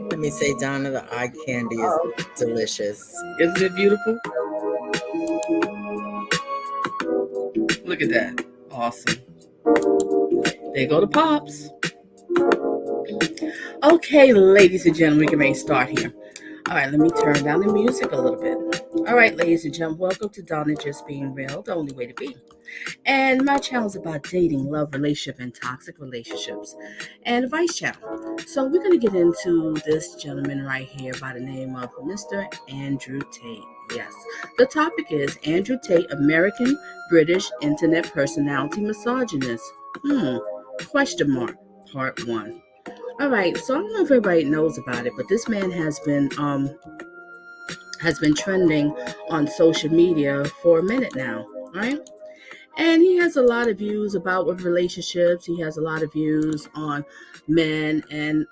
Let me say, Donna, the eye candy is delicious. Isn't it beautiful? Look at that. Awesome. There go the pops. Okay, ladies and gentlemen, we can start here. All right, let me turn down the music a little bit. All right, ladies and gentlemen, welcome to Donna Just Being Real, the only way to be. And my channel is about dating, love, relationship, and toxic relationships, and advice channel. So we're going to get into this gentleman right here by the name of Mr. Andrew Tate. Yes, the topic is Andrew Tate, American, British, internet personality, misogynist. Question mark, part 1. All right, so I don't know if everybody knows about it, but this man has been trending on social media for a minute now, right? And he has a lot of views about with relationships. He has a lot of views on men, and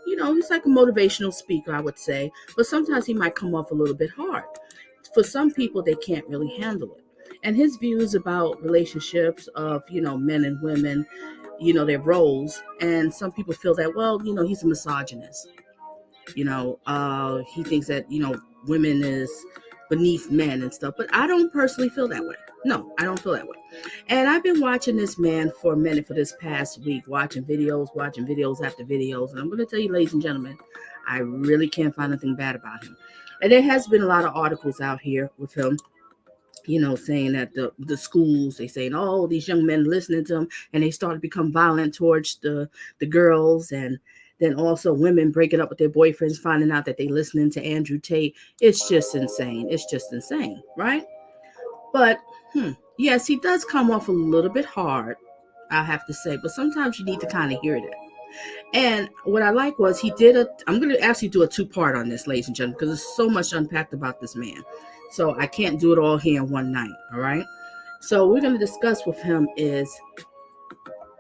he's like a motivational speaker, I would say. But sometimes he might come off a little bit hard. For some people, they can't really handle it. And his views about relationships of men and women, their roles. And some people feel that, well, he's a misogynist. He thinks that women is beneath men and stuff. But I don't personally feel that way. No, I don't feel that way. And I've been watching this man for a minute for this past week, watching videos after videos. And I'm going to tell you, ladies and gentlemen, I really can't find anything bad about him. And there has been a lot of articles out here with him, saying that the schools, they saying, oh, these young men listening to him, and they start to become violent towards the girls. And then also women breaking up with their boyfriends, finding out that they listening to Andrew Tate. It's just insane. It's just insane, right? But yes, he does come off a little bit hard, I have to say. But sometimes you need to kind of hear that. And what I like was I'm going to actually do a 2-part on this, ladies and gentlemen, because there's so much unpacked about this man. So I can't do it all here in one night, all right? So we're going to discuss with him is,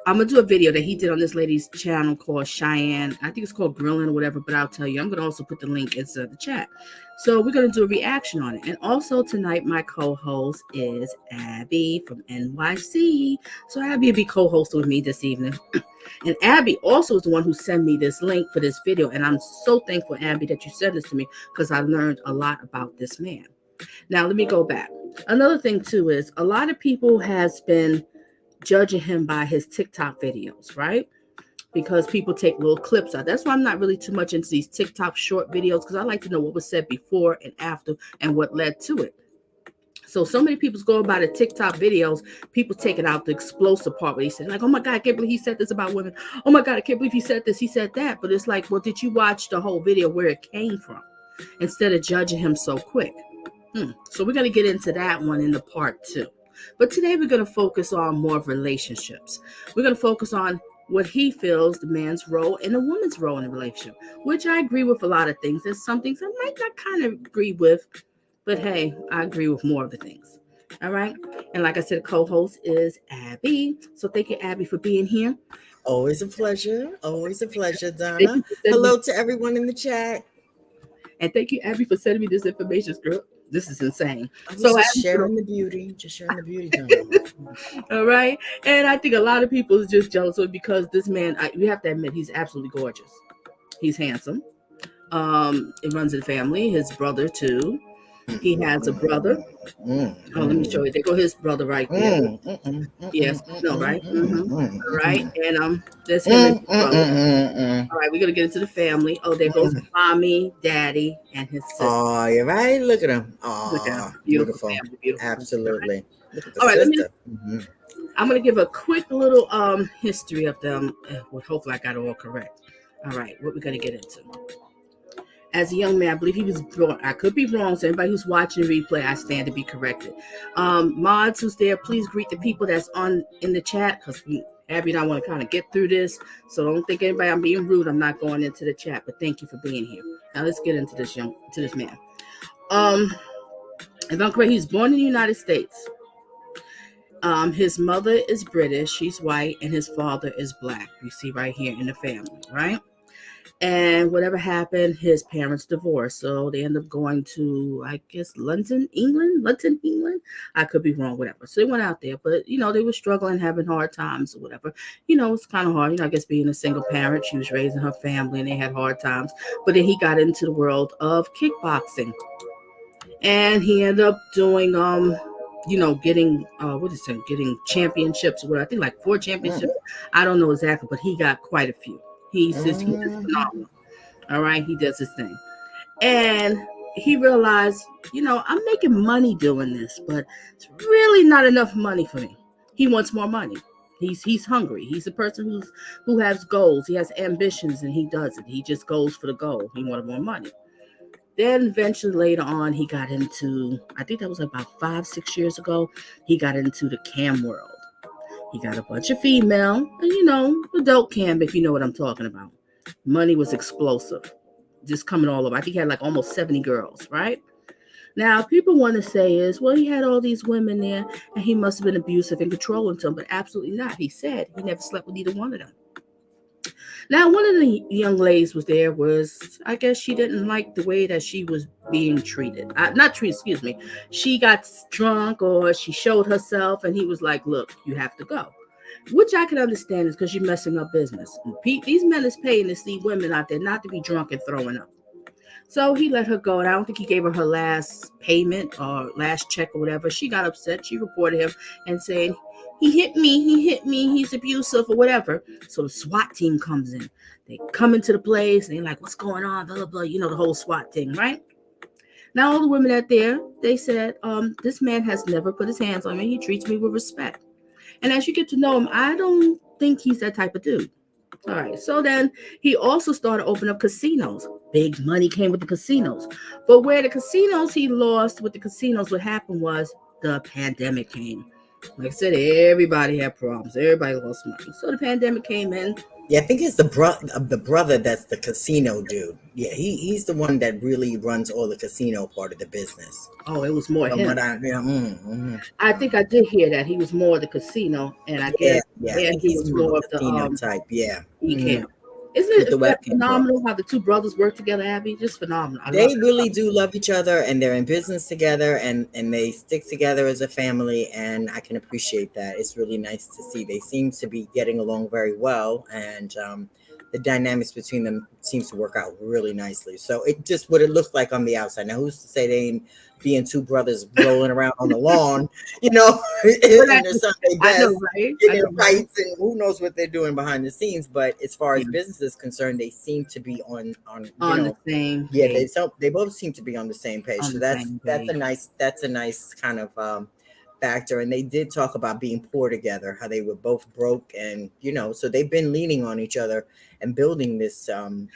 I'm going to do a video that he did on this lady's channel called Cheyenne. I think it's called Grilling or whatever, but I'll tell you. I'm going to also put the link inside the chat. So we're going to do a reaction on it. And also tonight, my co-host is Abby from NYC. So Abby will be co-hosting with me this evening. And Abby also is the one who sent me this link for this video. And I'm so thankful, Abby, that you sent this to me, because I learned a lot about this man. Now, let me go back. Another thing, too, is a lot of people has been judging him by his TikTok videos, right? Because people take little clips out. That's why I'm not really too much into these TikTok short videos, because I like to know what was said before and after and what led to it. So many people's going by the TikTok videos, people taking out the explosive part where he said, like, oh my God, I can't believe he said this about women. Oh my God, I can't believe he said this, he said that. But it's like, well, did you watch the whole video where it came from instead of judging him so quick? So we're going to get into that one in the part 2. But today we're going to focus on more of relationships. We're going to focus on what he feels the man's role and the woman's role in a relationship, which I agree with a lot of things. There's some things I might not kind of agree with, but hey, I agree with more of the things. All right. And like I said, co-host is Abby. So thank you, Abby, for being here. Always a pleasure. Always a pleasure, Donna. Hello to everyone in the chat. And thank you, Abby, for sending me this information, girl. This is insane. So just sharing the beauty, All right. And I think a lot of people is just jealous of it because this man, we have to admit, he's absolutely gorgeous. He's handsome. He runs a family, his brother too. He has a brother. Let me show you. There go his brother right there. Yes, no, right? All right. And there's him and his brother. All right, we're gonna get into the family. Oh, there goes mommy, daddy, and his sister. Oh, you're right. Look at him. Oh, look at him. Beautiful. Family, beautiful. Absolutely. Look at the sister. I'm gonna give a quick little history of them. Well, hopefully I got it all correct. All right, what we're gonna get into. As a young man, I believe he was born. I could be wrong, so anybody who's watching the replay, I stand to be corrected. Mods who's there, please greet the people that's on in the chat, because Abby and I want to kind of get through this. So don't think anybody I'm being rude. I'm not going into the chat, but thank you for being here. Now let's get into this man. If I'm correct, he's born in the United States. His mother is British, she's white, and his father is black. You see right here in the family, right? And whatever happened, his parents divorced. So they end up going to, I guess, London, England. I could be wrong, whatever. So they went out there, but, they were struggling, having hard times or whatever. It's kind of hard. I guess being a single parent, she was raising her family and they had hard times. But then he got into the world of kickboxing. And he ended up doing, getting championships or whatever. I think like 4 championships. I don't know exactly, but he got quite a few. He's phenomenal. All right, he does his thing. And he realized, I'm making money doing this, but it's really not enough money for me. He wants more money. He's hungry. He's a person who has goals. He has ambitions, and he does it. He just goes for the goal. He wanted more money. Then eventually later on, he got into, I think that was about 5-6 years ago, he got into the cam world. He got a bunch of female, and adult cam, if you know what I'm talking about. Money was explosive, just coming all over. I think he had like almost 70 girls, right? Now, people want to say is, well, he had all these women there, and he must have been abusive and controlling them, but absolutely not. He said he never slept with either one of them. Now, one of the young ladies was, I guess she didn't like the way that she was being treated. She got drunk or she showed herself, and he was like, look, you have to go. Which I can understand is because you're messing up business. These men is paying to see women out there not to be drunk and throwing up. So he let her go, and I don't think he gave her last payment or last check or whatever. She got upset. She reported him and saying, he hit me, he's abusive or whatever. So the SWAT team comes in. They come into the place, and they're like, what's going on, blah, blah, blah, the whole SWAT thing, right? Now all the women out there, they said, this man has never put his hands on me. He treats me with respect. And as you get to know him, I don't think he's that type of dude. All right. So then he also started opening up casinos. Big money came with the casinos. But where the casinos he lost with the casinos, what happened was the pandemic came. Like I said, everybody had problems. Everybody lost money. So the pandemic came in. Yeah, I think it's the brother that's the casino dude. Yeah, he's the one that really runs all the casino part of the business. Oh, it was more him. I think I did hear that he was more the casino, and I guess he was more of the casino type. Yeah, Isn't it phenomenal how the two brothers work together, Abby? Just phenomenal. They really do love each other, and they're in business together, and they stick together as a family, and I can appreciate that. It's really nice to see. They seem to be getting along very well, and the dynamics between them seems to work out really nicely. So it just what it looked like on the outside. Now, who's to say they ain't being two brothers rolling around on the lawn, in their Sunday best, getting fights, and who knows what they're doing behind the scenes. But as far as business is concerned, they seem to be on the same. Yeah, they both seem to be on the same page. So that's a nice kind of factor. And they did talk about being poor together, how they were both broke, and so they've been leaning on each other and building this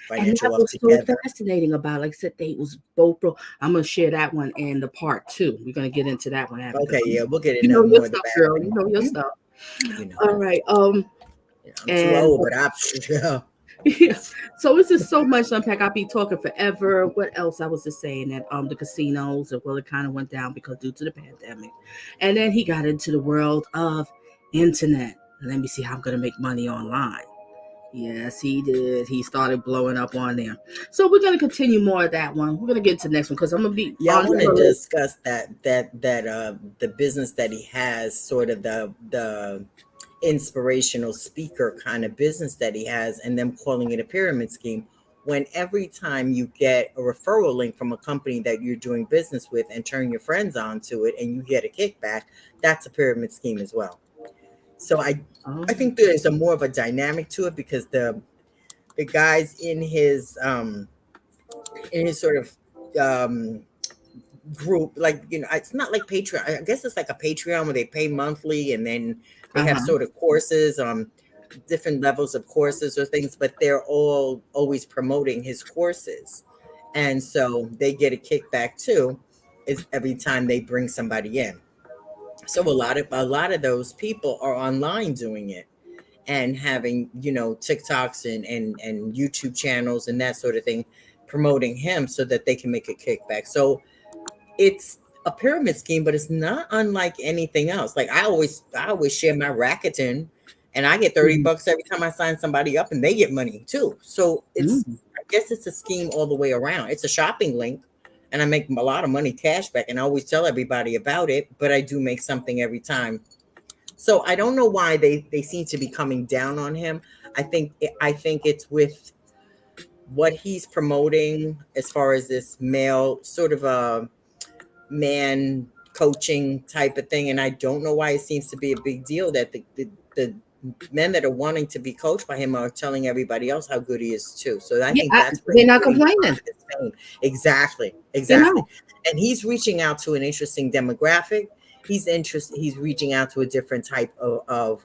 financial wealth together. So fascinating about, like I said, they was both broke. I'm gonna share that one in the part 2. We're gonna get into that one. Okay, yeah, we'll get into your stuff, girl. You know your stuff. All right. I'm too old, but I'm yeah. So it's just so much to unpack. I'll be talking forever. What else? I was just saying that the casinos, it kind of went down because due to the pandemic. And then he got into the world of internet. Let me see how I'm gonna make money online. Yes, he did. He started blowing up on there. So we're going to continue more of that one. We're going to get to the next one because I'm going to be. Yeah, I want to discuss that the business that he has, sort of the inspirational speaker kind of business that he has, and them calling it a pyramid scheme. When every time you get a referral link from a company that you're doing business with and turn your friends onto it, and you get a kickback, that's a pyramid scheme as well. So I think there's more of a dynamic to it because the guys in his sort of group, like it's not like Patreon. I guess it's like a Patreon where they pay monthly, and then They have sort of courses, different levels of courses or things, but they're all always promoting his courses. And so they get a kickback too, is every time they bring somebody in. So a lot of those people are online doing it and having, TikToks and YouTube channels and that sort of thing, promoting him so that they can make a kickback. So it's a pyramid scheme, but it's not unlike anything else. Like I always share my Rakuten, and I get 30 bucks every time I sign somebody up, and they get money too. So I guess it's a scheme all the way around. It's a shopping link, and I make a lot of money cash back, and I always tell everybody about it, but I do make something every time. So I don't know why they seem to be coming down on him. I think it's with what he's promoting as far as this male sort of a man coaching type of thing. And I don't know why it seems to be a big deal that the men that are wanting to be coached by him are telling everybody else how good he is too. So I think that's where they're not complaining. Exactly. And he's reaching out to an interesting demographic. He's reaching out to a different type of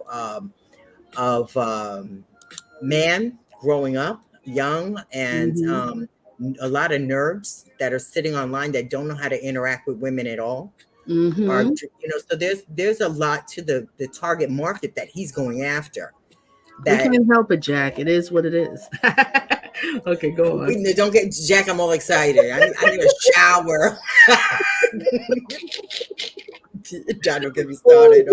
man growing up young, and a lot of nerds that are sitting online that don't know how to interact with women at all. Are, so there's a lot to the target market that he's going after. We can't help it, Jack. It is what it is. Okay, go on. Don't get Jack. I'm all excited. I need a shower. John, don't get me started.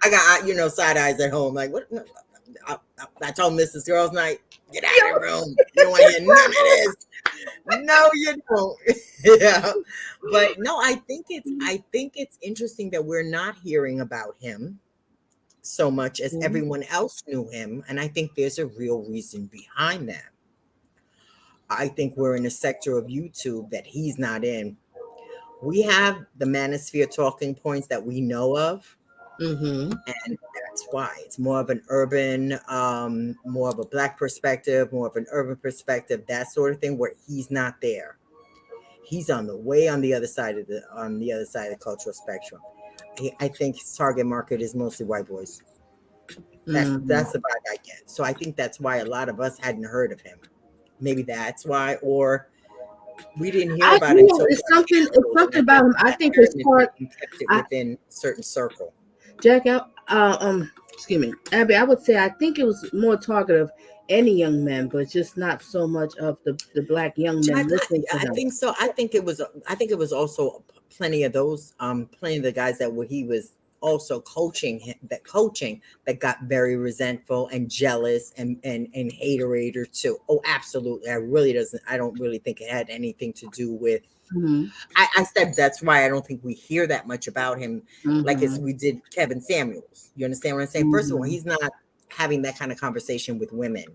I got side eyes at home. Like what? I told Mrs. Girls Night, get out of the room. You don't want to hear none of this. No, you don't. Yeah, but no, I think it's interesting that we're not hearing about him so much as everyone else knew him, and I think there's a real reason behind that. I think we're in a sector of YouTube that he's not in. We have the manosphere talking points that we know of, and that's why it's more of an urban, more of a Black perspective, more of an urban perspective, that sort of thing, where he's not there. He's on the other side of the cultural spectrum. I think his target market is mostly white boys. That's the vibe I get. So I think that's why a lot of us hadn't heard of him. Maybe that's why, or we didn't hear about him. It's something about him. I think it's part within a certain circle. Jack, excuse me, Abby. I would say I think it was more target of any young men, but just not so much of the Black young men listening to him. I think so. I think it was also plenty of those, plenty of the guys that he was also coaching that got very resentful and jealous and haterator too. Oh, absolutely. I don't really think it had anything to do with I said that's why I don't think we hear that much about him like as we did Kevin Samuels. You understand what I'm saying? First of all, he's not having that kind of conversation with women.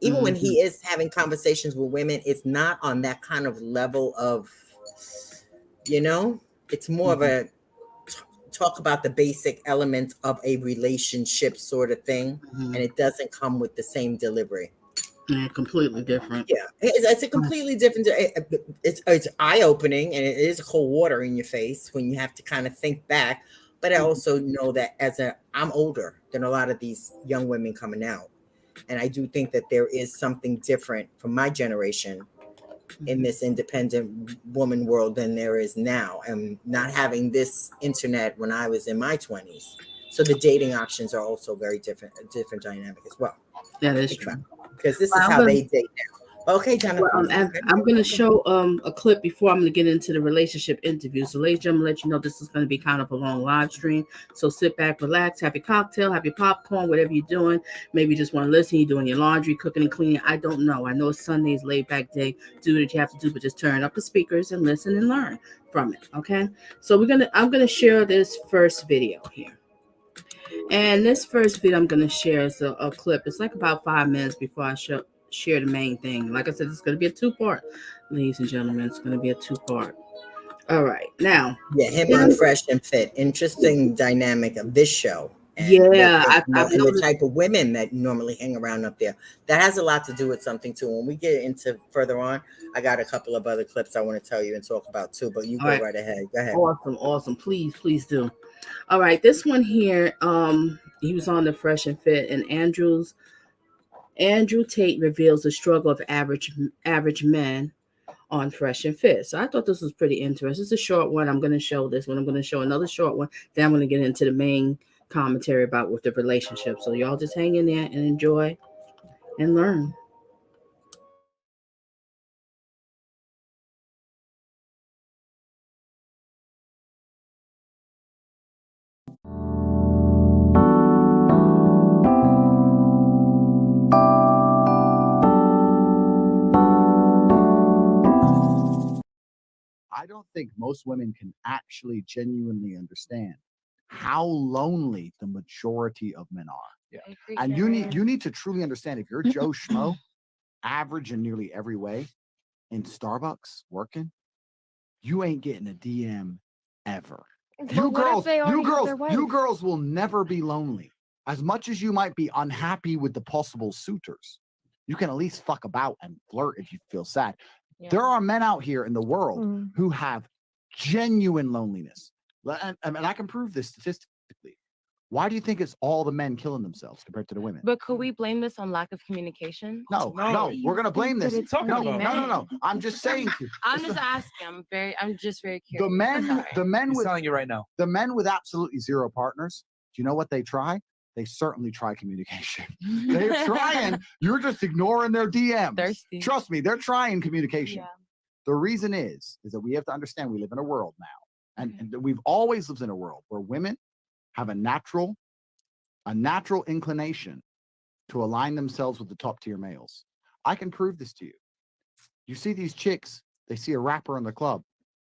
Even when he is having conversations with women, it's not on that kind of level of, it's more of a talk about the basic elements of a relationship sort of thing. And it doesn't come with the same delivery. Yeah, completely different. Yeah, it's a completely different. It's eye-opening, and it is cold water in your face when you have to kind of think back. But I also know that I'm older than a lot of these young women coming out, and I do think that there is something different from my generation in this independent woman world than there is now, and not having this internet when I was in my 20s. So the dating options are also very different, a different dynamic as well. That is true. Because this is how they date now. Okay, Donna. Well, I'm going to show a clip before I'm going to get into the relationship interview. So, ladies and gentlemen, let you know this is going to be kind of a long live stream. So sit back, relax, have your cocktail, have your popcorn, whatever you're doing. Maybe you just want to listen. You're doing your laundry, cooking and cleaning. I don't know. I know it's Sunday's laid back day. Do what you have to do, but just turn up the speakers and listen and learn from it. Okay. So I'm going to share this first video here. And this first video I'm going to share is a clip. It's like about 5 minutes before I share the main thing. Like I said, it's going to be a 2-part. Ladies and gentlemen, it's going to be a 2-part. All right. Now. Yeah, him on Fresh and Fit. Interesting dynamic of this show and Yeah, I've and the noticed. type of women that normally hang around up there. That has a lot to do with something too. When we get into further on, I got a couple of other clips I want to tell you and talk about too, but you All go right. right ahead. Go ahead. Awesome. Please do. All right, this one here, he was on the Fresh and Fit, and Andrew Tate reveals the struggle of average men on Fresh and Fit. So I thought this was pretty interesting. It's a short one. I'm going to show this one. I'm going to show another short one. Then I'm going to get into the main commentary about with the relationship. So y'all just hang in there and enjoy and learn. I don't think most women can actually genuinely understand how lonely the majority of men are. Yeah. And you need to truly understand, if you're Joe Schmo, average in nearly every way, in Starbucks working, you ain't getting a DM ever. You girls will never be lonely. As much as you might be unhappy with the possible suitors, you can at least fuck about and flirt if you feel sad. Yeah. There are men out here in the world who have genuine loneliness. And I can prove this statistically. Why do you think it's all the men killing themselves compared to the women? But could we blame this on lack of communication? No, we're going to blame this. No. I'm just saying. I'm just asking. I'm just very curious. The men He's with telling you right now. The men with absolutely zero partners, do you know what they try? They certainly try communication. They're trying. You're just ignoring their DMs. Thirsty. Trust me, they're trying communication. Yeah. The reason is that we have to understand we live in a world now, and we've always lived in a world where women have a natural inclination to align themselves with the top tier males. I can prove this to you. You see these chicks, they see a rapper in the club.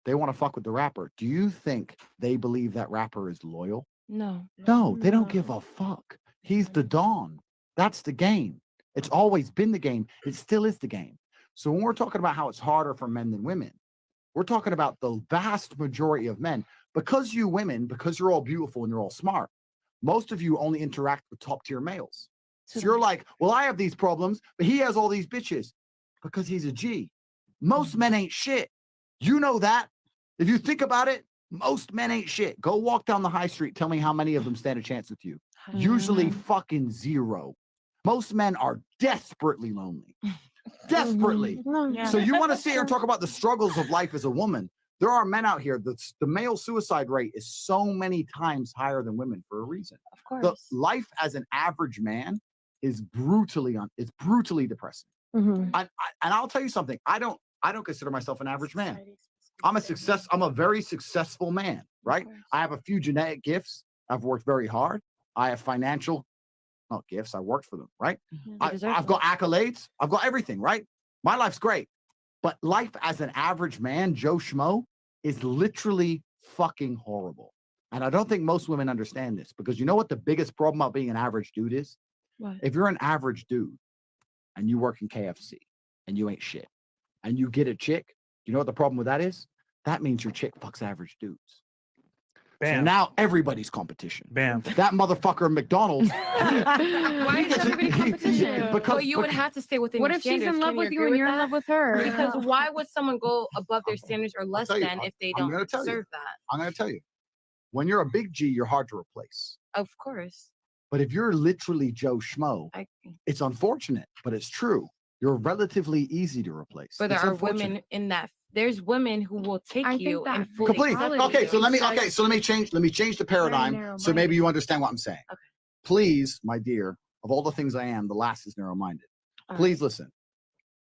They want to fuck with the rapper. Do you think they believe that rapper is loyal? No, they don't give a fuck. He's the Don. That's the game. It's always been the game. It still is the game. So when we're talking about how it's harder for men than women, we're talking about the vast majority of men. Because you women, because you're all beautiful and you're all smart, most of you only interact with top tier males. So you're like, well, I have these problems, but he has all these bitches because he's a G. Most men ain't shit. You know that. If you think about it, most men ain't shit. Go walk down the high street. Tell me how many of them stand a chance with you. Usually fucking zero. Most men are desperately lonely. Desperately. Yeah. So you want to sit here and talk about the struggles of life as a woman. There are men out here. The male suicide rate is so many times higher than women for a reason. Of course. The life as an average man is brutally depressing. And I'll tell you something. I don't consider myself an average man. I'm a very successful man, right? I have a few genetic gifts. I've worked very hard. I have financial, not gifts. I worked for them, right? I've got accolades. I've got everything, right? My life's great. But life as an average man, Joe Schmo, is literally fucking horrible. And I don't think most women understand this, because you know what the biggest problem about being an average dude is? What? If you're an average dude and you work in KFC and you ain't shit and you get a chick, you know what the problem with that is? That means your chick fucks average dudes. Bam. So now everybody's competition. Bam. That motherfucker at McDonald's. Why is everybody competition? Because you would have to stay within What your if she's standards. in love Can with you agree and you're in that? love with her? Because why would someone go above their standards or less than if they don't deserve that? I'm going to tell you. When you're a big G, you're hard to replace. Of course. But if you're literally Joe Schmo, it's unfortunate, but it's true. You're relatively easy to replace. But there are women in that. There's women who will take you and fully complete. Okay, so let me change the paradigm narrow-minded. so maybe you understand what I'm saying. Okay. Please, my dear, of all the things I am, the last is narrow-minded. Please listen.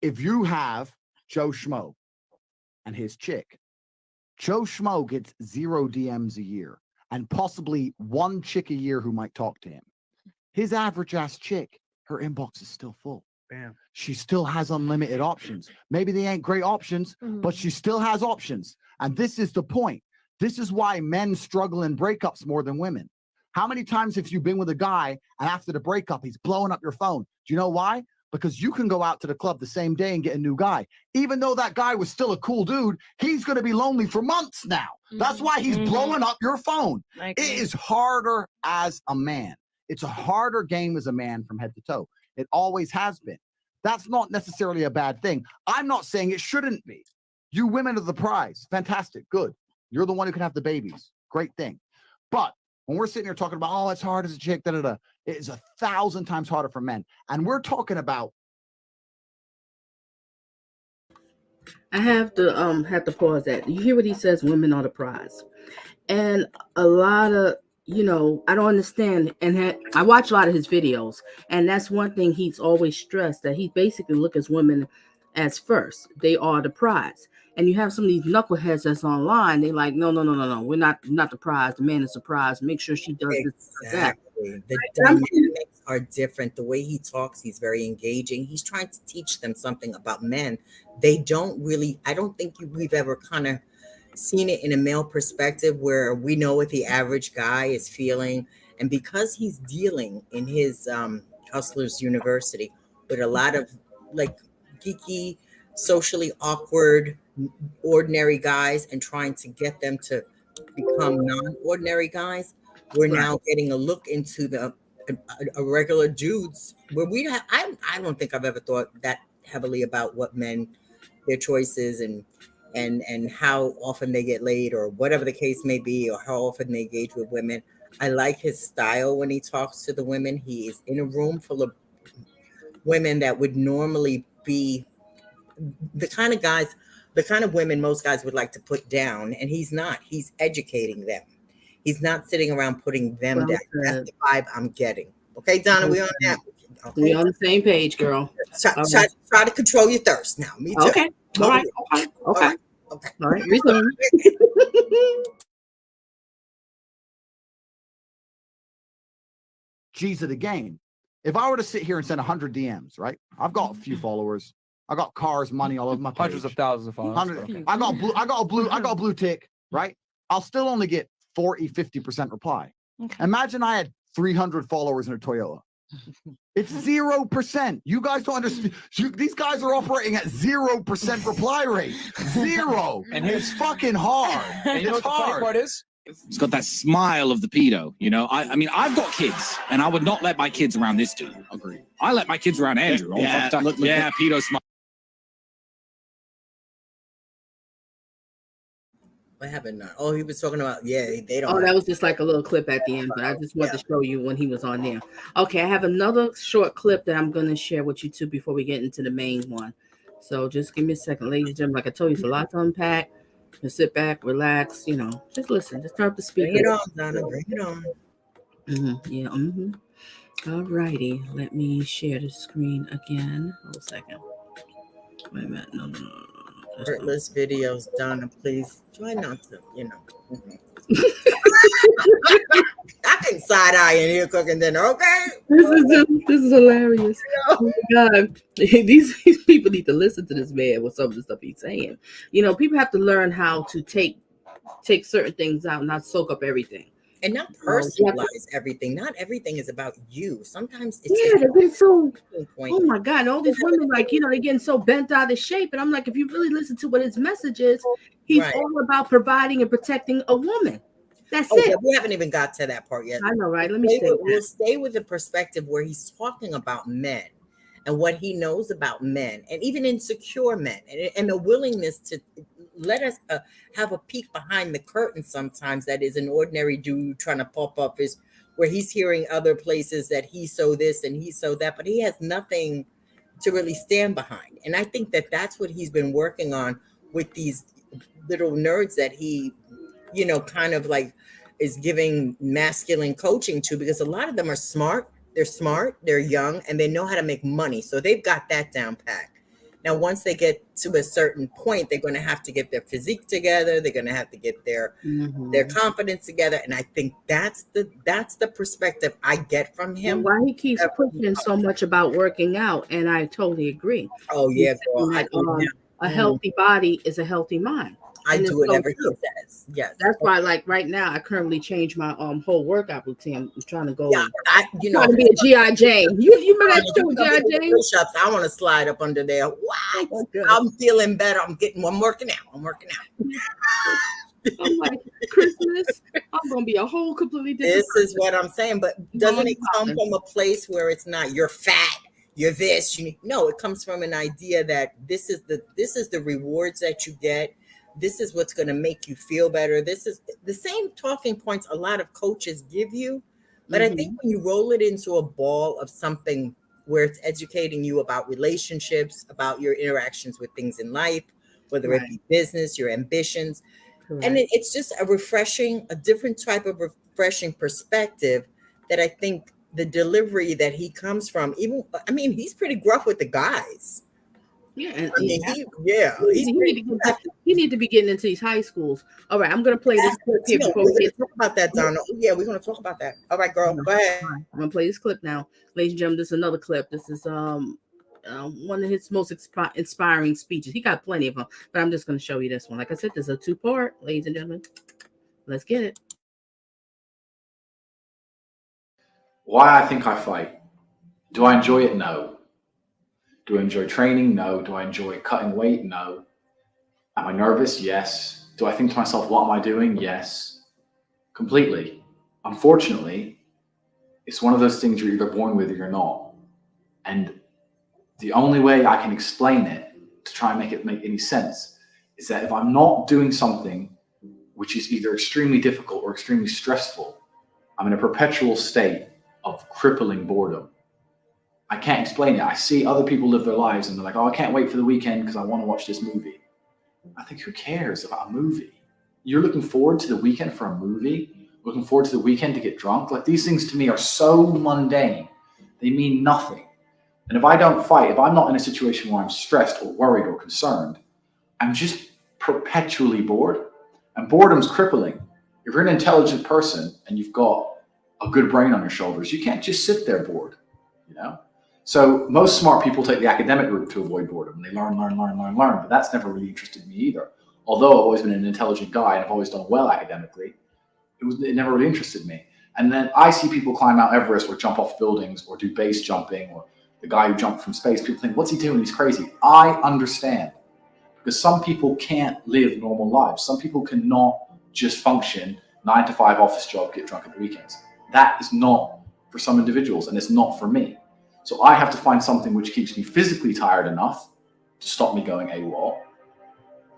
If you have Joe Schmo and his chick, Joe Schmo gets 0 DMs a year and possibly 1 chick a year who might talk to him. His average ass chick, her inbox is still full. Bam. She still has unlimited options. Maybe they ain't great options, but she still has options. And this is the point. This is why men struggle in breakups more than women. How many times have you been with a guy and after the breakup, he's blowing up your phone? Do you know why? because you can go out to the club the same day and get a new guy. Even though that guy was still a cool dude, he's going to be lonely for months now. That's why he's blowing up your phone. It is harder as a man. It's a harder game as a man from head to toe. It always has been. That's not necessarily a bad thing. I'm not saying it shouldn't be. You women are the prize. Fantastic. Good. You're the one who can have the babies. Great thing. But when we're sitting here talking about, oh, it's hard as a chick, it is 1,000 times harder for men. And we're talking about. I have to pause that. You hear what he says? Women are the prize. And a lot of, I don't understand. And I watch a lot of his videos. And that's one thing he's always stressed, that he basically look at women as first. They are the prize. And you have some of these knuckleheads that's online. They like, no. We're not the prize. The man is the prize. Make sure she does this. Exactly. The dynamics are different. The way he talks, he's very engaging. He's trying to teach them something about men. They don't really, I don't think we've ever kind of seen it in a male perspective where we know what the average guy is feeling. And because he's dealing in his Hustlers University with a lot of like geeky, socially awkward, ordinary guys and trying to get them to become non-ordinary guys, we're now getting a look into the a regular dudes where I don't think I've ever thought that heavily about what men, their choices and how often they get laid or whatever the case may be, or how often they engage with women. I like his style when he talks to the women. He is in a room full of women that would normally be the kind of women most guys would like to put down, and he's not. He's educating them. He's not sitting around putting them down. That's the vibe I'm getting. Okay, Donna, we on that. Okay. We on the same page, girl. Try to control your thirst now. Me too. Okay. All right. Okay. All right. Resume. G's of the game. If I were to sit here and send 100 DMs, right? I've got a few followers. I got cars, money all over my page. Hundreds of thousands of followers. I got a blue tick, right? I'll still only get 40, 50% reply. Okay. Imagine I had 300 followers in a Toyota. It's 0%. You guys don't understand. These guys are operating at 0% reply rate. Zero. And it's fucking hard. And you know what the funny part is? It's got that smile of the pedo, I mean, I've got kids, and I would not let my kids around this dude. Agree. I let my kids around Andrew. Look, pedo smile. What happened now? Oh, he was talking about, they don't. Oh, that was just like a little clip at the end, but I just wanted to show you when he was on there. Okay, I have another short clip that I'm going to share with you too before we get into the main one. So just give me a second, ladies and gentlemen. Like I told you, it's a lot to unpack. Just sit back, relax, just listen. Just turn up the speaker. Bring it on, Donna. Bring it on. All righty. Let me share the screen again. Hold a second. Wait a minute. No. Hurtless videos, Donna, please try not to, I can side eye in here cooking dinner, okay? This is hilarious. Oh my God. These people need to listen to this man with some of the stuff he's saying. People have to learn how to take certain things out, not soak up everything. And not personalize everything. Not everything is about you. Sometimes it's they're getting so. Oh my God! And all these women, they're getting so bent out of shape. And I'm like, if you really listen to what his message is, he's all about providing and protecting a woman. That's it. Yeah, we haven't even got to that part yet. I know, right? Let me we'll stay with the perspective where he's talking about men and what he knows about men, and even insecure men, and the willingness to let us have a peek behind the curtain sometimes that is an ordinary dude trying to pop up where he's hearing other places that he so this and he so that, but he has nothing to really stand behind. And I think that that's what he's been working on with these little nerds that he, kind of like is giving masculine coaching to, because a lot of them are smart. They're smart, they're young, and they know how to make money. So they've got that down pat. Now, once they get to a certain point, they're going to have to get their physique together. They're going to have to get their confidence together. And I think that's the perspective I get from him. And why he keeps pushing so much about working out, and I totally agree. Oh yeah, girl. a healthy body is a healthy mind. I do whatever he says. Yes. That's why, like right now, I currently changed my whole workout routine. I'm trying to go. Yeah, I'm trying to be a GI Jane. You remember that show, GI Jane? Push-ups. I want to slide up under there. What? Okay. I'm feeling better. I'm working out. I'm like, Christmas, I'm gonna be a whole completely different person. Is what I'm saying. But doesn't it come from a place where it's not you're fat, you're this, no, it comes from an idea that this is the rewards that you get. This is what's going to make you feel better. This is the same talking points a lot of coaches give you. But I think when you roll it into a ball of something where it's educating you about relationships, about your interactions with things in life, whether it be business, your ambitions, and it's just a different type of refreshing perspective that I think the delivery that he comes from, he's pretty gruff with the guys. Yeah, and he need to be getting into these high schools. All right, I'm gonna play this clip here before we talk about that, Donna. Yeah, we're gonna talk about that. All right, girl, go ahead. I'm gonna play this clip now, ladies and gentlemen. This is another clip. This is one of his most inspiring speeches. He got plenty of them, but I'm just gonna show you this one. Like I said, this is a 2-part, ladies and gentlemen. Let's get it. Why I think I fight. Do I enjoy it? No. Do I enjoy training? No. Do I enjoy cutting weight? No. Am I nervous? Yes. Do I think to myself, what am I doing? Yes. Completely. Unfortunately, it's one of those things you're either born with or you're not. And the only way I can explain it to try and make it make any sense is that if I'm not doing something which is either extremely difficult or extremely stressful, I'm in a perpetual state of crippling boredom. I can't explain it. I see other people live their lives and they're like, oh, I can't wait for the weekend because I want to watch this movie. I think, who cares about a movie? You're looking forward to the weekend for a movie? Looking forward to the weekend to get drunk? Like, these things to me are so mundane. They mean nothing. And if I don't fight, if I'm not in a situation where I'm stressed or worried or concerned, I'm just perpetually bored. And boredom's crippling. If you're an intelligent person and you've got a good brain on your shoulders, you can't just sit there bored, So most smart people take the academic route to avoid boredom. They learn, but that's never really interested me either. Although I've always been an intelligent guy and I've always done well academically, it never really interested me. And then I see people climb Mount Everest or jump off buildings or do base jumping, or the guy who jumped from space. People think, what's he doing? He's crazy. I understand, because some people can't live normal lives. Some people cannot just function 9-to-5 office job, get drunk at the weekends. That is not for some individuals, and it's not for me. So I have to find something which keeps me physically tired enough to stop me going AWOL,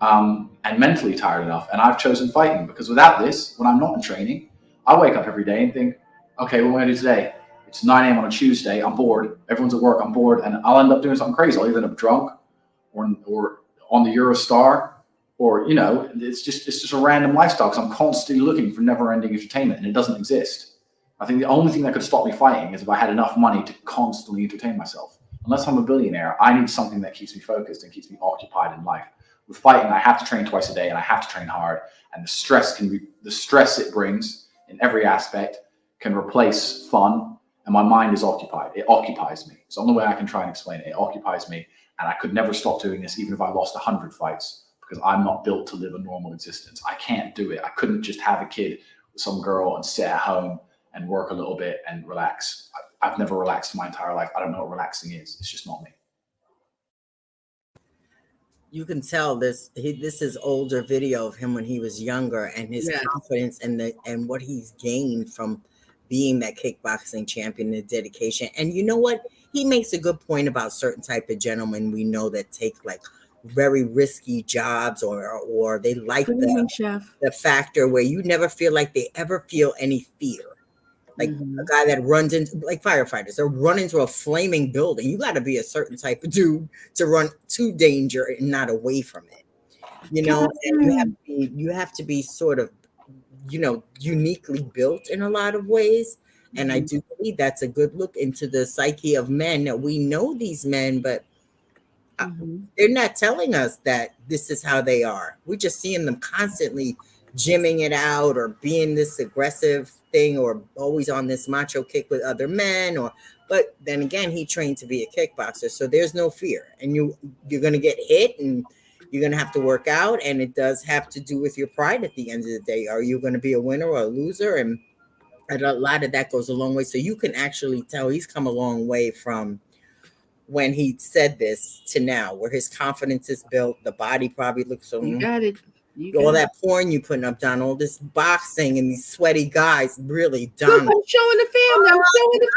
and mentally tired enough. And I've chosen fighting, because without this, when I'm not in training, I wake up every day and think, okay, what am I going to do today? It's 9 a.m. on a Tuesday. I'm bored. Everyone's at work. I'm bored. And I'll end up doing something crazy. I'll either end up drunk or on the Eurostar, or, it's just a random lifestyle, because I'm constantly looking for never-ending entertainment, and it doesn't exist. I think the only thing that could stop me fighting is if I had enough money to constantly entertain myself. Unless I'm a billionaire, I need something that keeps me focused and keeps me occupied in life. With fighting, I have to train twice a day, and I have to train hard. And the stress it brings in every aspect can replace fun, and my mind is occupied. It occupies me. It's the only way I can try and explain it. It occupies me, and I could never stop doing this, even if I lost 100 fights, because I'm not built to live a normal existence. I can't do it. I couldn't just have a kid with some girl and sit at home and work a little bit and relax. I've never relaxed my entire life. I don't know what relaxing is. It's just not me. You can tell this is older video of him when he was younger, and his confidence and what he's gained from being that kickboxing champion, the dedication. And you know what? He makes a good point about certain type of gentlemen we know that take like very risky jobs, or they like the factor where you never feel like they ever feel any fear. Like a guy that runs into, like firefighters, they run into a flaming building. You got to be a certain type of dude to run to danger and not away from it. And you have to be sort of, uniquely built in a lot of ways. And I do believe that's a good look into the psyche of men. That we know these men, but they're not telling us that this is how they are. We're just seeing them constantly gymming it out, or being this aggressive thing, or always on this macho kick with other men. But then again, he trained to be a kickboxer, so there's no fear, and you're going to get hit, and You're going to have to work out, and it does have to do with your pride at the end of the day. Are you going to be a winner or a loser? And a lot of that goes a long way. So you can actually tell he's come a long way from when he said this to now, where his confidence is built. The body probably looks so. You got it. All that porn you putting up, Donna, all this boxing and these sweaty guys, really, Donna. Look, I'm showing the family. I'm showing the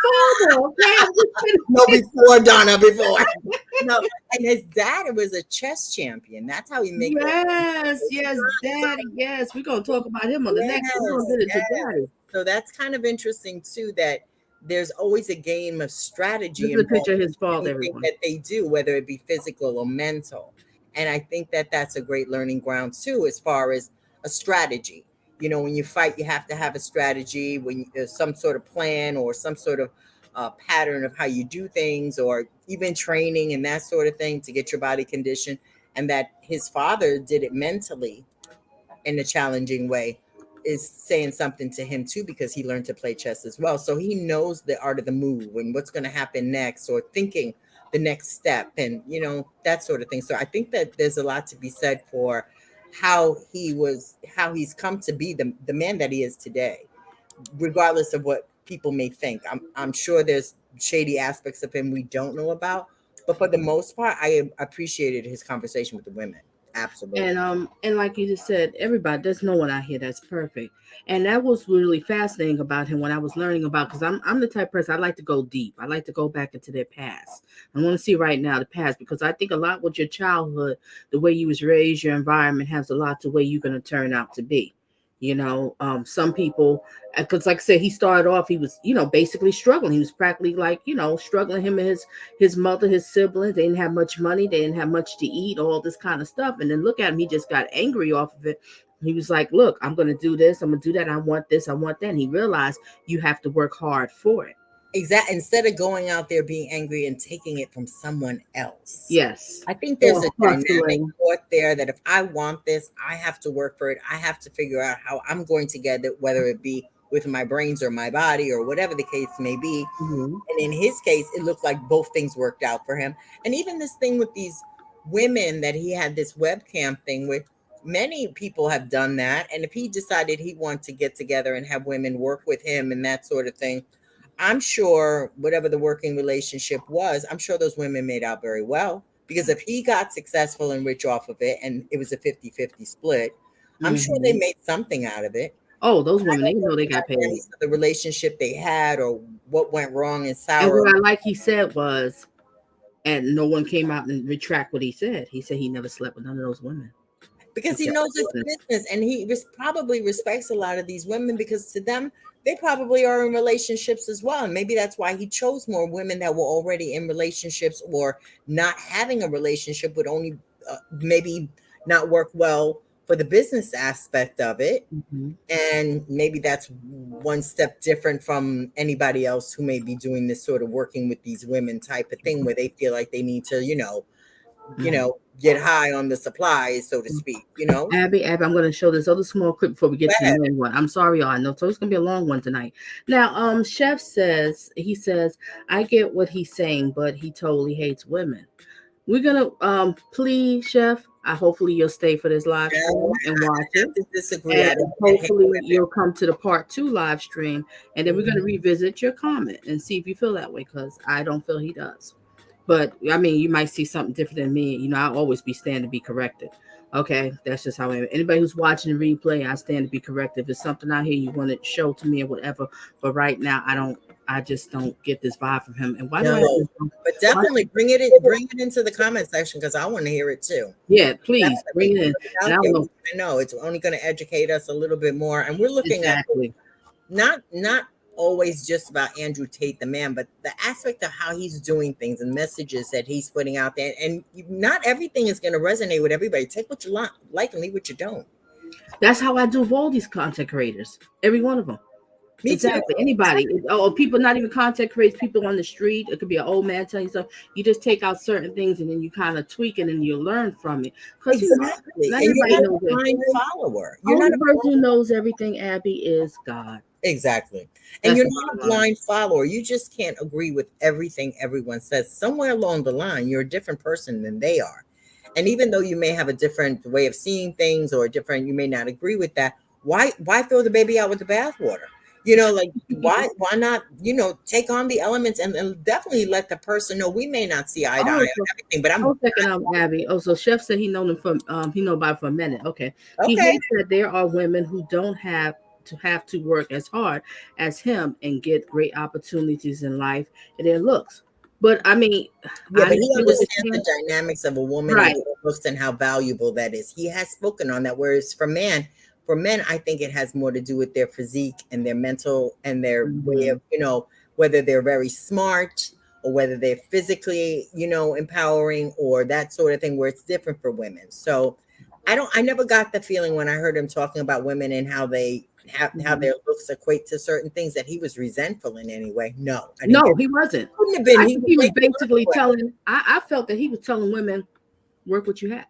photo. Okay? No, before Donna, before. No, and his dad was a chess champion. That's how he makes it. Yes, Daddy. Yes, we're gonna talk about him on the next one. Daddy. So that's kind of interesting too. That there's always a game of strategy. This is a picture of his fault, everyone. That they do, whether it be physical or mental. And I think that that's a great learning ground too, as far as a strategy. You know, when you fight, you have to have a strategy. When there's some sort of plan or some sort of pattern of how you do things, or even training and that sort of thing to get your body conditioned. And that his father did it mentally in a challenging way is saying something to him too, because he learned to play chess as well. So he knows the art of the move and what's going to happen next, or thinking the next step, and that sort of thing. So I think that there's a lot to be said for how he's come to be the man that he is today, regardless of what people may think. I'm sure there's shady aspects of him we don't know about, but for the most part, I appreciated his conversation with the women. Absolutely. And like you just said, everybody, there's no one out here that's perfect. And that was really fascinating about him when I was learning about, because I'm the type of person, I like to go deep. I like to go back into their past. I want to see right now the past, because I think a lot with your childhood, the way you was raised, your environment has a lot to the way you're going to turn out to be. Some people, because like I said, he started off, he was, basically struggling. He was practically like, struggling, him and his mother, his siblings. They didn't have much money. They didn't have much to eat, all this kind of stuff. And then look at him. He just got angry off of it. He was like, look, I'm going to do this. I'm going to do that. I want this. I want that. And he realized you have to work hard for it. Exactly. Instead of going out there being angry and taking it from someone else. Yes. I think there's a dynamic thought there that if I want this, I have to work for it. I have to figure out how I'm going to get it, whether it be with my brains or my body or whatever the case may be. Mm-hmm. And in his case, it looked like both things worked out for him. And even this thing with these women that he had this webcam thing with, many people have done that. And if he decided he wanted to get together and have women work with him and that sort of thing, I'm sure whatever the working relationship was, I'm sure those women made out very well, because if he got successful and rich off of it and it was a 50-50 split, I'm sure they made something out of it. Oh, those women, they know they got paid. The relationship they had or what went wrong in sour. And what I like he said was, and no one came out and retract what he said. He said he never slept with none of those women. Because he knows his business, and he probably respects a lot of these women, because to them, they probably are in relationships as well. And maybe that's why he chose more women that were already in relationships, or not having a relationship would only maybe not work well for the business aspect of it. Mm-hmm. And maybe that's one step different from anybody else who may be doing this sort of working with these women type of thing, where they feel like they need to, get high on the supplies, so to speak, Abby, I'm going to show this other small clip before we get to the main one. I'm sorry, y'all. I know so it's going to be a long one tonight. Now, Chef says, I get what he's saying, but he totally hates women. We're going to, please, Chef, hopefully you'll stay for this live stream and watch it. Disagree. And hopefully you'll come to the part 2 live stream, and then we're going to revisit your comment and see if you feel that way, because I don't feel he does. But I mean, you might see something different than me. I'll always be stand to be corrected. Okay, that's just how I am. Anybody who's watching the replay, I stand to be corrected. If it's something out here you want to show to me or whatever, but right now I just don't get this vibe from him. And why do but definitely bring it into the comment section, because I want to hear it too. Yeah, please bring it in. I know it's only going to educate us a little bit more, and we're looking at not always just about Andrew Tate the man, but the aspect of how he's doing things and messages that he's putting out there. And not everything is going to resonate with everybody. Take what you like and leave what you don't. That's how I do with all these content creators, every one of them. Me exactly. Too. Anybody. People, not even content creators, people on the street. It could be an old man telling you something. You just take out certain things and then you kind of tweak it and you learn from it. Because exactly. not and everybody you're knows not a blind follower. You're not a person who knows everything, Abby, is God. Exactly. And you're not a blind follower. You just can't agree with everything everyone says. Somewhere along the line, you're a different person than they are. And even though you may have a different way of seeing things or different, you may not agree with that. Why throw the baby out with the bathwater? Like why not, take on the elements and definitely let the person know we may not see eye to eye on everything, but I'm second Abby. Oh, so Chef said he know them from he know about it for a minute. Okay. He okay. said there are women who don't have to work as hard as him and get great opportunities in life and their looks. But I mean, Yeah, I but he understands understand. the dynamics of a woman Right. and her looks and how valuable that is. He has spoken on that. Whereas for men, I think it has more to do with their physique and their mental and their way of, whether they're very smart or whether they're physically, empowering or that sort of thing, where it's different for women. So I never got the feeling when I heard him talking about women and how they how their looks equate to certain things that he was resentful in any way. No, I didn't No, he wasn't. couldn't have been. I think he was basically well. telling. I felt that he was telling women, work what you have.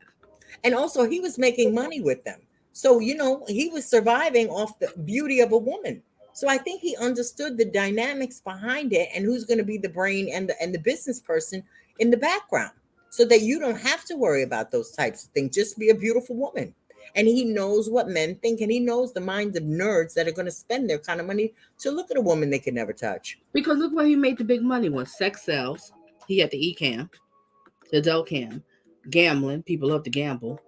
And also, he was making money with them. So, he was surviving off the beauty of a woman. So I think he understood the dynamics behind it and who's going to be the brain and the business person in the background, so that you don't have to worry about those types of things. Just be a beautiful woman. And he knows what men think, and he knows the minds of nerds that are going to spend their kind of money to look at a woman they could never touch. Because look where he made the big money was sex sells. He had the E-cam, the adult cam, gambling. People love to gamble.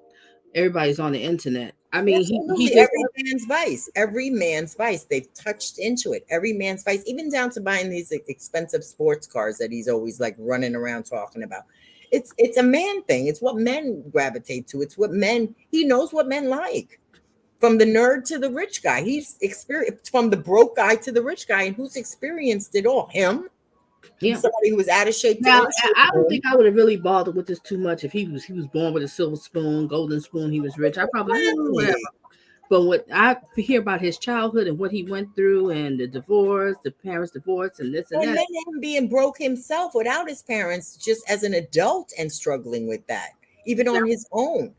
Everybody's on the internet. I mean, he did every man's vice. Every man's vice. They've touched into it. Every man's vice, even down to buying these expensive sports cars that he's always like running around talking about. It's a man thing. It's what men gravitate to. It's what he knows what men like. From the nerd to the rich guy. He's experienced, from the broke guy to the rich guy, and who's experienced it all? Him. Yeah. Somebody who was out of shape. Now, I don't think I would have really bothered with this too much if he was born with a silver spoon, golden spoon. He was rich. I probably whatever. But what I hear about his childhood and what he went through, and the divorce, the parents' divorce, and this and that. And then him being broke himself without his parents, just as an adult, and struggling with that, even on his own.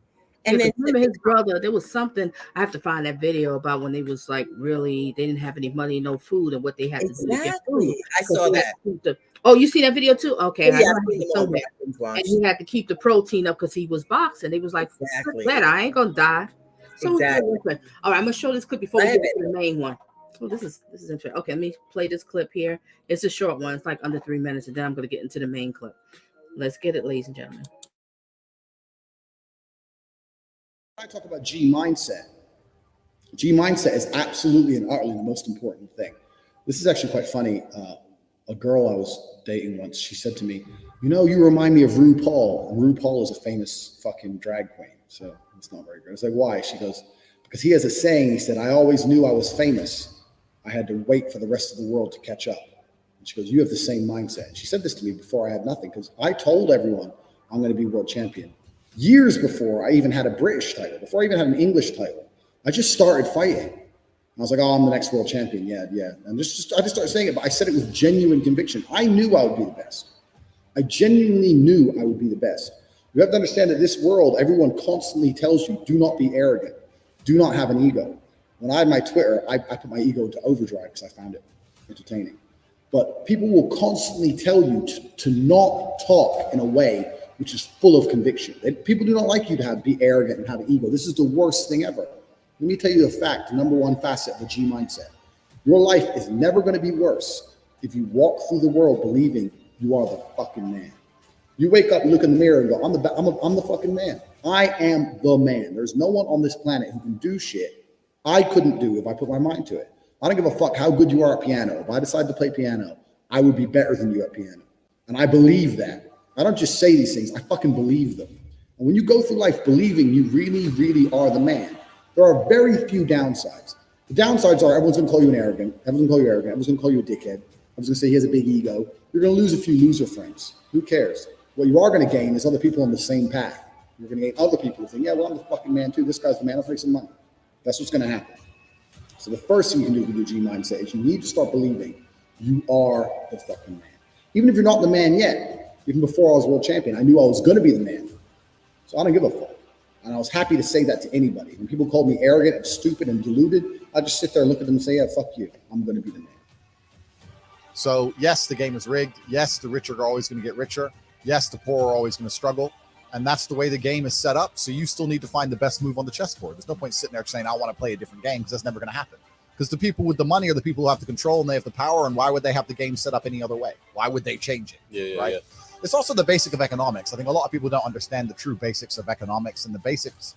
And then remember his brother, there was something, I have to find that video about when they was like they didn't have any money, no food, and what they had to do to get food. I saw that. Oh, you see that video too? Okay. Yeah, somewhere. And he had to keep the protein up because he was boxing. They was like, that I ain't gonna die. So exactly. All right, I'm gonna show this clip before we get to the main one. Oh, this is interesting. Okay, let me play this clip here. It's a short one. It's like under 3 minutes, and then I'm gonna get into the main clip. Let's get it, ladies and gentlemen. I talk about G mindset. G mindset is absolutely and utterly the most important thing. This is actually quite funny. A girl I was dating once, she said to me, you remind me of RuPaul. And RuPaul is a famous fucking drag queen. So it's not very good. I was like, why? She goes, because he has a saying. He said, I always knew I was famous. I had to wait for the rest of the world to catch up. And she goes, you have the same mindset. And she said this to me before I had nothing, because I told everyone I'm going to be world champion. Years before I even had a British title, before I even had an English title, I just started fighting. I was like, oh, I'm the next world champion. Yeah. And I just started saying it, but I said it with genuine conviction. I knew I would be the best. I genuinely knew I would be the best. You have to understand that this world, everyone constantly tells you, do not be arrogant. Do not have an ego. When I had my Twitter, I put my ego into overdrive because I found it entertaining. But people will constantly tell you to not talk in a way which is full of conviction. People do not like you to be arrogant and have an ego. This is the worst thing ever. Let me tell you a fact, the number one facet of the G mindset. Your life is never going to be worse if you walk through the world believing you are the fucking man. You wake up, look in the mirror and go, I'm the fucking man. I am the man. There's no one on this planet who can do shit I couldn't do if I put my mind to it. I don't give a fuck how good you are at piano. If I decide to play piano, I would be better than you at piano. And I believe that. I don't just say these things, I fucking believe them. And when you go through life believing you really, really are the man, there are very few downsides. The downsides are everyone's gonna call you arrogant, everyone's gonna call you a dickhead, everyone's gonna say he has a big ego. You're gonna lose a few loser friends. Who cares? What you are gonna gain is other people on the same path. You're gonna gain other people who think, yeah, well, I'm the fucking man too. This guy's the man, I'll make some money. That's what's gonna happen. So the first thing you can do with your G mindset is you need to start believing you are the fucking man. Even if you're not the man yet, even before I was world champion, I knew I was going to be the man. So I don't give a fuck. And I was happy to say that to anybody. When people called me arrogant and stupid and deluded, I just sit there and look at them and say, yeah, fuck you. I'm going to be the man. So yes, the game is rigged. Yes, the rich are always going to get richer. Yes, the poor are always going to struggle. And that's the way the game is set up. So you still need to find the best move on the chessboard. There's no point sitting there saying, I want to play a different game, because that's never going to happen. Because the people with the money are the people who have the control and they have the power. And why would they have the game set up any other way? Why would they change it? Yeah. It's also the basic of economics. I think a lot of people don't understand the true basics of economics. And the basics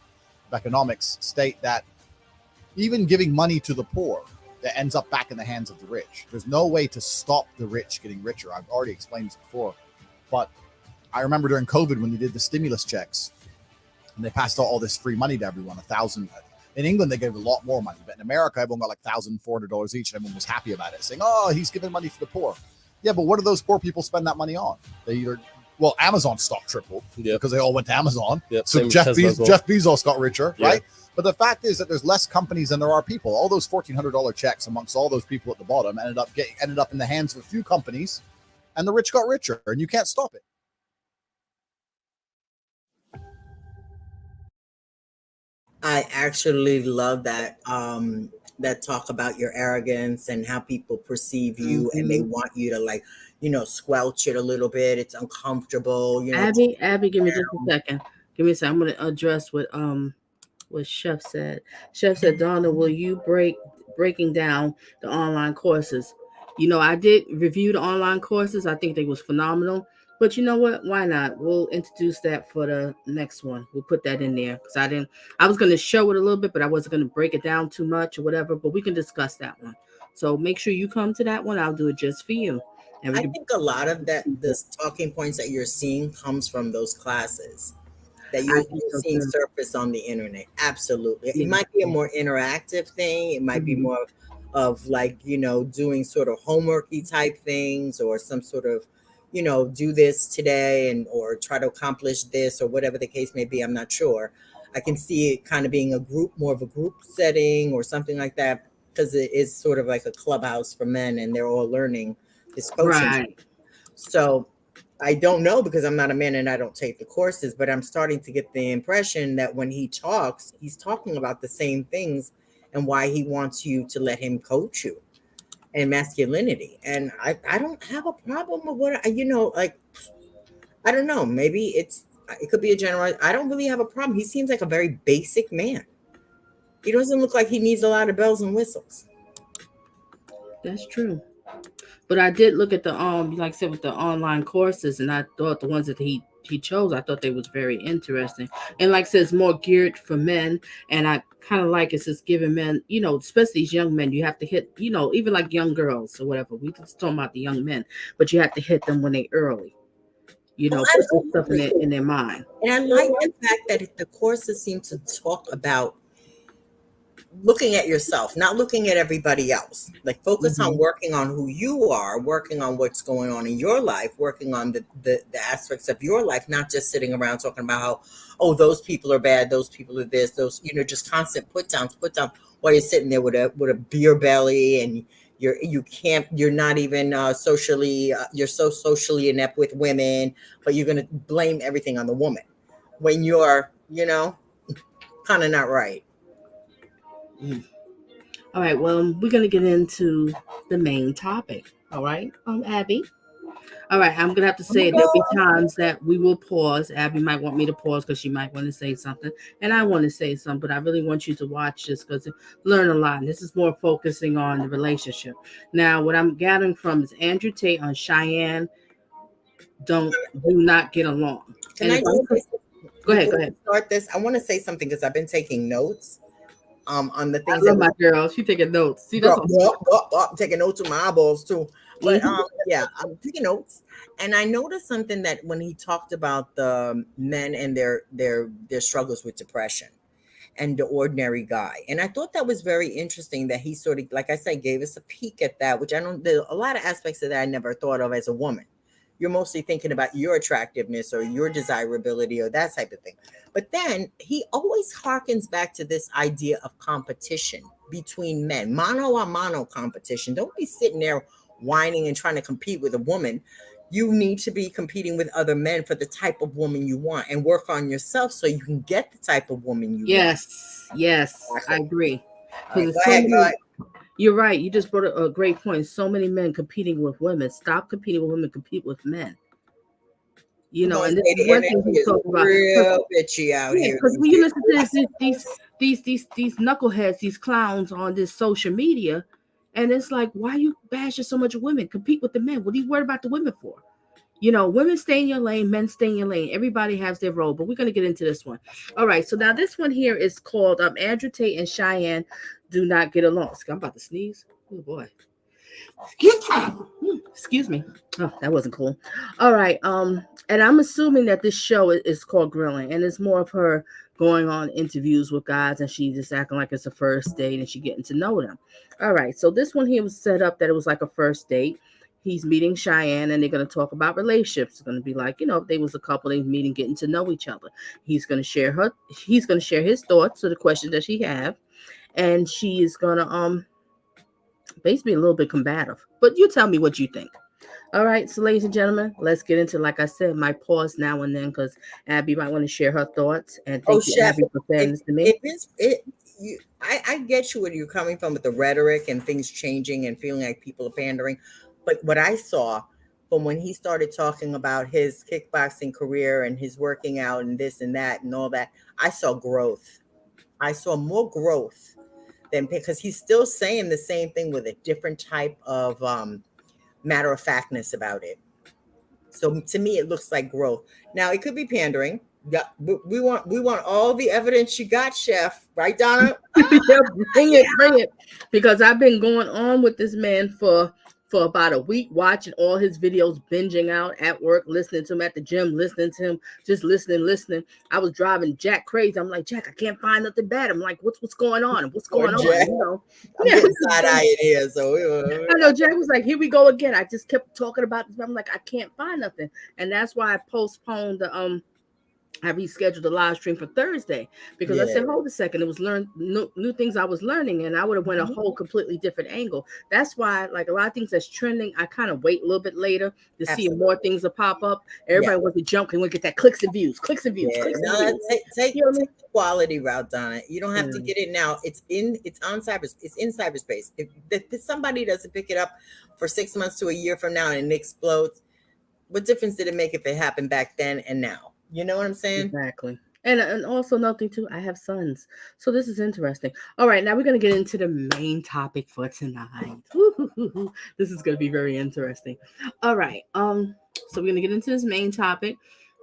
of economics state that even giving money to the poor, that ends up back in the hands of the rich. There's no way to stop the rich getting richer. I've already explained this before. But I remember during COVID when they did the stimulus checks and they passed out all this free money to everyone, $1,000. In England, they gave a lot more money. But in America, everyone got like $1,400 each and everyone was happy about it, saying, oh, he's giving money for the poor. Yeah, but what do those poor people spend that money on? They either, well, Amazon stock tripled because they all went to Amazon. So Jeff Bezos got richer, right? But the fact is that there's less companies than there are people. All those $1,400 checks amongst all those people at the bottom ended up in the hands of a few companies, and the rich got richer, and you can't stop it. I actually love that that talk about your arrogance and how people perceive you, and they want you to, like, squelch it a little bit. It's uncomfortable. Abby, give me just a second. Give me a second. I'm going to address what Chef said. Chef said, Donna, will you breaking down the online courses? I did review the online courses. I think they was phenomenal. But you know what? Why not? We'll introduce that for the next one. We'll put that in there because I was going to show it a little bit, but I wasn't going to break it down too much or whatever. But we can discuss that one. So make sure you come to that one. I'll do it just for you. And I think a lot of the talking points that you're seeing comes from those classes that you're seeing surface on the internet. Absolutely. It might be a more interactive thing. It might be more of like, doing sort of homeworky type things or some sort of, do this today or try to accomplish this or whatever the case may be. I'm not sure. I can see it kind of being more of a group setting or something like that, because it is sort of like a clubhouse for men and they're all learning this coaching. Right. So I don't know, because I'm not a man and I don't take the courses, but I'm starting to get the impression that when he talks, he's talking about the same things and why he wants you to let him coach you and masculinity. And I don't have a problem with what, I don't know, maybe it could be a general. I don't really have a problem. He seems like a very basic man. He doesn't look like he needs a lot of bells and whistles. That's true. But I did look at the like I said, with the online courses, and I thought the ones that he chose, I thought they was very interesting. And like I said, it's more geared for men. And I kind of like it's just giving men, especially these young men, you have to hit, even like young girls or whatever. We just talking about the young men, but you have to hit them when they early. Put some stuff in their mind. And I like the fact that the courses seem to talk about looking at yourself, not looking at everybody else. Like focus on working on who you are, working on what's going on in your life, working on the aspects of your life, not just sitting around talking about how, oh, those people are bad, those people are this, those, just constant put down while you're sitting there with a beer belly and you're not even socially, you're so socially inept with women, but you're going to blame everything on the woman when you're, kind of not right. All right, well, we're going to get into the main topic. All right, Abby. All right, I'm going to have to say there'll be times that we will pause. Abby might want me to pause because she might want to say something, and I want to say something, but I really want you to watch this because you learn a lot. This is more focusing on the relationship. Now, what I'm gathering from is Andrew Tate on Cheyenne do not get along. Can I go ahead. Start this. I want to say something because I've been taking notes. On the things I love my girl. She's taking notes. See, that's I'm taking notes with my eyeballs too. But yeah, I'm taking notes. And I noticed something that when he talked about the men and their struggles with depression and the ordinary guy. And I thought that was very interesting that he sort of, like I said, gave us a peek at that, which there's a lot of aspects of that I never thought of as a woman. You're mostly thinking about your attractiveness or your desirability or that type of thing. But then he always harkens back to this idea of competition between men, mano a mano competition. Don't be sitting there whining and trying to compete with a woman. You need to be competing with other men for the type of woman you want and work on yourself so you can get the type of woman you want. Yes, I agree. Right, go ahead. You're right. You just brought a great point. So many men competing with women. Stop competing with women. Compete with men. You know, and this The is one thing energy he is talked about. real bitchy out here. Because when you listen to these knuckleheads, these clowns on this social media, and it's like, why are you bashing so much women? Compete with the men. What are you worried about the women for? You know, women stay in your lane, men stay in your lane. Everybody has their role, but we're going to get into this one. All right, so now this one here is called Andrew Tate and Cheyenne Do Not Get Along. I'm about to sneeze. Oh, boy. Excuse me. Oh, that wasn't cool. All right. And I'm assuming that this show is called Grilling, and it's more of her going on interviews with guys, and she just acting like it's a first date, and she getting to know them. All right. So this one here was set up that it was like a first date. He's meeting Cheyenne, and they're going to talk about relationships. It's going to be like, you know, if they was a couple, they meeting, getting to know each other. He's going to share his thoughts to the questions that she have, and she is going to basically a little bit combative. But you tell me what you think. All right, so ladies and gentlemen, let's get into, like I said, my pause now and then, because Abby might want to share her thoughts. And thank you, Chef, Abby, for saying this to me. I get you where you're coming from with the rhetoric and things changing and feeling like people are pandering. But what I saw from when he started talking about his kickboxing career and his working out and this and that and all that, I saw growth. I saw more growth than, because he's still saying the same thing with a different type of matter of factness about it. So to me, it looks like growth. Now it could be pandering. Yeah, we want all the evidence you got, Chef. Right, Donna? Yeah, bring it. Because I've been going on with this man for about a week, watching all his videos, binging out at work, listening to him at the gym, listening to him, just listening. I was driving Jack crazy. I'm like, Jack, I can't find nothing bad. I'm like, what's going on? What's going on? Jack. You know, I'm getting side-eye in here, so I know Jack was like, here we go again. I just kept talking about this. I'm like, I can't find nothing. And that's why I postponed I rescheduled the live stream for Thursday, because I said, hold a second, it was new things I was learning, and I would have went a whole completely different angle. That's why, like, a lot of things that's trending, I kind of wait a little bit later to see if more things will pop up. Everybody wants to jump and we get that clicks and views. Take the quality route, Donna. You don't have to get it now. It's in cyberspace. If somebody doesn't pick it up for 6 months to a year from now and it explodes, what difference did it make if it happened back then and now? You know what I'm saying? Exactly. And also nothing too, I have sons. So this is interesting. All right, now we're going to get into the main topic for tonight. This is going to be very interesting. All right. So we're going to get into this main topic.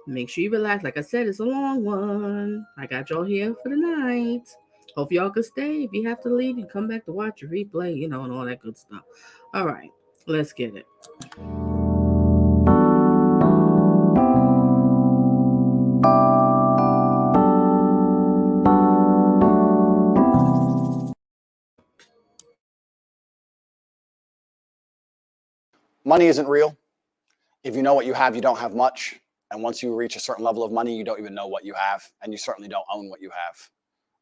Make sure you relax. Like I said, it's a long one. I got y'all here for the night. Hope y'all can stay. If you have to leave, you come back to watch a replay, you know, and all that good stuff. All right, let's get it. Money isn't real. If you know what you have, you don't have much. And once you reach a certain level of money, you don't even know what you have. And you certainly don't own what you have.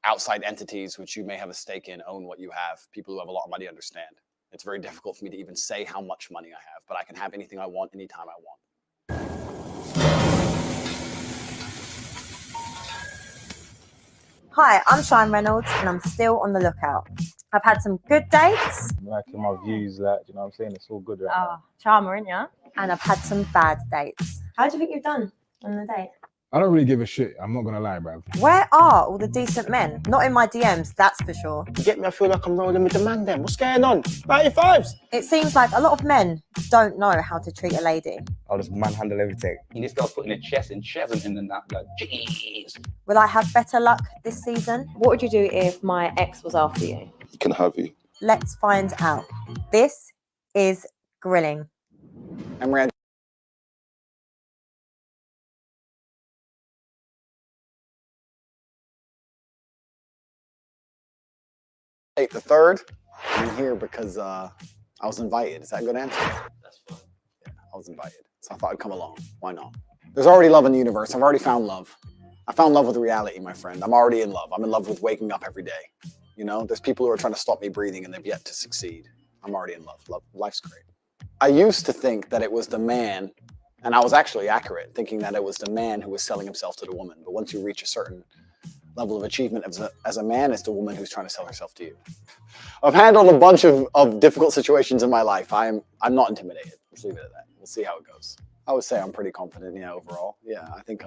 Outside entities, which you may have a stake in, own what you have. People who have a lot of money understand. It's very difficult for me to even say how much money I have, but I can have anything I want, anytime I want. Hi, I'm Shine Reynolds, and I'm still on the lookout. I've had some good dates. I'm liking my views, like, you know what I'm saying? It's all good right now. Charmer, ain't ya? And I've had some bad dates. How do you think you've done on the date? I don't really give a shit. I'm not gonna lie, bruv. Where are all the decent men? Not in my DMs, that's for sure. You get me? I feel like I'm rolling with the man then. What's going on? 95s. It seems like a lot of men don't know how to treat a lady. I'll just manhandle everything. You just got put in a chest and shoving in and that, like, jeez. Will I have better luck this season? What would you do if my ex was after you? He can have you. Let's find out. This is Grilling. I'm ready. Tate the third. I'm here because I was invited. Is that a good answer? That's fine. Yeah, I was invited. So I thought I'd come along. Why not? There's already love in the universe. I've already found love. I found love with reality, my friend. I'm already in love. I'm in love with waking up every day. You know, there's people who are trying to stop me breathing and they've yet to succeed. I'm already in love. Life's great. I used to think that it was the man, and I was actually accurate, thinking that it was the man who was selling himself to the woman. But once you reach a certain level of achievement as a man, it's the woman who's trying to sell herself to you. I've handled a bunch of difficult situations in my life. I'm not intimidated. Let's leave it at that. We'll see how it goes. I would say I'm pretty confident, yeah, overall. Yeah, I think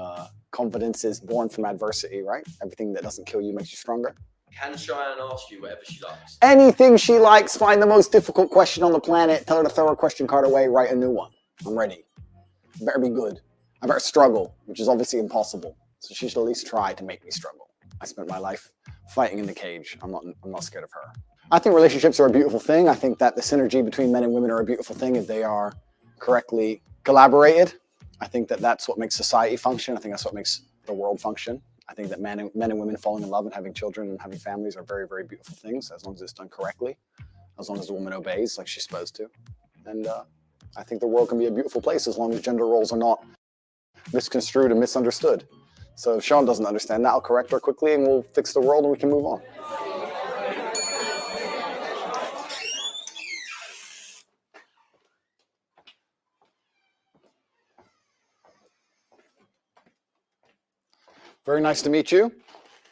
confidence is born from adversity, right? Everything that doesn't kill you makes you stronger. Can Cheyenne ask you whatever she likes? Anything she likes, find the most difficult question on the planet, tell her to throw her question card away, write a new one. I'm ready. I better be good. I better struggle, which is obviously impossible. So she should at least try to make me struggle. I spent my life fighting in the cage. I'm not scared of her. I think relationships are a beautiful thing. I think that the synergy between men and women are a beautiful thing if they are correctly collaborated. I think that that's what makes society function. I think that's what makes the world function. I think that men and women falling in love and having children and having families are very, very beautiful things as long as it's done correctly, as long as the woman obeys like she's supposed to. And I think the world can be a beautiful place as long as gender roles are not misconstrued and misunderstood. So if Sean doesn't understand that, I'll correct her quickly and we'll fix the world and we can move on. Very nice to meet you.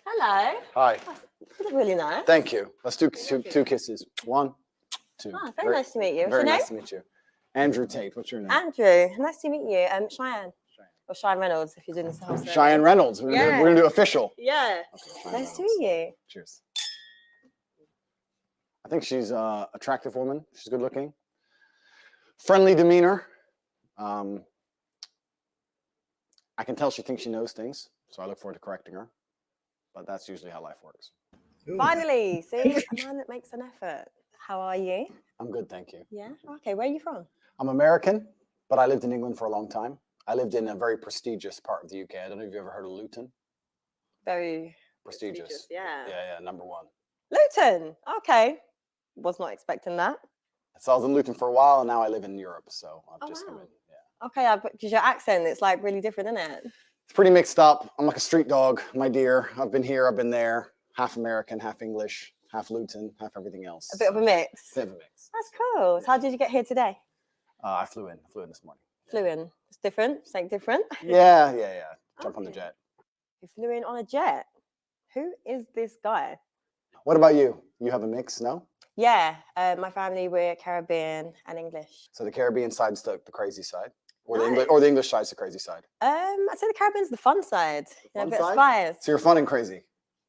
Hello. Hi. That's really nice. Thank you. Let's do two kisses. 1, 2. Oh, very nice to meet you. What's Very your name? nice to meet you. Andrew Tate. What's your name? Andrew. Nice to meet you. Cheyenne. Or Cheyenne Reynolds, if you're doing this house. Cheyenne Reynolds. We're gonna do official. Yeah. Okay, Nice to meet you. Cheers. I think she's an attractive woman. She's good looking. Friendly demeanor. I can tell she thinks she knows things, so I look forward to correcting her. But that's usually how life works. Finally, see? A man that makes an effort. How are you? I'm good, thank you. Yeah? Okay, where are you from? I'm American, but I lived in England for a long time. I lived in a very prestigious part of the UK. I don't know if you've ever heard of Luton. Very Prestigious. Yeah. Yeah, #1. Luton. Okay. Was not expecting that. So I was in Luton for a while, and now I live in Europe. So I've just come in. Yeah. Okay, because your accent, it's like really different, isn't it? It's pretty mixed up. I'm like a street dog, my dear. I've been here, I've been there. Half American, half English, half Luton, half everything else. A bit of a mix. Bit of a mix. That's cool. So how did you get here today? I flew in this morning. Flew in. It's different. Something different. Yeah. Jump on the jet. You flew in on a jet. Who is this guy? What about you? You have a mix, no? Yeah, my family, we're Caribbean and English. So the Caribbean side's the crazy side, or the English side's the crazy side. I'd say the Caribbean's the fun side. Fun a bit side? of spice. So you're fun and crazy.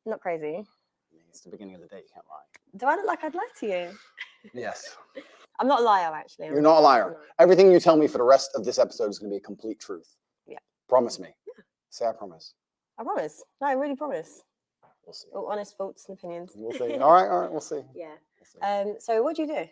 Not crazy. It's the beginning of the day. You can't lie. Do I look like I'd lie to you? Yes. I'm not a liar, actually. You're not a liar. Everything you tell me for the rest of this episode is going to be a complete truth. Yeah. Promise me. Yeah. Say I promise. I promise. No, I really promise. We'll see. All honest thoughts and opinions. We'll see. All right. We'll see. Yeah. So what do you do? Let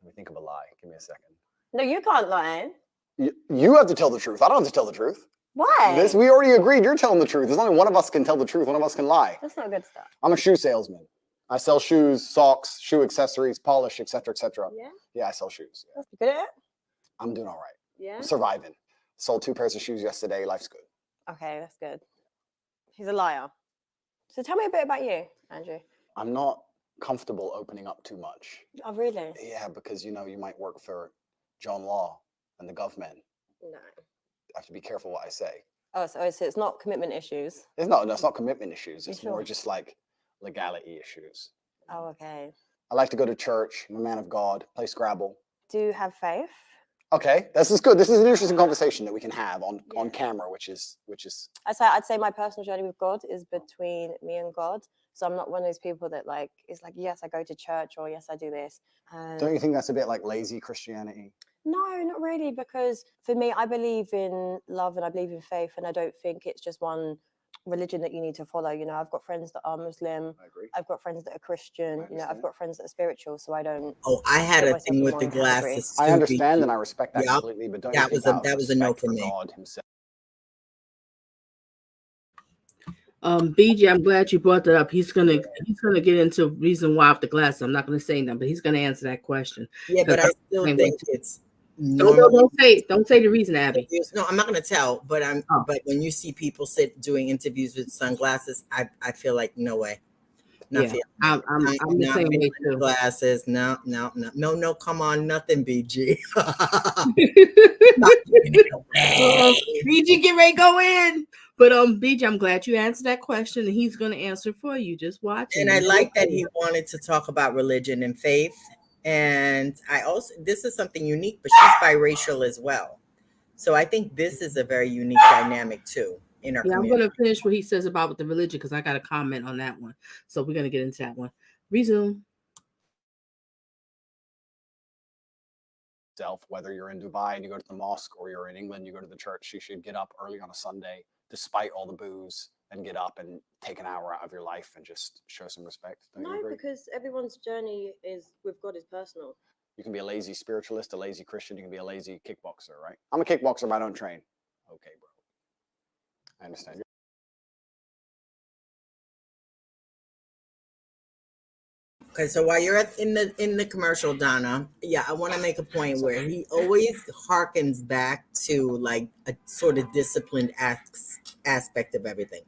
me think of a lie. Give me a second. No, you can't lie. You have to tell the truth. I don't have to tell the truth. Why? We already agreed. You're telling the truth. There's only one of us can tell the truth. One of us can lie. That's not good stuff. I'm a shoe salesman. I sell shoes, socks, shoe accessories, polish, etc., etc. Yeah. Yeah, I sell shoes. Yeah. That's good at it. I'm doing all right. Yeah. I'm surviving. Sold 2 pairs of shoes yesterday. Life's good. Okay, that's good. He's a liar. So tell me a bit about you, Andrew. I'm not comfortable opening up too much. Oh, really? Yeah, because you might work for John Law and the government. No. I have to be careful what I say. Oh, so it's not commitment issues. It's not commitment issues. It's more sure? just like legality issues. Oh, okay. I like to go to church. I'm a man of God. Play Scrabble. Do you have faith? Okay, this is good. This is an interesting conversation that we can have on camera, which is. I'd say my personal journey with God is between me and God. So I'm not one of those people that is like, yes, I go to church, or yes, I do this. Don't you think that's a bit like lazy Christianity? No, not really, because for me, I believe in love and I believe in faith, and I don't think it's just one religion that you need to follow. I've got friends that are Muslim. I agree. I've got friends that are Christian. I've got friends that are spiritual. So I don't. Oh, I had a thing with the glasses. I understand and I respect that completely, but don't you think that was a no for me. God himself? BJ, I'm glad you brought that up. He's gonna get into reason why with the glasses. I'm not gonna say that, but he's gonna answer that question. Yeah, but I still think it's don't say the reason, Abby. No, I'm not gonna tell. But but when you see people doing interviews with sunglasses, I feel like no way. I'm the same way too. Glasses, no. Come on, nothing, BG. BG, get ready, go in. But BJ, I'm glad you answered that question, and he's going to answer for you. Just watch. And I like that he wanted to talk about religion and faith. And this is something unique, but she's biracial as well. So I think this is a very unique dynamic too in our Yeah, I'm community. going to finish what he says about with the religion because I got a comment on that one. So we're going to get into that one. Resume. Whether you're in Dubai and you go to the mosque or you're in England, you go to the church, you should get up early on a Sunday, despite all the booze, and get up and take an hour out of your life and just show some respect. Don't you No, agree? because everyone's journey is with God is personal. You can be a lazy spiritualist, a lazy Christian, you can be a lazy kickboxer, right? I'm a kickboxer, but I don't train. Okay, bro. I understand. Okay, so while you're in the commercial, Donna, yeah, I want to make a point where he always harkens back to like a sort of disciplined aspect of everything,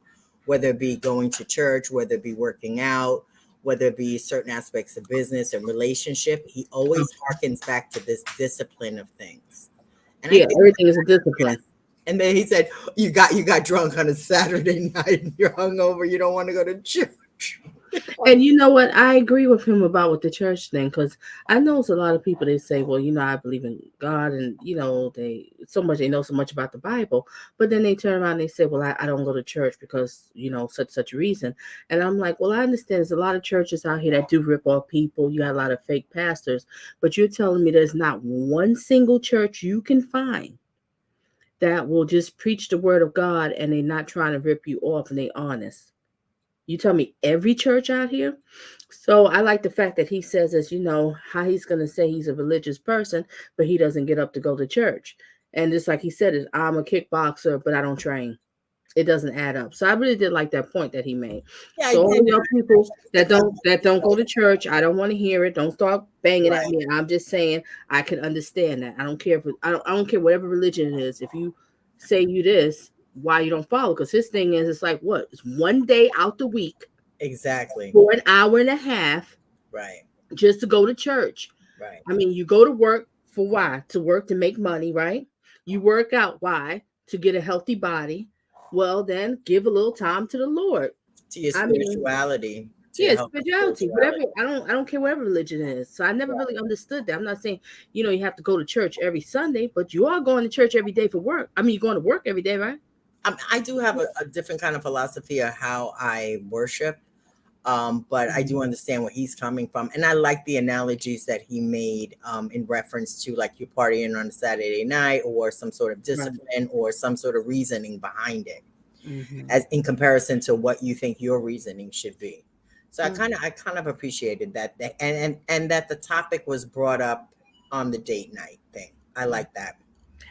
whether it be going to church, whether it be working out, whether it be certain aspects of business and relationship. He always harkens back to this discipline of things. And yeah, everything is a discipline. And then he said, "You got drunk on a Saturday night, and you're hungover. You don't want to go to church." And you know what? I agree with him about with the church thing because I know it's a lot of people. They say, "Well, I believe in God," and they know so much about the Bible, but then they turn around and they say, "Well, I don't go to church because such a reason." And I'm like, "Well, I understand. There's a lot of churches out here that do rip off people. You got a lot of fake pastors, but you're telling me there's not one single church you can find that will just preach the word of God and they're not trying to rip you off and they honest." You tell me every church out here? So I like the fact that he says, as how he's going to say he's a religious person, but he doesn't get up to go to church. And just like he said, I'm a kickboxer, but I don't train. It doesn't add up. So I really did like that point that he made. Yeah, so all y'all people that don't go to church, I don't want to hear it. Don't start banging at me. I'm just saying I can understand that. I don't care if I don't care whatever religion it is. If you say you this, why you don't follow? Because his thing is, it's like what? It's one day out the week, exactly, for an hour and a half, right? Just to go to church, right? I mean, you go to work for why? To work to make money, right? You work out why? To get a healthy body. Well, then give a little time to the Lord, to your spirituality. Spirituality, whatever. I don't care whatever religion it is. So I never really understood that. I'm not saying you have to go to church every Sunday, but you are going to church every day for work. I mean, you're going to work every day, right? I do have a different kind of philosophy of how I worship, but I do understand where he's coming from, and I like the analogies that he made in reference to like you partying on a Saturday night or some sort of discipline or some sort of reasoning behind it, as in comparison to what you think your reasoning should be. So I kind of appreciated that, and that the topic was brought up on the date night thing. I like that.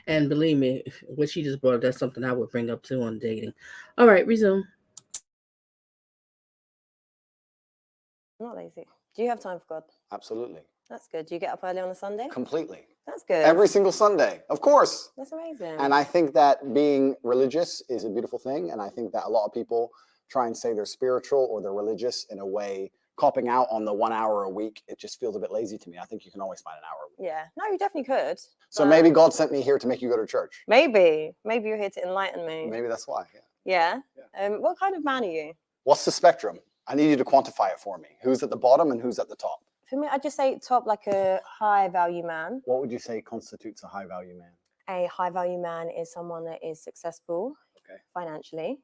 And believe me, what she just brought up, that's something I would bring up too on dating. All right, resume. I'm not lazy. Do you have time for God? Absolutely. That's good. Do you get up early on a Sunday? Completely. That's good. Every single Sunday, of course. That's amazing. And I think that being religious is a beautiful thing. And I think that a lot of people try and say they're spiritual or they're religious in a way, copping out on the 1 hour a week. It just feels a bit lazy to me. I think you can always find an hour a week. Yeah. No, you definitely could. So maybe God sent me here to make you go to church. Maybe you're here to enlighten me. Maybe that's why. Yeah. What kind of man are you? What's the spectrum? I need you to quantify it for me. Who's at the bottom and who's at the top? For me, I'd just say top, like a high value man. What would you say constitutes a high value man? A high value man is someone that is successful financially.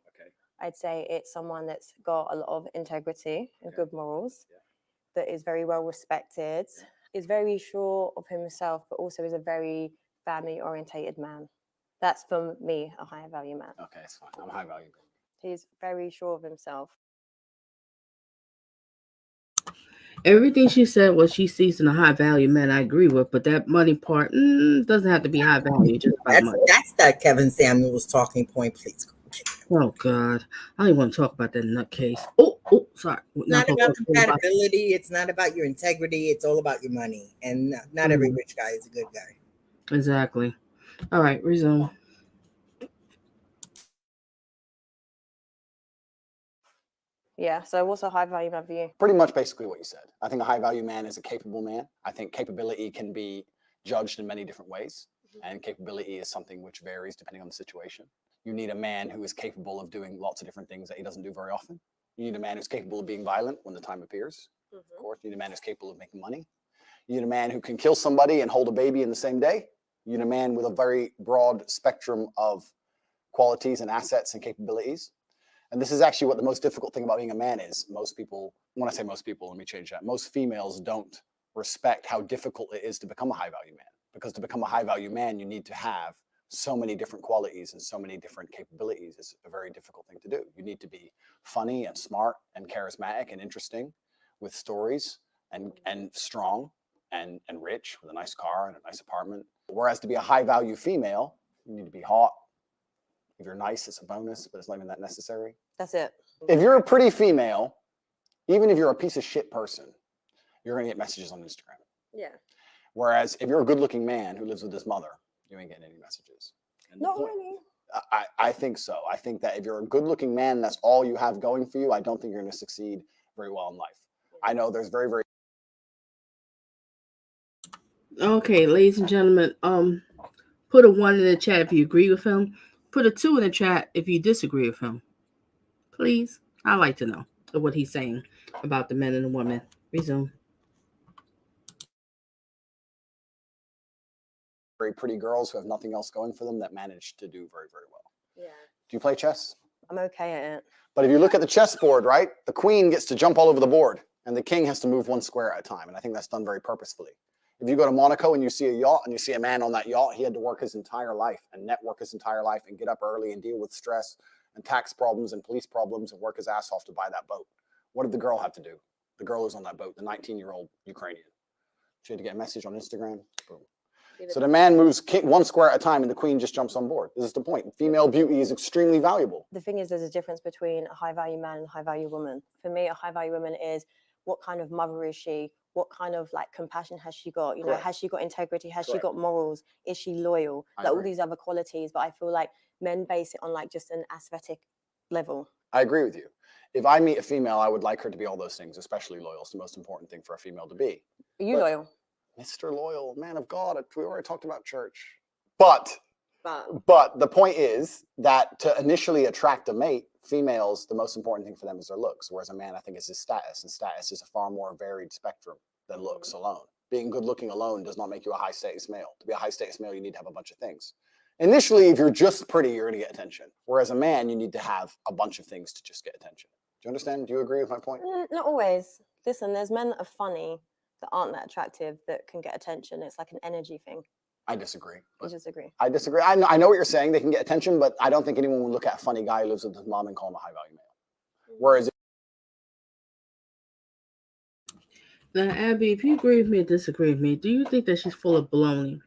I'd say it's someone that's got a lot of integrity and good morals, that is very well respected, is very sure of himself, but also is a very family orientated man. That's for me, a high value man. Okay, it's fine. I'm a high value man. He's very sure of himself. Everything she said, what she sees in a high value man, I agree with, but that money part doesn't have to be high value. Just that's that Kevin Samuels talking point, please. Oh God, I don't even want to talk about that nutcase. Oh, sorry. It's not about compatibility. It's not about your integrity. It's all about your money. And not every rich guy is a good guy. Exactly. All right, resume. Yeah, so what's a high value man for you? Pretty much basically what you said. I think a high value man is a capable man. I think capability can be judged in many different ways. And capability is something which varies depending on the situation. You need a man who is capable of doing lots of different things that he doesn't do very often. You need a man who's capable of being violent when the time appears. Of course, you need a man who's capable of making money. You need a man who can kill somebody and hold a baby in the same day. You need a man with a very broad spectrum of qualities and assets and capabilities. And this is actually what the most difficult thing about being a man is. Most people, when I say most people, let me change that. Most females don't respect how difficult it is to become a high value man. Because to become a high value man, you need to have so many different qualities and so many different capabilities. It's a very difficult thing to do. You need to be funny and smart and charismatic and interesting with stories and strong and rich with a nice car and a nice apartment. Whereas to be a high value female, you need to be hot. If you're nice, it's a bonus, but it's not even that necessary. That's it. If you're a pretty female, even if you're a piece of shit person, you're going to get messages on Instagram. Yeah. Whereas if you're a good-looking man who lives with his mother, you ain't getting any messages. Not really. I think so. I think that if you're a good-looking man, that's all you have going for you, I don't think you're going to succeed very well in life. I know there's very, very... Okay, ladies and gentlemen, put a 1 in the chat if you agree with him. Put a 2 in the chat if you disagree with him. Please. I'd like to know what he's saying about the men and the women. Resume. Very pretty girls who have nothing else going for them that manage to do very, very well. Yeah. Do you play chess? I'm okay at it. But if you look at the chessboard, right, the queen gets to jump all over the board and the king has to move 1 square at a time. And I think that's done very purposefully. If you go to Monaco and you see a yacht and you see a man on that yacht, he had to work his entire life and network his entire life and get up early and deal with stress and tax problems and police problems and work his ass off to buy that boat. What did the girl have to do? The girl who's on that boat, the 19-year-old Ukrainian. She had to get a message on Instagram. Boom. So the man moves 1 square at a time and the queen just jumps on board. This is the point. Female beauty is extremely valuable. The thing is, there's a difference between a high value man and a high value woman. For me, a high value woman is what kind of mother is she? What kind of like compassion has she got? You know, has she got integrity? Has she got morals? Is she loyal? Like all these other qualities. But I feel like men base it on like just an aesthetic level. I agree with you. If I meet a female, I would like her to be all those things, especially loyal. It's the most important thing for a female to be. Are you loyal? Mr. Loyal, man of God, we already talked about church. But the point is that to initially attract a mate, females, the most important thing for them is their looks, whereas a man, I think, is his status, and status is a far more varied spectrum than looks alone. Being good looking alone does not make you a high status male. To be a high status male, you need to have a bunch of things. Initially, if you're just pretty, you're going to get attention. Whereas a man, you need to have a bunch of things to just get attention. Do you understand? Do you agree with my point? Not always. Listen, there's men that are funny that aren't that attractive that can get attention. It's like an energy thing. I disagree. You disagree? I disagree. I know what you're saying. They can get attention, but I don't think anyone would look at a funny guy who lives with his mom and call him a high value male. Whereas Now, Abby, if you agree with me or disagree with me, do you think that she's full of baloney?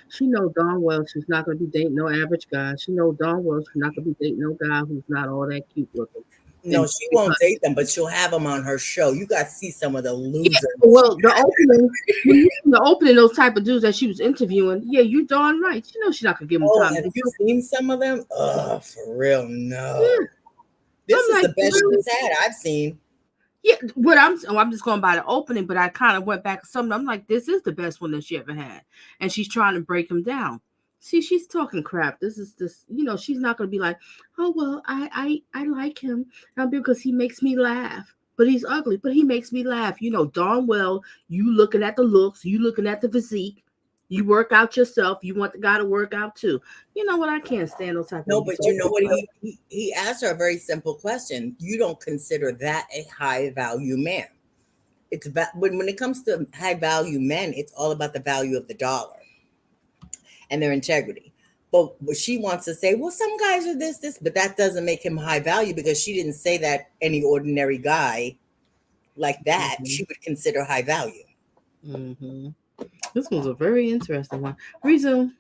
She knows darn well she's not going to be dating no average guy. She knows darn well she's not going to be dating no guy who's not all that cute looking. No, she won't date them, but she'll have them on her show. You got to see some of the losers. Yeah, well, the opening, those type of dudes that she was interviewing, yeah, you darn right. She knows she's not going to give them time. Have you seen some of them? Oh, for real, no. Yeah. This is the best she's had I've seen. Yeah, I'm just going by the opening, but I kind of went back to something. I'm like, this is the best one that she ever had, and she's trying to break him down. See, she's talking crap. This, she's not going to be like, oh well, I like him because he makes me laugh. But he's ugly, but he makes me laugh. You know darn well, you looking at the looks, you looking at the physique. You work out yourself. You want the guy to work out too. You know what? I can't stand those type of. No, but you know what? He asked her a very simple question. You don't consider that a high value man? It's about when it comes to high value men, it's all about the value of the dollar and their integrity. But she wants to say, well, some guys are this, but that doesn't make him high value because she didn't say that any ordinary guy like that she would consider high value. Mm-hmm. This was a very interesting one. Resume.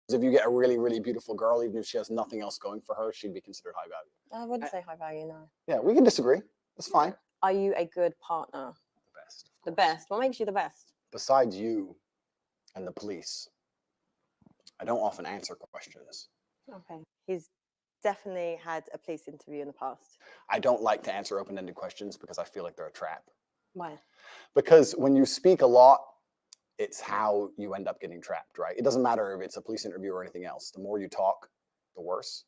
If you get a really, really beautiful girl, even if she has nothing else going for her, she'd be considered high value. I wouldn't say high value, no. Yeah, we can disagree. That's fine. Are you a good partner? The best. The best. What makes you the best? Besides you and the police, I don't often answer questions. Okay. He's definitely had a police interview in the past. I don't like to answer open-ended questions because I feel like they're a trap. Why? Because when you speak a lot, it's how you end up getting trapped, right? It doesn't matter if it's a police interview or anything else. The more you talk, the worse.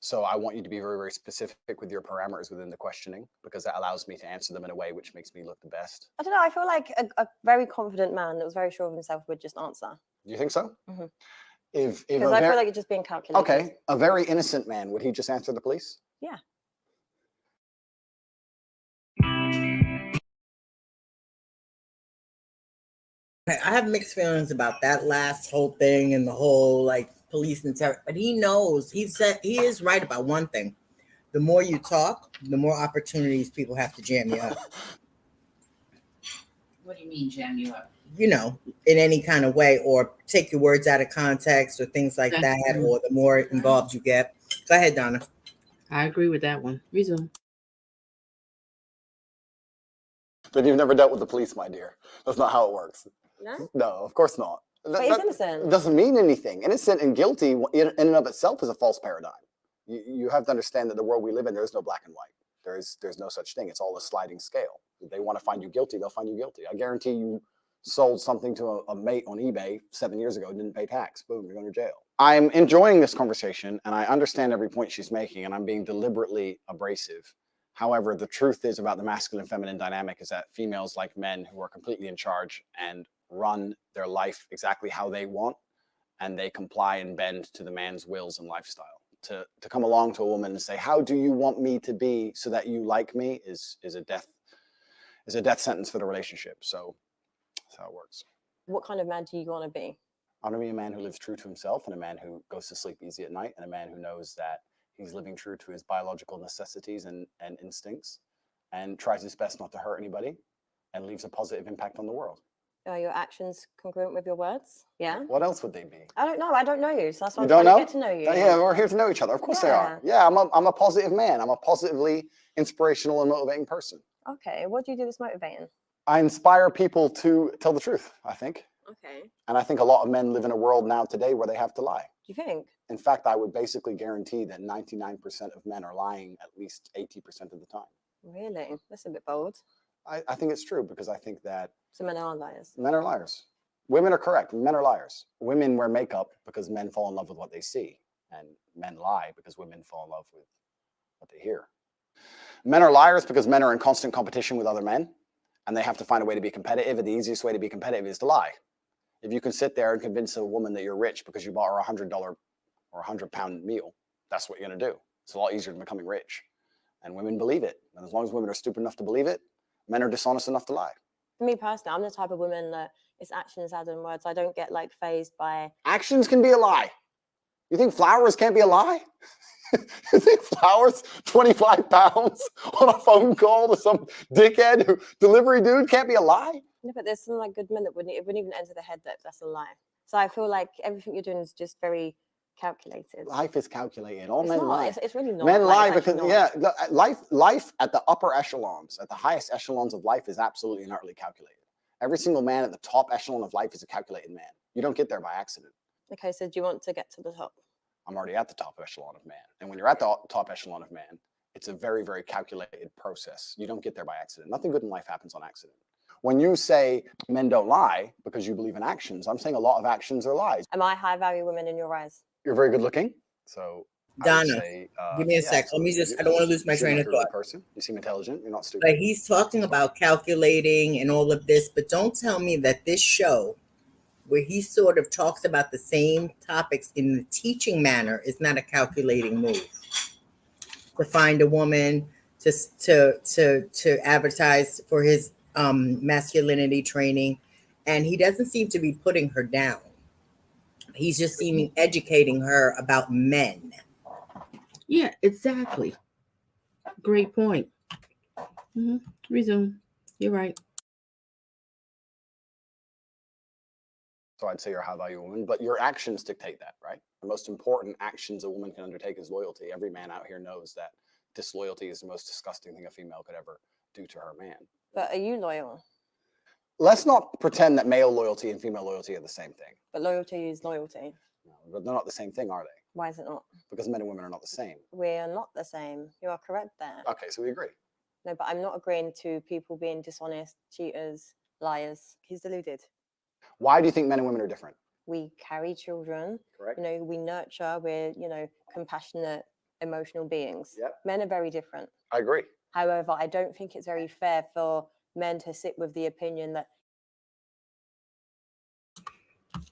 So I want you to be very, very specific with your parameters within the questioning, because that allows me to answer them in a way which makes me look the best. I don't know. I feel like a very confident man that was very sure of himself would just answer. Do you think so? Mhm. If Because I feel like it's just being calculated. Okay, a very innocent man, would he just answer the police? Yeah. I have mixed feelings about that last whole thing and the whole like police and terror. But he knows he is right about one thing. The more you talk, the more opportunities people have to jam you up. What do you mean jam you up? You know, in any kind of way, or take your words out of context or things like that, or the more involved you get. Go ahead, Donna. I agree with that one. Resume. But you've never dealt with the police, my dear. That's not how it works. No? No, of course not. But he's innocent. It doesn't mean anything. Innocent and guilty in and of itself is a false paradigm. You have to understand that the world we live in, there's no black and white. There's no such thing. It's all a sliding scale. If they want to find you guilty, they'll find you guilty. I guarantee you sold something to a mate on eBay 7 years ago, didn't pay tax. Boom, you're going to jail. I'm enjoying this conversation, and I understand every point she's making, and I'm being deliberately abrasive. However, the truth is about the masculine feminine dynamic is that females like men who are completely in charge and run their life exactly how they want, and they comply and bend to the man's wills and lifestyle. To come along to a woman and say, how do you want me to be so that you like me is a death sentence for the relationship. So that's how it works. What kind of man do you want to be? I want to be a man who lives true to himself, and a man who goes to sleep easy at night, and a man who knows that he's living true to his biological necessities and instincts, and tries his best not to hurt anybody, and leaves a positive impact on the world. Are your actions congruent with your words? Yeah. What else would they be? I don't know. I don't know you, so that's why You I'm don't trying know? to get to know you. Yeah, we're here to know each other. Of course they are. Yeah, I'm a positive man. I'm a positively inspirational and motivating person. Okay. What do you do that's motivating? I inspire people to tell the truth, I think. Okay. And I think a lot of men live in a world now today where they have to lie. Do you think? In fact, I would basically guarantee that 99% of men are lying at least 80% of the time. Really? That's a bit bold. I think it's true, because I think that So men are liars. men are liars. Women are correct. Men are liars. Women wear makeup because men fall in love with what they see. And men lie because women fall in love with what they hear. Men are liars because men are in constant competition with other men, and they have to find a way to be competitive, and the easiest way to be competitive is to lie. If you can sit there and convince a woman that you're rich because you bought her $100 or £100 meal, that's what you're going to do. It's a lot easier than becoming rich. And women believe it. And as long as women are stupid enough to believe it, men are dishonest enough to lie. For me personally, I'm the type of woman that it's actions rather than words. I don't get like phased by. Actions can be a lie. You think flowers can't be a lie? You think flowers, 25 pounds on a phone call to some dickhead delivery dude can't be a lie? No, but there's some like good men that wouldn't even enter the head that that's a lie. So I feel like everything you're doing is just very calculated. Life is calculated. All It's men not. lie. It's really not. Men Like, lie it's actually because, not. yeah, life at the upper echelons, at the highest echelons of life is absolutely and utterly calculated. Every single man at the top echelon of life is a calculated man. You don't get there by accident. Okay, so do you want to get to the top? I'm already at the top echelon of man. And when you're at the top echelon of man, it's a very, very calculated process. You don't get there by accident. Nothing good in life happens on accident. When you say men don't lie because you believe in actions, I'm saying a lot of actions are lies. Am I high value women in your eyes? You're very good looking. So Donna, give me a sec. Let me just, I don't want to lose my train of thought. Person. You seem intelligent. You're not stupid. But he's talking about calculating and all of this, but don't tell me that this show, where he sort of talks about the same topics in the teaching manner, is not a calculating move. To find a woman to advertise for his masculinity training, and he doesn't seem to be putting her down. He's just seeming educating her about men. Yeah, exactly. Great point. Resume. You're right. So I'd say you're a high value woman, but your actions dictate that, right? The most important actions a woman can undertake is loyalty. Every man out here knows that disloyalty is the most disgusting thing a female could ever do to her man. But are you loyal? Let's not pretend that male loyalty and female loyalty are the same thing. But loyalty is loyalty. No, but they're not the same thing, are they? Why is it not? Because men and women are not the same. We are not the same. You are correct there. Okay, so we agree. No, but I'm not agreeing to people being dishonest, cheaters, liars. He's deluded. Why do you think men and women are different? We carry children. Correct. You know, we nurture. We're, you know, compassionate emotional beings. Yep. Men are very different. I agree. However, I don't think it's very fair for men to sit with the opinion that.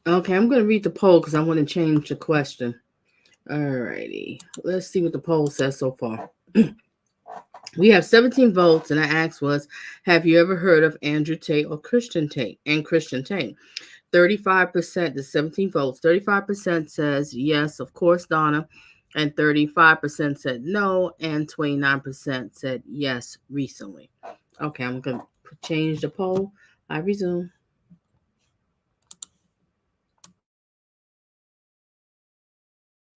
Okay, I'm going to read the poll because I want to change the question. All righty. Let's see what the poll says so far. We have 17 votes, and I asked was, have you ever heard of Andrew Tate or Christian Tate? And Christian Tate. 35%, the 17 votes, 35% says yes, of course, Donna, and 35% said no, and 29% said yes, recently. Okay, I'm going to change the poll. I resume.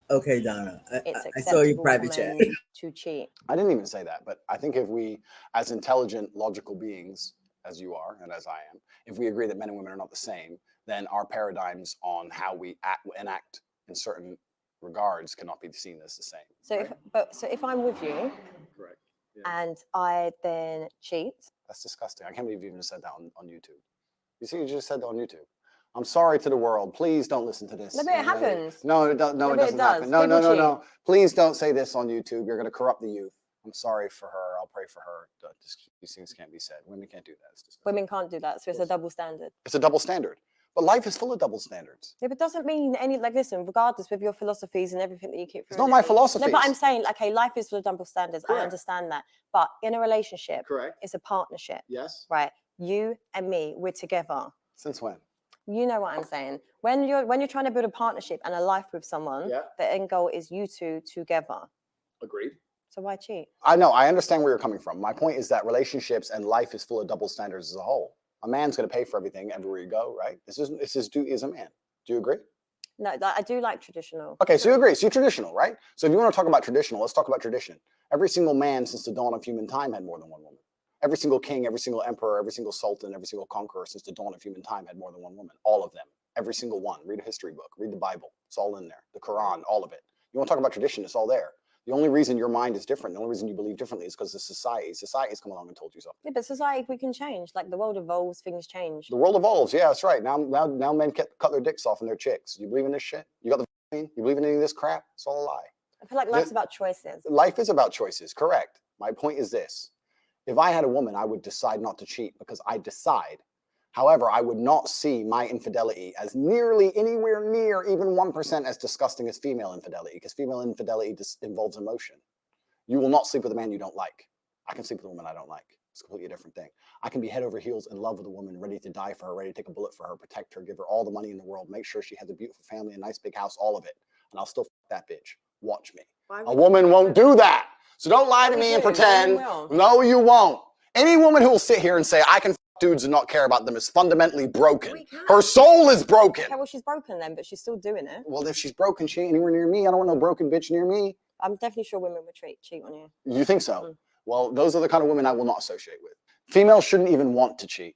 Okay, Donna, It's I saw your acceptable private for chat. men to cheat. I didn't even say that, but I think if we, as intelligent, logical beings, as you are and as I am, if we agree that men and women are not the same, then our paradigms on how we enact in certain regards cannot be seen as the same. So, right? if I'm with you, Correct. Yeah. and I then cheat, That's disgusting. I can't believe you even said that on YouTube. You see, you just said that on YouTube. I'm sorry to the world. Please don't listen to this. No, but it happens. No, it doesn't happen. No, People no, no, cheat. no. Please don't say this on YouTube. You're going to corrupt the youth. I'm sorry for her. I'll pray for her. These things can't be said. Women can't do that. It's disgusting. Women can't do that, so it's a double standard. It's a double standard. But life is full of double standards. Yeah, but it doesn't mean any, like, listen, regardless with your philosophies and everything that you keep It's not my philosophies. No, but I'm saying, okay, life is full of double standards. Correct. I understand that. But in a relationship, Correct. it's a partnership. Yes. Right? You and me, we're together. Since when? You know what I'm saying. When you're trying to build a partnership and a life with someone, Yeah. the end goal is you two together. Agreed. So why cheat? I know. I understand where you're coming from. My point is that relationships and life is full of double standards as a whole. A man's going to pay for everything everywhere you go, right? It's his duty as a man. Do you agree? No, I do like traditional. Okay, so you agree. So you're traditional, right? So if you want to talk about traditional, let's talk about tradition. Every single man since the dawn of human time had more than one woman. Every single king, every single emperor, every single sultan, every single conqueror since the dawn of human time had more than one woman. All of them. Every single one. Read a history book. Read the Bible. It's all in there. The Quran, all of it. You want to talk about tradition, it's all there. The only reason your mind is different, the only reason you believe differently is because of society. Society's come along and told you something. Yeah, but society, we can change. Like, the world evolves, things change. The world evolves. Yeah, that's right. Now men cut their dicks off and their chicks. You believe in this shit? You got the vaccine? You believe in any of this crap? It's all a lie. I feel like life's about choices. Life is about choices. Correct. My point is this. If I had a woman, I would decide not to cheat because I decide. However, I would not see my infidelity as nearly anywhere near even 1% as disgusting as female infidelity, because female infidelity involves emotion. You will not sleep with a man you don't like. I can sleep with a woman I don't like. It's a completely different thing. I can be head over heels in love with a woman, ready to die for her, ready to take a bullet for her, protect her, give her all the money in the world, make sure she has a beautiful family, a nice big house, all of it. And I'll still f that bitch. Watch me. A woman won't do that. So don't lie to me and pretend. No, you won't. Any woman who will sit here and say, I can f dudes and not care about them is fundamentally broken. Her soul is broken. Okay, well, she's broken then, but she's still doing it. Well, if she's broken, she ain't anywhere near me. I don't want no broken bitch near me. I'm definitely sure women would cheat on you. You think so? Well, those are the kind of women I will not associate with. Females shouldn't even want to cheat.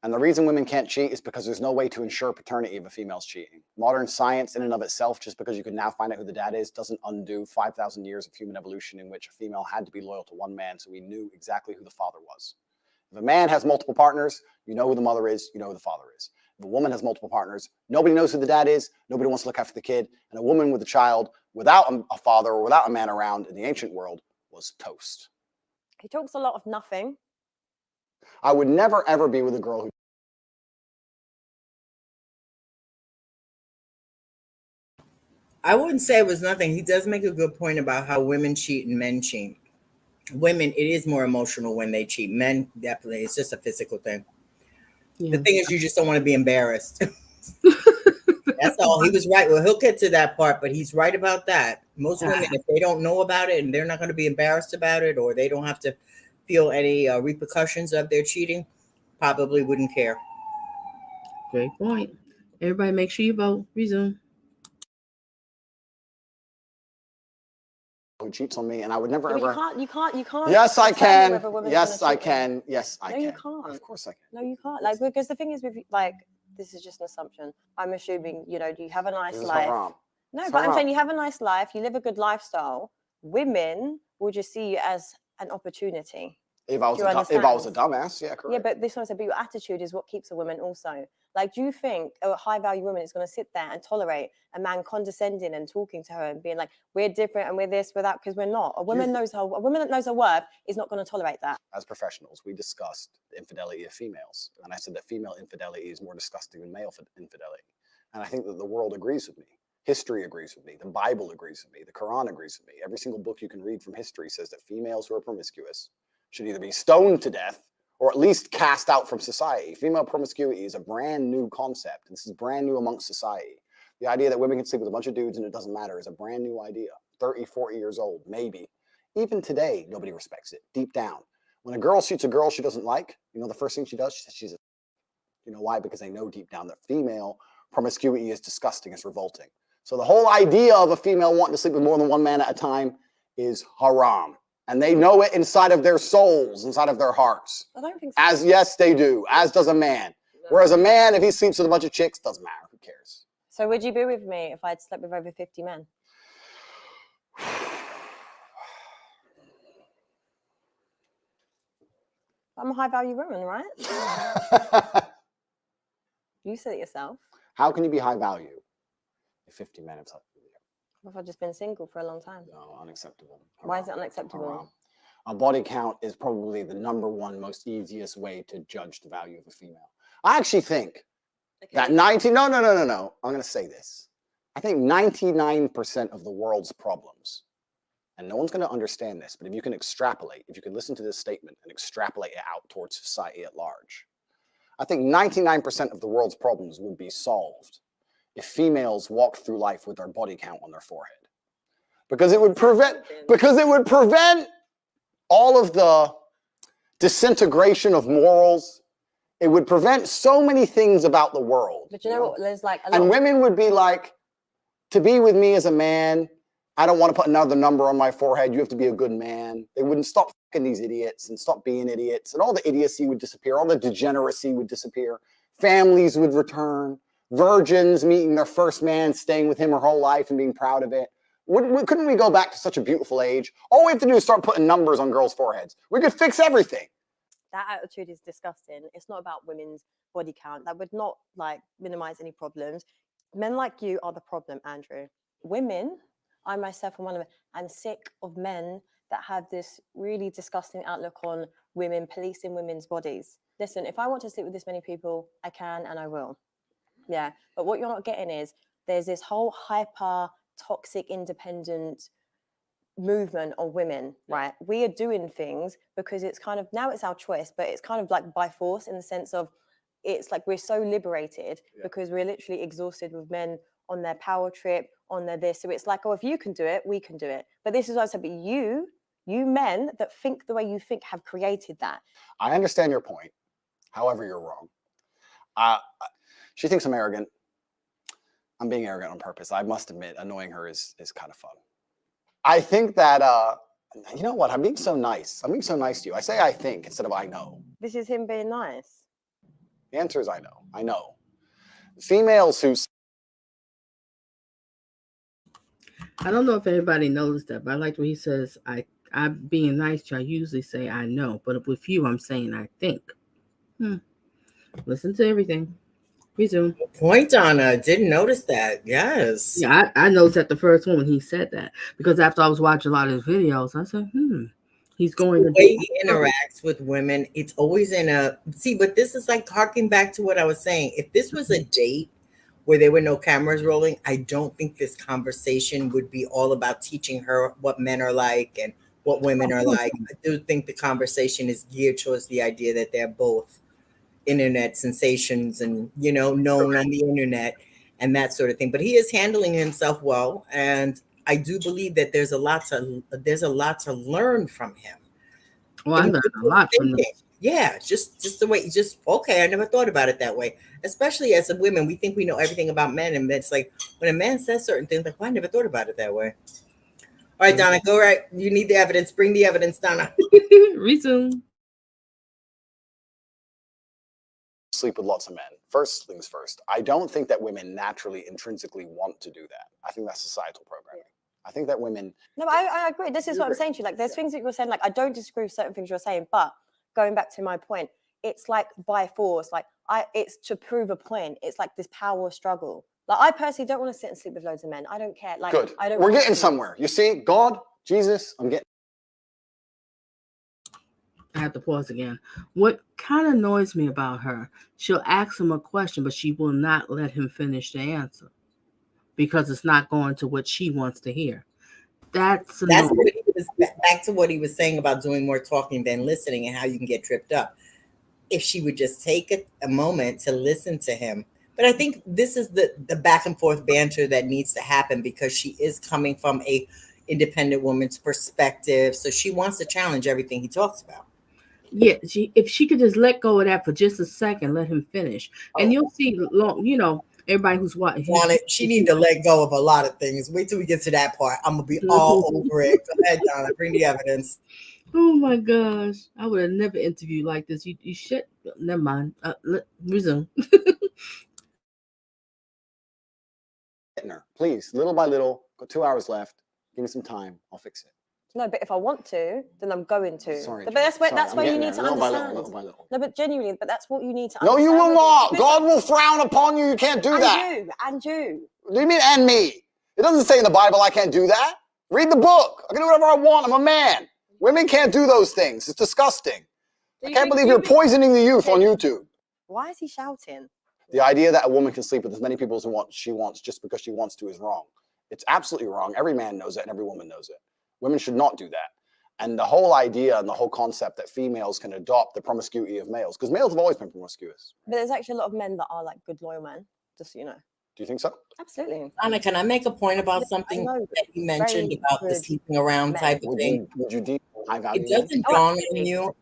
And the reason women can't cheat is because there's no way to ensure paternity if a female's cheating. Modern science in and of itself, just because you can now find out who the dad is, doesn't undo 5,000 years of human evolution in which a female had to be loyal to one man so we knew exactly who the father was. If a man has multiple partners, you know who the mother is, you know who the father is. If a woman has multiple partners, nobody knows who the dad is, nobody wants to look after the kid, and a woman with a child without a father or without a man around in the ancient world was toast. He talks a lot of nothing. I would never, ever be with a girl who... I wouldn't say it was nothing. He does make a good point about how women cheat and men cheat. Women, it is more emotional when they cheat. Men, definitely, it's just a physical thing. Yeah. The thing is, you just don't want to be embarrassed. That's all. He was right. Well, he'll get to that part, but he's right about that. Most women, if they don't know about it and they're not going to be embarrassed about it, or they don't have to feel any repercussions of their cheating, probably wouldn't care. Great point. Everybody make sure you vote. Resume. Who cheats on me, and I would never Yeah, ever... You can't. Yes, I can. Yes, I can. Yes, I can. No, you can't. Of course I can. No, you can't. Like, because the thing is with, like, this is just an assumption. I'm assuming, you have a nice life. No, but I'm saying you have a nice life, you live a good lifestyle. Women will just see you as an opportunity. If I was a dumbass, yeah, correct. Yeah, but this one said, but your attitude is what keeps a woman also. Like, do you think a high value woman is going to sit there and tolerate a man condescending and talking to her and being like, we're different and we're this, we're that, because we're not. A woman that knows her worth is not going to tolerate that. As professionals, we discussed the infidelity of females. And I said that female infidelity is more disgusting than male infidelity. And I think that the world agrees with me. History agrees with me. The Bible agrees with me. The Quran agrees with me. Every single book you can read from history says that females who are promiscuous should either be stoned to death or at least cast out from society. Female promiscuity is a brand new concept. This is brand new amongst society. The idea that women can sleep with a bunch of dudes and it doesn't matter is a brand new idea. 30, 40 years old, maybe. Even today, nobody respects it, deep down. When a girl shoots a girl she doesn't like, you know the first thing she does? She says she's a... You know why? Because they know deep down that female promiscuity is disgusting, it's revolting. So the whole idea of a female wanting to sleep with more than one man at a time is haram. And they know it inside of their souls, inside of their hearts. I don't think so. Yes, they do, as does a man. No. Whereas a man, if he sleeps with a bunch of chicks, doesn't matter, who cares? So would you be with me if I'd slept with over 50 men? I'm a high value woman, right? You said it yourself. How can you be high value if 50 men have slept with you? What if I've just been single for a long time? No, unacceptable. Why is it unacceptable? Haram. A body count is probably the #1 most easiest way to judge the value of a female. I actually think that no, I'm going to say this. I think 99% of the world's problems, and no one's going to understand this, but if you can extrapolate, if you can listen to this statement and extrapolate it out towards society at large, I think 99% of the world's problems would be solved if females walked through life with their body count on their forehead. Because it would prevent all of the disintegration of morals. It would prevent so many things about the world. But you know what? There's like a lot. And women would be like, to be with me as a man, I don't want to put another number on my forehead. You have to be a good man. They wouldn't stop fucking these idiots and stop being idiots. And all the idiocy would disappear. All the degeneracy would disappear. Families would return. Virgins meeting their first man, staying with him her whole life and being proud of it. Couldn't we go back to such a beautiful age? All we have to do is start putting numbers on girls' foreheads. We could fix everything. That attitude is disgusting. It's not about women's body count. That would not like minimize any problems. Men like you are the problem, Andrew. Women, I myself am one of them, I'm sick of men that have this really disgusting outlook on women, policing women's bodies. Listen, if I want to sleep with this many people, I can and I will. Yeah, but what you're not getting is there's this whole hyper toxic independent movement of women, right? We are doing things because it's kind of, now it's our choice, but it's kind of like by force in the sense of it's like we're so liberated because we're literally exhausted with men on their power trip, on their this. So it's like, oh, if you can do it, we can do it. But this is what I said, but you men that think the way you think have created that. I understand your point. However, you're wrong. She thinks I'm arrogant. I'm being arrogant on purpose. I must admit, annoying her is kind of fun. I think that, you know what? I'm being so nice. I'm being so nice to you. I say I think instead of I know. This is him being nice. The answer is I know. I know. Females who... I don't know if anybody knows that, but I like what he says. I'm being nice to you. I usually say I know, but with you, I'm saying I think. Listen to everything. Resume. Point, Donna. Didn't notice that. Yes. Yeah, I noticed that the first one when he said that, because after I was watching a lot of his videos, I said, he's going the way he interacts with women. It's always in a but this is like harking back to what I was saying. If this was a date where there were no cameras rolling, I don't think this conversation would be all about teaching her what men are like and what women are like. I do think the conversation is geared towards the idea that they're both internet sensations and, known on the internet and that sort of thing. But he is handling himself well. And I do believe that there's a lot to learn from him. Well, I learned a lot from him. Yeah, just the way, okay, I never thought about it that way. Especially as a women, we think we know everything about men. And it's like, when a man says certain things, like, well, I never thought about it that way. All right, Donna, go right. You need the evidence. Bring the evidence, Donna. Resume. Sleep with lots of men. First things first, I don't think that women naturally, intrinsically want to do that. I think that's societal programming. I think that women... No, I agree. This is what I'm saying to you. Like, there's things that you're saying, like, I don't disagree with certain things you're saying, but going back to my point, it's like by force, like, it's to prove a point. It's like this power struggle. Like I personally don't want to sit and sleep with loads of men. I don't care. Like Good. I don't. We're getting somewhere. You see, God, Jesus, I'm getting. I have to pause again. What kind of annoys me about her, she'll ask him a question, but she will not let him finish the answer because it's not going to what she wants to hear. That's what he was, back to what he was saying about doing more talking than listening and how you can get tripped up. If she would just take a moment to listen to him. But I think this is the back and forth banter that needs to happen because she is coming from a independent woman's perspective. So she wants to challenge everything he talks about. Yeah, if she could just let go of that for just a second, let him finish, and you'll see. Everybody who's watching, she need to let go of a lot of things. Wait till we get to that part. I'm gonna be all over it. Go ahead, Donna. Bring the evidence. Oh my gosh, I would have never interviewed like this. You should. Never mind. Resume. Please, little by little. Got 2 hours left. Give me some time. I'll fix it. No, but if I want to, then I'm going to. Sorry, but that's where you need to little understand. Little by little. No, but genuinely, but that's what you need to No, understand. you will not. God will frown upon you. You can't do that. And you. What do you mean, and me? It doesn't say in the Bible I can't do that. Read the book. I can do whatever I want. I'm a man. Women can't do those things. It's disgusting. I can't believe you're poisoning the youth on YouTube. Why is he shouting? The idea that a woman can sleep with as many people as she wants just because she wants to is wrong. It's absolutely wrong. Every man knows it and every woman knows it. Women should not do that. And the whole idea and the whole concept that females can adopt the promiscuity of males, because males have always been promiscuous. But there's actually a lot of men that are like good, loyal men, just so you know. Do you think so? Absolutely. Anna, can I make a point about something that you mentioned about the sleeping around type of thing? Would you deem high value? It doesn't dawn on you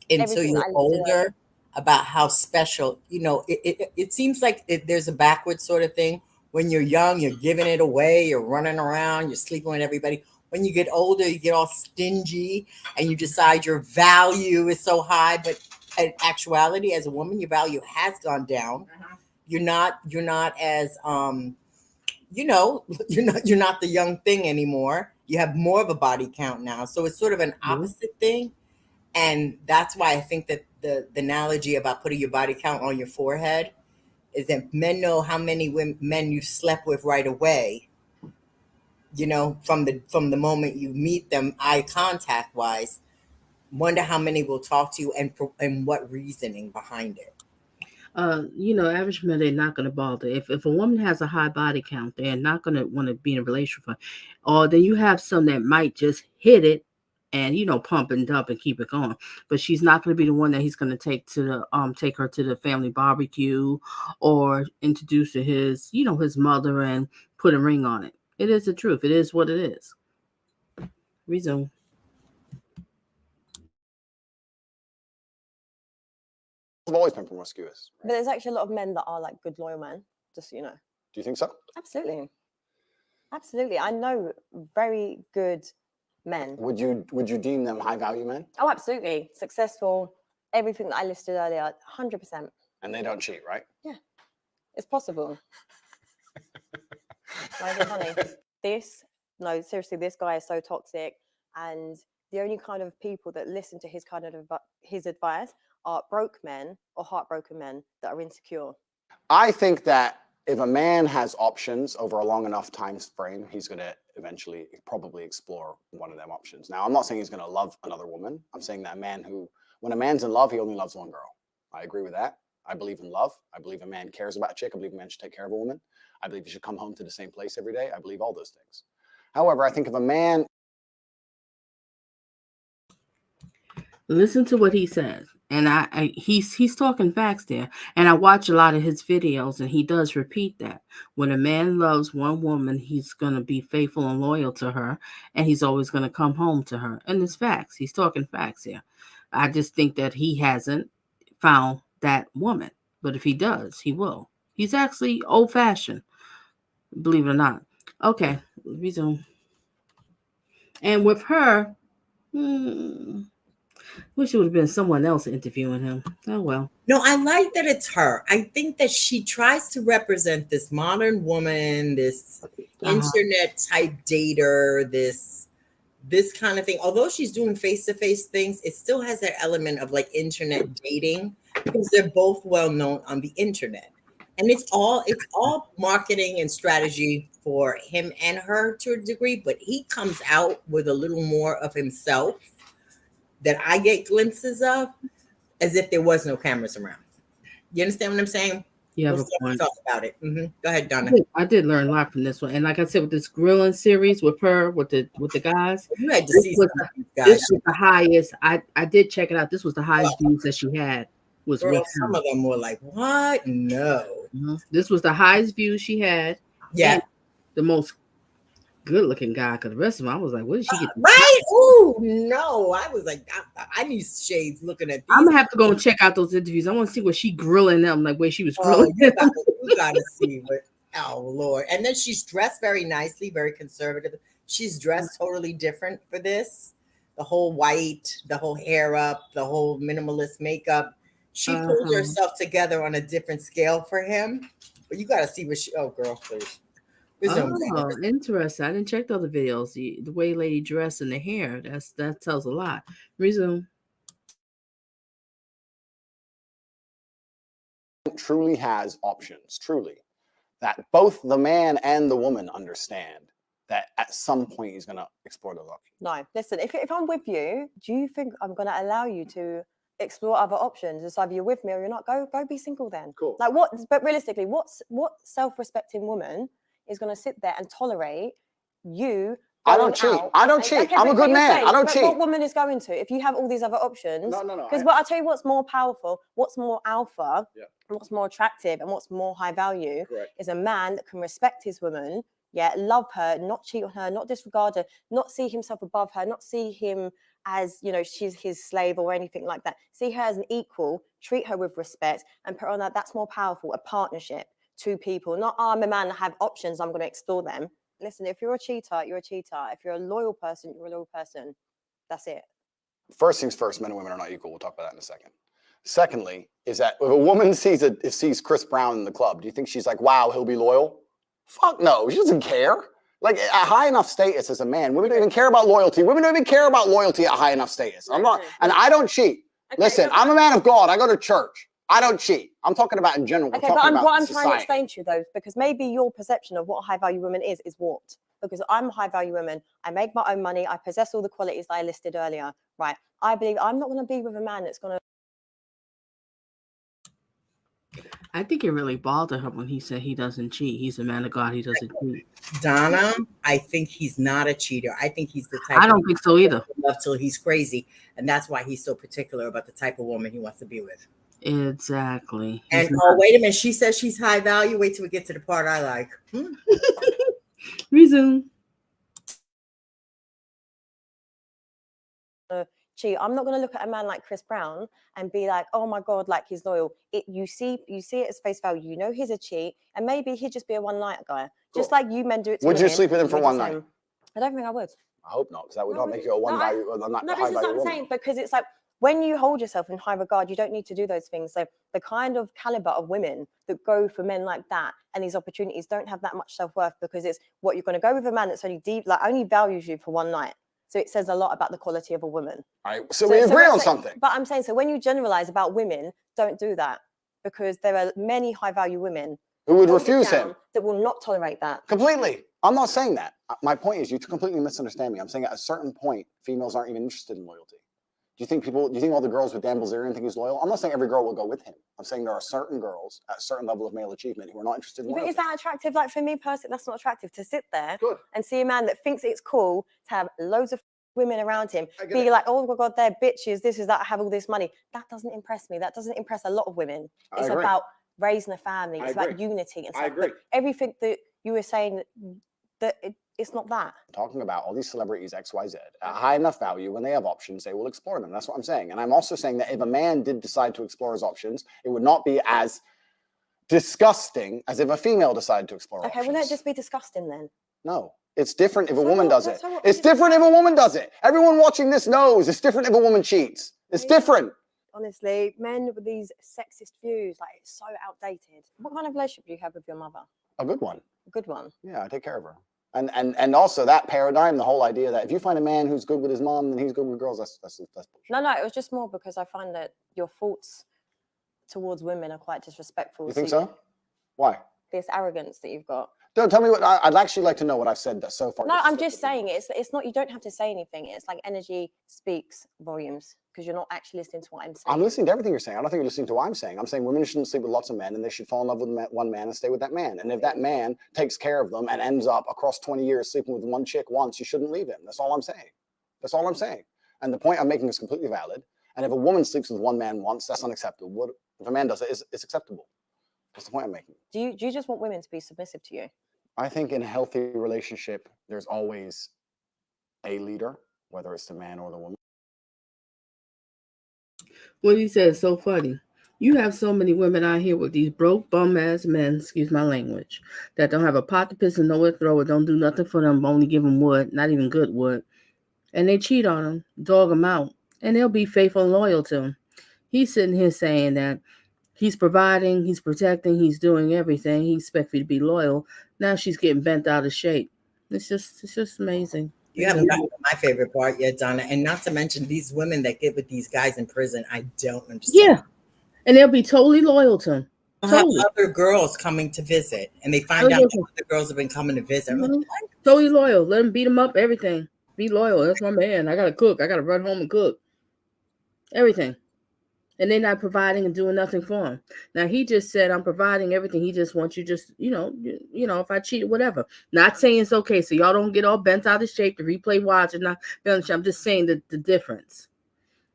until you're older about how special, it seems like there's a backwards sort of thing. When you're young, you're giving it away, you're running around, you're sleeping with everybody. When you get older, you get all stingy and you decide your value is so high. But in actuality, as a woman, your value has gone down. You're not as you're not the young thing anymore. You have more of a body count now. So it's sort of an opposite thing. And that's why I think that the analogy about putting your body count on your forehead is that men know how many men you slept with right away. From the moment you meet them, eye contact wise, wonder how many will talk to you and what reasoning behind it. Average men, they're not going to bother. If a woman has a high body count, they're not going to want to be in a relationship with her. Or then you have some that might just hit it and, pump and dump and keep it going. But she's not going to be the one that he's going to take her to the family barbecue or introduce to his mother and put a ring on it. It is the truth. It is what it is. Resume. I've always been promiscuous. But there's actually a lot of men that are like good, loyal men, just so you know. Do you think so? Absolutely. Absolutely. I know very good men. Would you deem them high value men? Oh, absolutely. Successful. Everything that I listed earlier, 100%. And they don't cheat, right? Yeah. It's possible. Why is it funny? Seriously, this guy is so toxic, and the only kind of people that listen to his his advice are broke men or heartbroken men that are insecure. I think that if a man has options over a long enough time frame, he's going to eventually probably explore one of them options. Now, I'm not saying he's going to love another woman. I'm saying that when a man's in love, he only loves one girl. I agree with that. I believe in love. I believe a man cares about a chick. I believe a man should take care of a woman. I believe he should come home to the same place every day. I believe all those things. However, I think if a man... Listen to what he says. And he's talking facts there. And I watch a lot of his videos, and he does repeat that. When a man loves one woman, he's going to be faithful and loyal to her, and he's always going to come home to her. And it's facts. He's talking facts here. I just think that he hasn't found that woman. But if he does, he will. He's actually old-fashioned, believe it or not. Okay, resume. And with her, wish it would have been someone else interviewing him. Oh, well. No, I like that it's her. I think that she tries to represent this modern woman, this internet type dater, this kind of thing. Although she's doing face-to-face things, it still has that element of like internet dating because they're both well known on the internet. And it's all marketing and strategy for him and her to a degree, but he comes out with a little more of himself that I get glimpses of as if there was no cameras around. You understand what I'm saying? You have We'll a point. talk about it. Go ahead, Donna. I did learn a lot from this one, and like I said, with this grilling series with her, with the guys, you had to see this was the highest. I did check it out. This was the highest views that she had. Was Girl, with some of them were like, "What? No." This was the highest views she had. Yeah, the most good-looking guy. Because the rest of them, I was like, "What did she get?" Right? Ooh, no! I was like, I need shades looking at these. I'm gonna have to go and check out those interviews. I want to see what she grilling them, like where she was grilling. You gotta see what. Oh Lord! And then she's dressed very nicely, very conservative. She's dressed totally different for this. The whole white, the whole hair up, the whole minimalist makeup. She pulled herself together on a different scale for him. But you gotta see what she. Oh, girl, please. Oh, interesting. I didn't check the other videos. The way lady dressed and the hair, that tells a lot. Resume. Truly has options, truly. That both the man and the woman understand that at some point he's going to explore those options. No, listen, if I'm with you, do you think I'm going to allow you to explore other options? It's either you're with me or you're not. Go be single then. Cool. Like what? But realistically, what self-respecting woman is going to sit there and tolerate you? I don't cheat. I don't cheat. I'm a good man. I don't cheat. What woman is going to if you have all these other options? No. Because I'll tell you what's more powerful, what's more alpha, and what's more attractive, and what's more high value is a man that can respect his woman, love her, not cheat on her, not disregard her, not see himself above her, not see him as, she's his slave or anything like that. See her as an equal, treat her with respect, and put on that. That's more powerful. A partnership, two people, not I'm a man, I have options, I'm going to explore them. Listen, if you're a cheater, you're a cheater. If you're a loyal person, you're a loyal person. That's it. First things first, men and women are not equal. We'll talk about that in a second. Secondly, is that if a woman sees Chris Brown in the club, do you think she's like, wow, he'll be loyal? Fuck no, she doesn't care. Like at high enough status as a man, women don't even care about loyalty. Women don't even care about loyalty at high enough status. And I don't cheat. Listen, I'm a man of God. I go to church. I don't cheat. I'm talking about in general. Okay, but what I'm trying to explain to you though, because maybe your perception of what a high value woman is warped. Because I'm a high value woman, I make my own money, I possess all the qualities that I listed earlier. Right? I believe I'm not going to be with a man that's going to. I think it really bothered her when he said he doesn't cheat. He's a man of God. He doesn't cheat. Donna, I think he's not a cheater. I think he's the type. I don't think so either. Love till he's crazy, and that's why he's so particular about the type of woman he wants to be with. Exactly. And wait a minute, she says she's high value. Wait till we get to the part I like. Resume. Cheat. I'm not going to look at a man like Chris Brown and be like, oh my God, like he's loyal. You see it as face value. You know he's a cheat, and maybe he'd just be a one-night guy, just like you men do it to would you sleep with him for one night? I don't think I would. I hope not, because that would not make you a one value. No, this is what I'm saying, because it's like when you hold yourself in high regard, you don't need to do those things. So the kind of caliber of women that go for men like that and these opportunities don't have that much self-worth, because it's what you're going to go with a man that's only only values you for one night. So it says a lot about the quality of a woman. All right, so we agree on something. But I'm saying, so when you generalize about women, don't do that, because there are many high value women who would refuse him, that will not tolerate that. Completely. I'm not saying that. My point is, you completely misunderstand me. I'm saying at a certain point, females aren't even interested in loyalty. Do you think all the girls with Dan Bilzerian think he's loyal? I'm not saying every girl will go with him. I'm saying there are certain girls at a certain level of male achievement who are not interested in loyalty. But is that attractive? Like for me personally, that's not attractive to sit there and see a man that thinks it's cool to have loads of women around him, be like, oh my God, they're bitches, this is that, I have all this money. That doesn't impress me. That doesn't impress a lot of women. It's about raising a family. It's about unity and stuff. I agree. But everything that you were saying, that it's not that. I'm talking about all these celebrities, XYZ, at high enough value, when they have options, they will explore them. That's what I'm saying. And I'm also saying that if a man did decide to explore his options, it would not be as disgusting as if a female decided to explore options. Okay, well, don't just be disgusting then. No. It's different if a woman does it. It's different if a woman does it. Everyone watching this knows it's different if a woman cheats. It's different. Honestly, men with these sexist views, like it's so outdated. What kind of relationship do you have with your mother? A good one. A good one. Yeah, I take care of her. And also that paradigm, the whole idea that if you find a man who's good with his mom, then he's good with girls, that's bullshit. No, it was just more because I find that your thoughts towards women are quite disrespectful. You think so? Why? This arrogance that you've got. Don't tell me what I'd actually like to know what I've said so far. No, I'm just saying it's not. You don't have to say anything. It's like energy speaks volumes because you're not actually listening to what I'm saying. I'm listening to everything you're saying. I don't think you're listening to what I'm saying. I'm saying women shouldn't sleep with lots of men, and they should fall in love with one man and stay with that man. And if that man takes care of them and ends up across 20 years sleeping with one chick once, you shouldn't leave him. That's all I'm saying. That's all I'm saying. And the point I'm making is completely valid. And if a woman sleeps with one man once, that's unacceptable. What if a man does it? It's acceptable. That's the point I'm making. Do you just want women to be submissive to you? I think in a healthy relationship, there's always a leader, whether it's the man or the woman. What he said is so funny. You have so many women out here with these broke bum ass men, excuse my language, that don't have a pot to piss and nowhere to throw it, don't do nothing for them, only give them wood, not even good wood. And they cheat on them, dog them out, and they'll be faithful and loyal to him. He's sitting here saying that he's providing, he's protecting, he's doing everything. He expects you to be loyal. Now she's getting bent out of shape. It's just amazing. You haven't gotten to my favorite part yet, Donna. And not to mention these women that get with these guys in prison. I don't understand. Yeah. And they'll be totally loyal to him. Totally. Have other girls coming to visit. And they find out that other girls have been coming to visit. Mm-hmm. Totally loyal. Let them beat them up, everything. Be loyal. That's my man. I got to cook. I got to run home and cook. Everything. And they're not providing and doing nothing for him. Now, he just said, I'm providing everything. He just wants you just, if I cheat, whatever. Not saying it's okay. So y'all don't get all bent out of shape to replay watch. And I'm just saying the difference.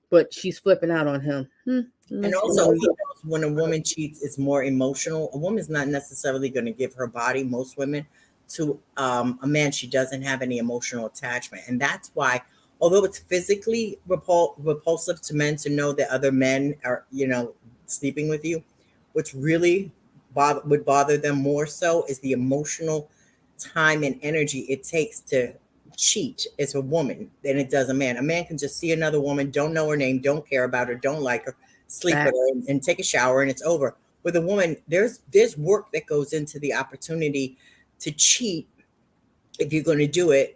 But she's flipping out on him. And also, he knows when a woman cheats, it's more emotional. A woman's not necessarily going to give her body, most women, to a man she doesn't have any emotional attachment. And that's why, although it's physically repulsive to men to know that other men are, sleeping with you, what's really would bother them more so is the emotional time and energy it takes to cheat as a woman than it does a man. A man can just see another woman, don't know her name, don't care about her, don't like her, sleep with her and take a shower and it's over. With a woman, there's work that goes into the opportunity to cheat if you're going to do it.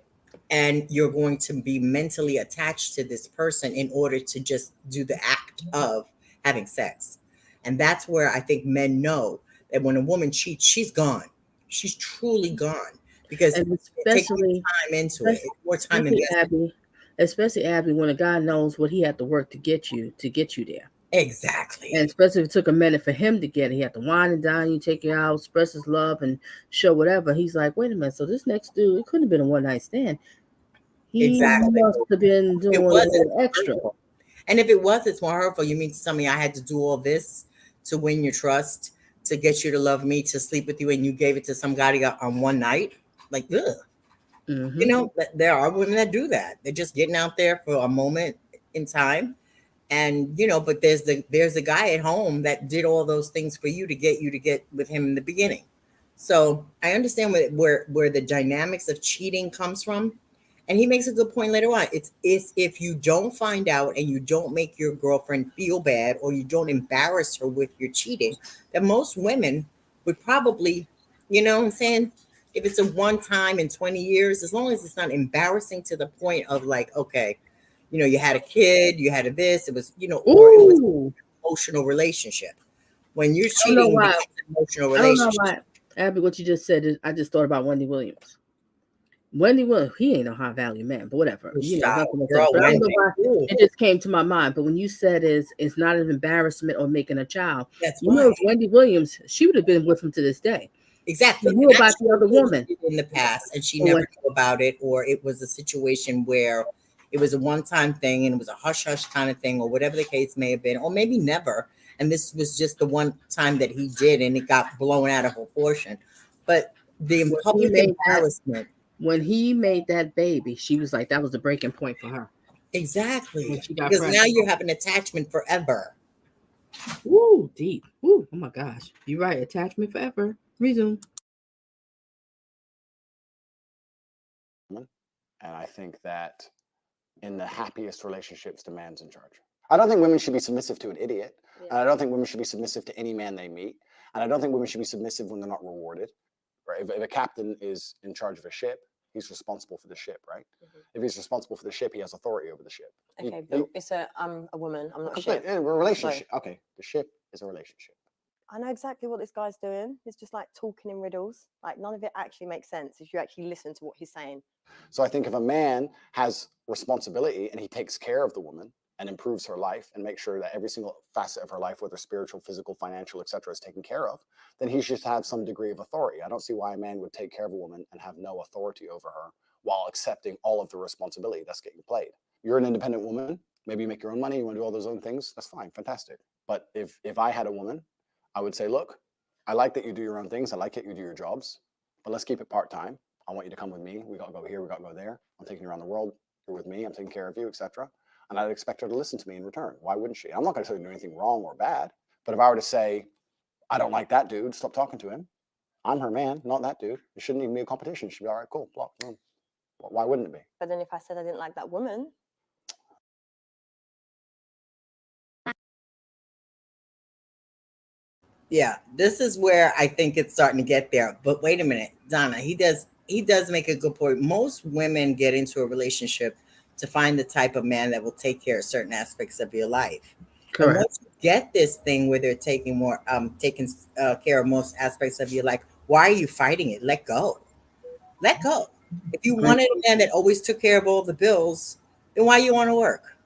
And you're going to be mentally attached to this person in order to just do the act of having sex. And that's where I think men know that when a woman cheats, she's gone. She's truly gone because it takes more time into it. More time invested. Especially Abby, when a guy knows what he had to work to get you there. Exactly. And especially if it took a minute for him to get it. He had to wine and dine you, take you out, express his love and show whatever. He's like, wait a minute. So this next dude, it couldn't have been a one night stand. He must have been doing a little extra. And if it was, it's more hurtful. You mean to tell me I had to do all this to win your trust, to get you to love me, to sleep with you, and you gave it to somebody on one night? Like, ugh. Mm-hmm. There are women that do that. They're just getting out there for a moment in time. And, but there's the guy at home that did all those things for you to get with him in the beginning. So I understand where the dynamics of cheating comes from. And he makes a good point later on. It's if you don't find out and you don't make your girlfriend feel bad or you don't embarrass her with your cheating, that most women would probably, you know what I'm saying? If it's a one time in 20 years, as long as it's not embarrassing to the point of like, okay, you had a kid, you had this, it was, or it was an emotional relationship. When you're cheating, it's an emotional relationship. I don't know why, Abby, what you just said is, I just thought about Wendy Williams. Wendy Williams, he ain't a high value man, but whatever. It just came to my mind. But when you said it's not an embarrassment or making a child, Wendy Williams, she would have been with him to this day. Exactly. She knew about the other woman in the past, and she never knew about it, or it was a situation where it was a one-time thing and it was a hush-hush kind of thing, or whatever the case may have been, or maybe never. And this was just the one time that he did, and it got blown out of proportion. But the public embarrassment. When he made that baby, she was like, that was the breaking point for her. Exactly. Because now you have an attachment forever. Ooh, deep. Ooh, oh my gosh. You're right. Attachment forever. Resume. And I think that in the happiest relationships, the man's in charge. I don't think women should be submissive to an idiot. Yeah. And I don't think women should be submissive to any man they meet. And I don't think women should be submissive when they're not rewarded. Right? If a captain is in charge of a ship, he's responsible for the ship, right? Mm-hmm. If he's responsible for the ship, he has authority over the ship. Okay, but it's I'm a woman. I'm not a ship. We're a relationship. Okay, the ship is a relationship. I know exactly what this guy's doing. It's just like talking in riddles. Like none of it actually makes sense if you actually listen to what he's saying. So I think if a man has responsibility and he takes care of the woman and improves her life and makes sure that every single facet of her life, whether spiritual, physical, financial, etc., is taken care of, then he should have some degree of authority. I don't see why a man would take care of a woman and have no authority over her while accepting all of the responsibility that's getting played. You're an independent woman. Maybe you make your own money. You want to do all those own things. That's fine. Fantastic. But if I had a woman, I would say, look, I like that you do your own things. I like that you do your jobs, but let's keep it part-time. I want you to come with me. We got to go here. We got to go there. I'm taking you around the world. You're with me. I'm taking care of you, etc. And I'd expect her to listen to me in return. Why wouldn't she? I'm not going to tell you to do anything wrong or bad. But if I were to say, I don't like that dude, stop talking to him. I'm her man, not that dude. It shouldn't even be a competition. It should be all right, cool, block. Why wouldn't it be? But then if I said I didn't like that woman, Yeah, this is where I think it's starting to get there. But wait a minute, Donna, he does make a good point. Most women get into a relationship to find the type of man that will take care of certain aspects of your life. Correct. And once you get this thing where they're taking care of most aspects of your life, why are you fighting it? Let go. Let go. If you wanted a man that always took care of all the bills, then why you want to work?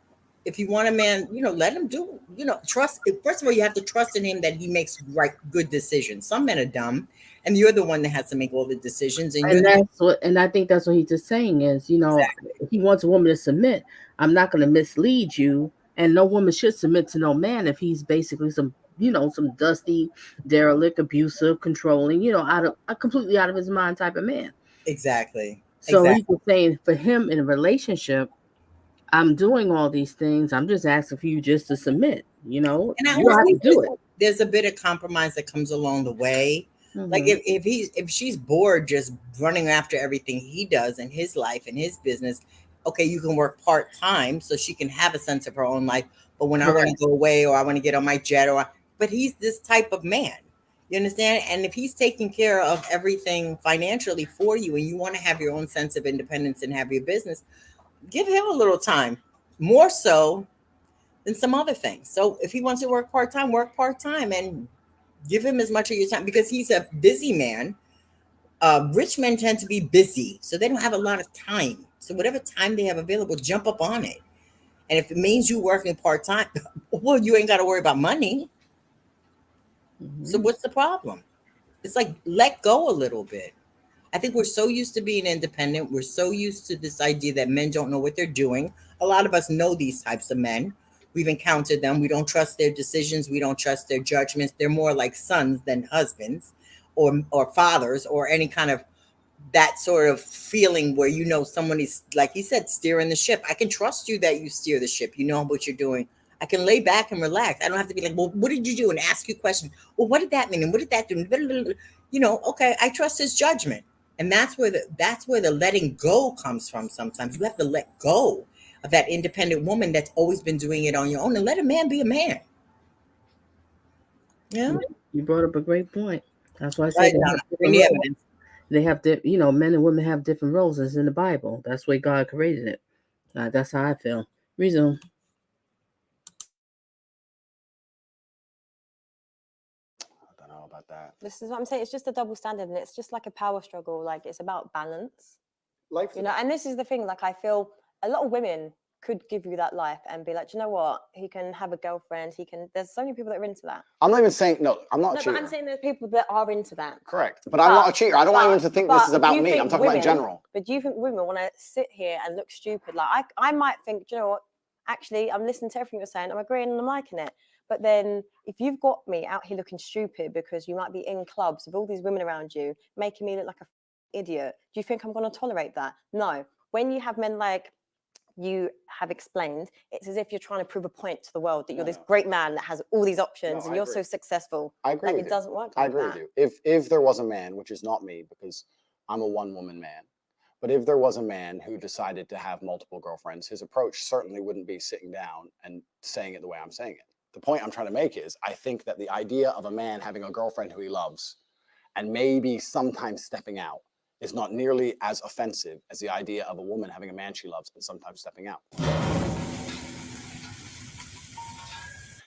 If you want a man, let him do, trust. First of all, you have to trust in him that he makes good decisions. Some men are dumb, and you're the one that has to make all the decisions. And I think that's what he's just saying is, Exactly. if he wants a woman to submit, I'm not going to mislead you, and no woman should submit to no man if he's basically some dusty, derelict, abusive, controlling, completely out of his mind type of man. Exactly. So he's saying for him in a relationship, I'm doing all these things. I'm just asking for you just to submit, And you have to do it. There's a bit of compromise that comes along the way. Mm-hmm. Like if she's bored just running after everything he does in his life and his business, okay, you can work part-time so she can have a sense of her own life. But when I want to go away or I want to get on my jet but he's this type of man. You understand? And if he's taking care of everything financially for you and you want to have your own sense of independence and have your business, give him a little time, more so than some other things. So if he wants to work part-time and give him as much of your time because he's a busy man. Rich men tend to be busy, so they don't have a lot of time. So whatever time they have available, jump up on it. And if it means you working part-time, well, you ain't got to worry about money. Mm-hmm. So what's the problem? It's like, let go a little bit. I think we're so used to being independent. We're so used to this idea that men don't know what they're doing. A lot of us know these types of men. We've encountered them. We don't trust their decisions. We don't trust their judgments. They're more like sons than husbands or fathers or any kind of that sort of feeling where, someone is, like he said, steering the ship. I can trust you that you steer the ship. You know what you're doing. I can lay back and relax. I don't have to be like, well, what did you do? And ask you questions. Well, what did that mean? And what did that do? Okay, I trust his judgment. And that's where the letting go comes from. Sometimes you have to let go of that independent woman that's always been doing it on your own and let a man be a man. Yeah. You brought up a great point. That's why I Right, said they have to, men and women have different roles as in the Bible. That's the way God created it. That's how I feel. Reason. I don't know about that. This is what I'm saying. It's just a double standard, and it's just like a power struggle. Like it's about balance. Life, and this is the thing. Like I feel a lot of women could give you that life and be like, you know what? He can have a girlfriend. There's so many people that are into that. I'm not even saying I'm not a cheater. But I'm saying there's people that are into that. Correct. But I'm not a cheater. I don't want anyone to think this is about me. I'm talking about in general. But do you think women want to sit here and look stupid? Like I might think, you know what? Actually, I'm listening to everything you're saying. I'm agreeing and I'm liking it. But then if you've got me out here looking stupid because you might be in clubs with all these women around you, making me look like an idiot, do you think I'm going to tolerate that? No. When you have men like you have explained, it's as if you're trying to prove a point to the world that you're this great man that has all these options and you're so successful. I agree. Like it doesn't work like that. I agree with you. If there was a man, which is not me because I'm a one-woman man, but if there was a man who decided to have multiple girlfriends, his approach certainly wouldn't be sitting down and saying it the way I'm saying it. The point I'm trying to make is I think that the idea of a man having a girlfriend who he loves and maybe sometimes stepping out is not nearly as offensive as the idea of a woman having a man she loves and sometimes stepping out.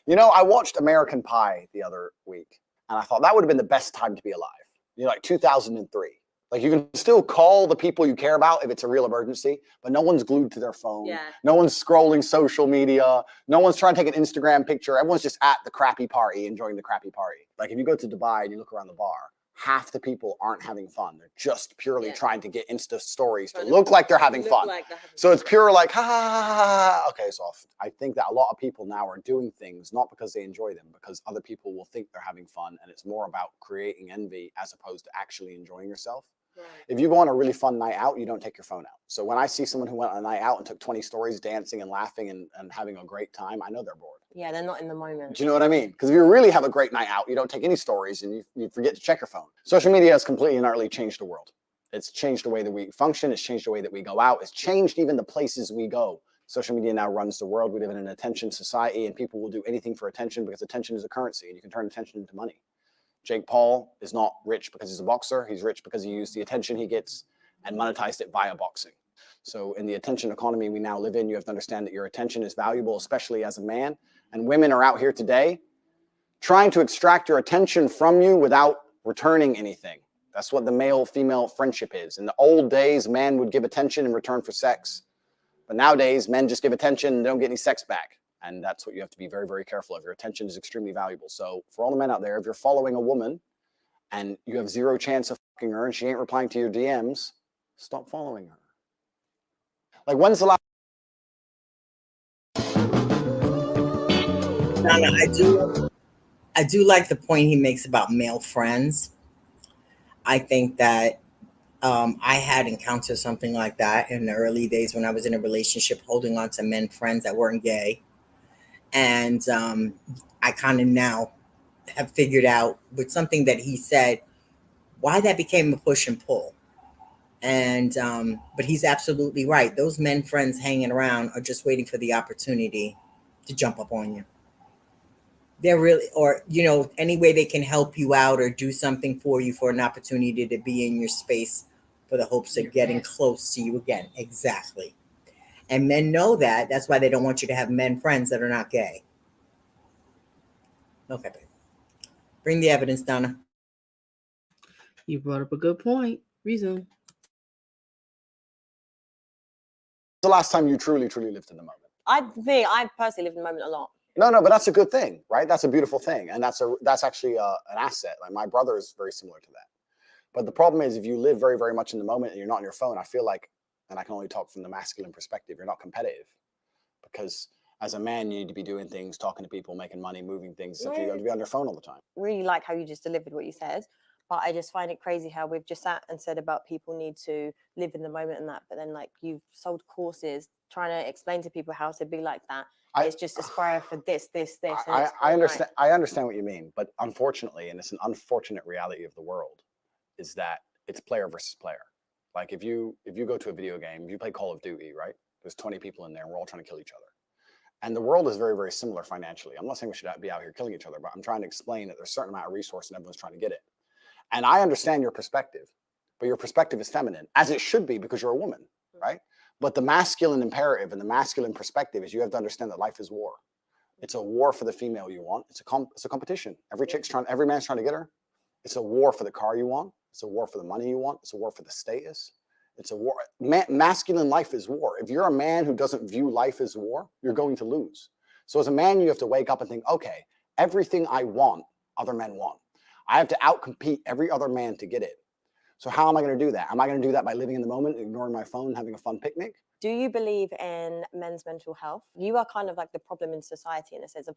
You know, I watched American Pie the other week, and I thought that would have been the best time to be alive. You know, like 2003. Like, you can still call the people you care about if it's a real emergency, but no one's glued to their phone. Yeah. No one's scrolling social media. No one's trying to take an Instagram picture. Everyone's just at the crappy party, enjoying the crappy party. Like, if you go to Dubai and you look around the bar, half the people aren't having fun. They're just purely trying to get Insta stories to look like they're having fun. So it's pure like, ha, ha, ha, ha. Okay, so I think that a lot of people now are doing things not because they enjoy them, because other people will think they're having fun, and it's more about creating envy as opposed to actually enjoying yourself. Right. If you go on a really fun night out, you don't take your phone out. So when I see someone who went on a night out and took 20 stories dancing and laughing and having a great time, I know they're bored. Yeah, they're not in the moment. Do you know what I mean? Because if you really have a great night out, you don't take any stories and you forget to check your phone. Social media has completely and utterly changed the world. It's changed the way that we function. It's changed the way that we go out. It's changed even the places we go. Social media now runs the world. We live in an attention society, and people will do anything for attention because attention is a currency, and you can turn attention into money. Jake Paul is not rich because he's a boxer. He's rich because he used the attention he gets and monetized it via boxing. So in the attention economy we now live in, you have to understand that your attention is valuable, especially as a man. And women are out here today trying to extract your attention from you without returning anything. That's what the male-female friendship is. In the old days, man would give attention in return for sex. But nowadays, men just give attention and don't get any sex back. And that's what you have to be very, very careful of. Your attention is extremely valuable. So for all the men out there, if you're following a woman and you have zero chance of fucking her and she ain't replying to your DMs, stop following her. Like, when's the last... Donna, I do like the point he makes about male friends. I think that I had encountered something like that in the early days when I was in a relationship, holding on to men friends that weren't gay. And I kind of now have figured out with something that he said, why that became a push and pull. And but he's absolutely right. Those men friends hanging around are just waiting for the opportunity to jump up on you. They're really, or, you know, any way they can help you out or do something for you for an opportunity to be in your space for the hopes of getting close to you again. Exactly. And men know that. That's why they don't want you to have men friends that are not gay. Okay, babe. Bring the evidence, Donna. You brought up a good point. Reason. The last time you truly, truly lived in the moment? I personally live in the moment a lot. No, but that's a good thing, right? That's a beautiful thing. And that's actually an asset. Like, my brother is very similar to that. But the problem is, if you live very, very much in the moment and you're not on your phone, I feel like, and I can only talk from the masculine perspective, you're not competitive. Because as a man, you need to be doing things, talking to people, making money, moving things. So you have to be on your phone all the time. Really like how you just delivered what you said. But I just find it crazy how we've just sat and said about people need to live in the moment and that. But then, like, you've sold courses trying to explain to people how to be like that. It's just aspire for this. I understand. I understand what you mean. But unfortunately, and it's an unfortunate reality of the world, is that it's player versus player. Like, if you go to a video game, if you play Call of Duty, right? There's 20 people in there and we're all trying to kill each other. And the world is very, very similar financially. I'm not saying we should be out here killing each other, but I'm trying to explain that there's a certain amount of resource and everyone's trying to get it. And I understand your perspective, but your perspective is feminine, as it should be because you're a woman, right? But the masculine imperative and the masculine perspective is you have to understand that life is war. It's a war for the female you want. It's a competition. Every man's trying to get her. It's a war for the car you want. It's a war for the money you want. It's a war for the status. It's a war. Masculine life is war. If you're a man who doesn't view life as war, you're going to lose. So as a man, you have to wake up and think, okay, everything I want, other men want. I have to outcompete every other man to get it. So how am I going to do that? Am I going to do that by living in the moment, ignoring my phone, having a fun picnic? Do you believe in men's mental health? You are kind of like the problem in society in a sense of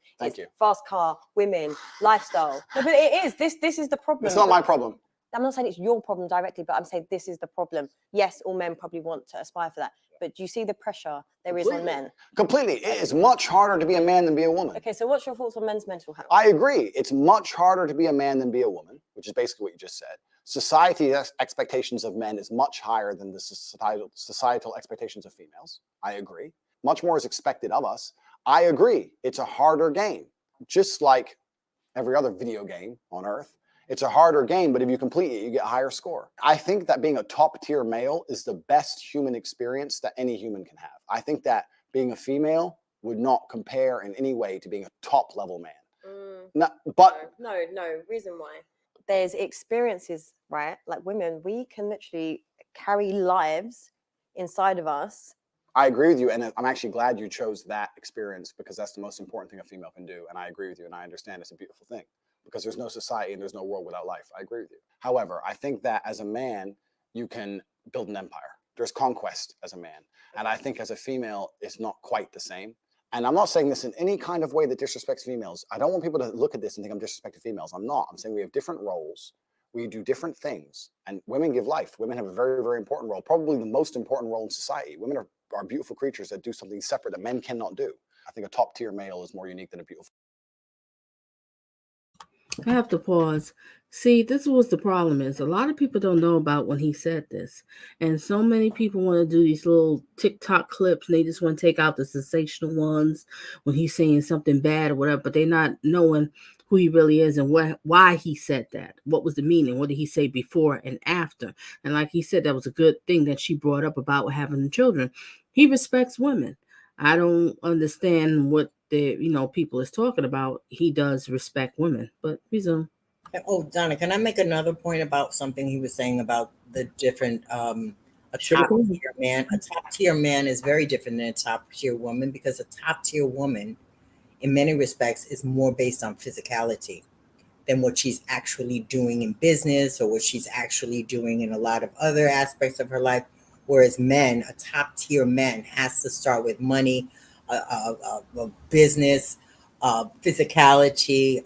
fast car, women, lifestyle. No, but it is. This is the problem. It's not my problem. I'm not saying it's your problem directly, but I'm saying this is the problem. Yes, all men probably want to aspire for that. But do you see the pressure there is on men? Completely. It is much harder to be a man than be a woman. Okay, so what's your thoughts on men's mental health? I agree. It's much harder to be a man than be a woman, which is basically what you just said. Society's expectations of men is much higher than the societal expectations of females. I agree. Much more is expected of us. I agree. It's a harder game. Just like every other video game on Earth. It's a harder game, but if you complete it, you get a higher score. I think that being a top-tier male is the best human experience that any human can have. I think that being a female would not compare in any way to being a top level man. No, reason why. There's experiences, right? Like women, we can literally carry lives inside of us. I agree with you, and I'm actually glad you chose that experience because that's the most important thing a female can do. And I agree with you, and I understand it's a beautiful thing because there's no society and there's no world without life. I agree with you. However, I think that as a man, you can build an empire. There's conquest as a man. And I think as a female, it's not quite the same. And I'm not saying this in any kind of way that disrespects females. I don't want people to look at this and think I'm disrespecting females. I'm not. I'm saying we have different roles. We do different things. And women give life. Women have a very, very important role, probably the most important role in society. Women are beautiful creatures that do something separate that men cannot do. I think a top tier male is more unique than a beautiful. I have to pause. See, this was the problem is a lot of people don't know about when he said this. And so many people want to do these little TikTok clips and they just want to take out the sensational ones when he's saying something bad or whatever, but they're not knowing who he really is and why he said that. What was the meaning? What did he say before and after? And like he said, that was a good thing that she brought up about having children. He respects women. I don't understand what the people is talking about. He does respect women, but resume. Oh, Donna, can I make another point about something he was saying about the different a top tier man? A top tier man is very different than a top tier woman because a top tier woman, in many respects, is more based on physicality than what she's actually doing in business or what she's actually doing in a lot of other aspects of her life. Whereas men, a top tier man has to start with money, business, physicality,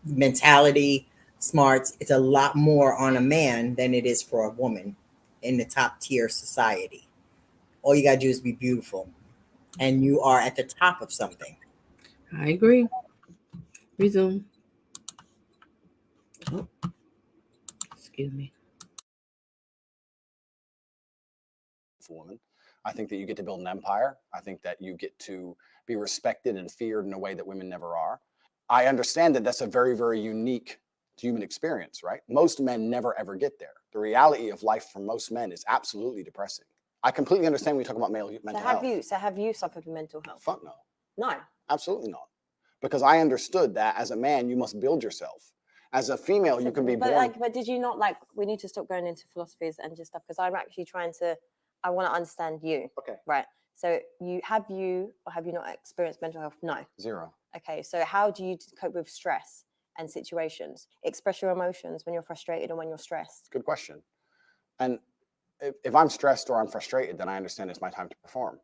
mentality, smarts. It's a lot more on a man than it is for a woman in the top tier society. All you gotta do is be beautiful, and you are at the top of something. I agree. Resume. Oh, excuse me. For women. I think that you get to build an empire. I think that you get to be respected and feared in a way that women never are. I understand that that's a very, very unique human experience, right? Most men never ever get there. The reality of life for most men is absolutely depressing. I completely understand when you talk about mental health. So have you suffered from mental health? Fuck no. No. Absolutely not. Because I understood that as a man, you must build yourself. As a female, you can be born. But did you not we need to stop going into philosophies and just stuff because I'm actually I want to understand you. Okay. Right. So have you not experienced mental health? No. Zero. Okay. So how do you cope with stress and situations? Express your emotions when you're frustrated and when you're stressed. Good question. And if I'm stressed or I'm frustrated, then I understand it's my time to perform.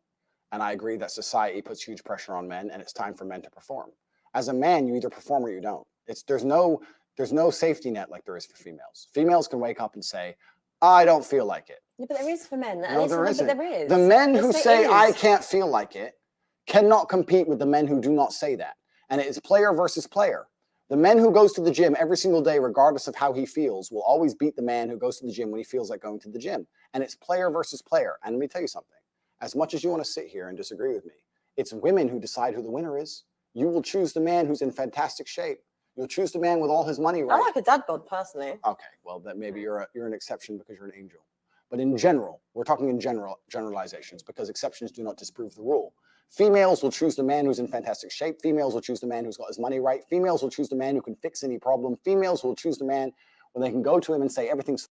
And I agree that society puts huge pressure on men and it's time for men to perform. As a man, you either perform or you don't. There's no safety net like there is for females. Females can wake up and say, I don't feel like it. Yeah, but there is for men. No, there isn't. But there is. The men who Yes, say, there I is. can't feel like it, cannot compete with the men who do not say that. And it is player versus player. The man who goes to the gym every single day, regardless of how he feels, will always beat the man who goes to the gym when he feels like going to the gym. And it's player versus player. And let me tell you something. As much as you want to sit here and disagree with me, it's women who decide who the winner is. You will choose the man who's in fantastic shape. You'll choose the man with all his money right. I like a dad bod personally. Okay, well, that maybe you're an exception because you're an angel. But in general, we're talking in generalizations because exceptions do not disprove the rule. Females will choose the man who's in fantastic shape. Females will choose the man who's got his money right. Females will choose the man who can fix any problem. Females will choose the man when they can go to him and say, everything's,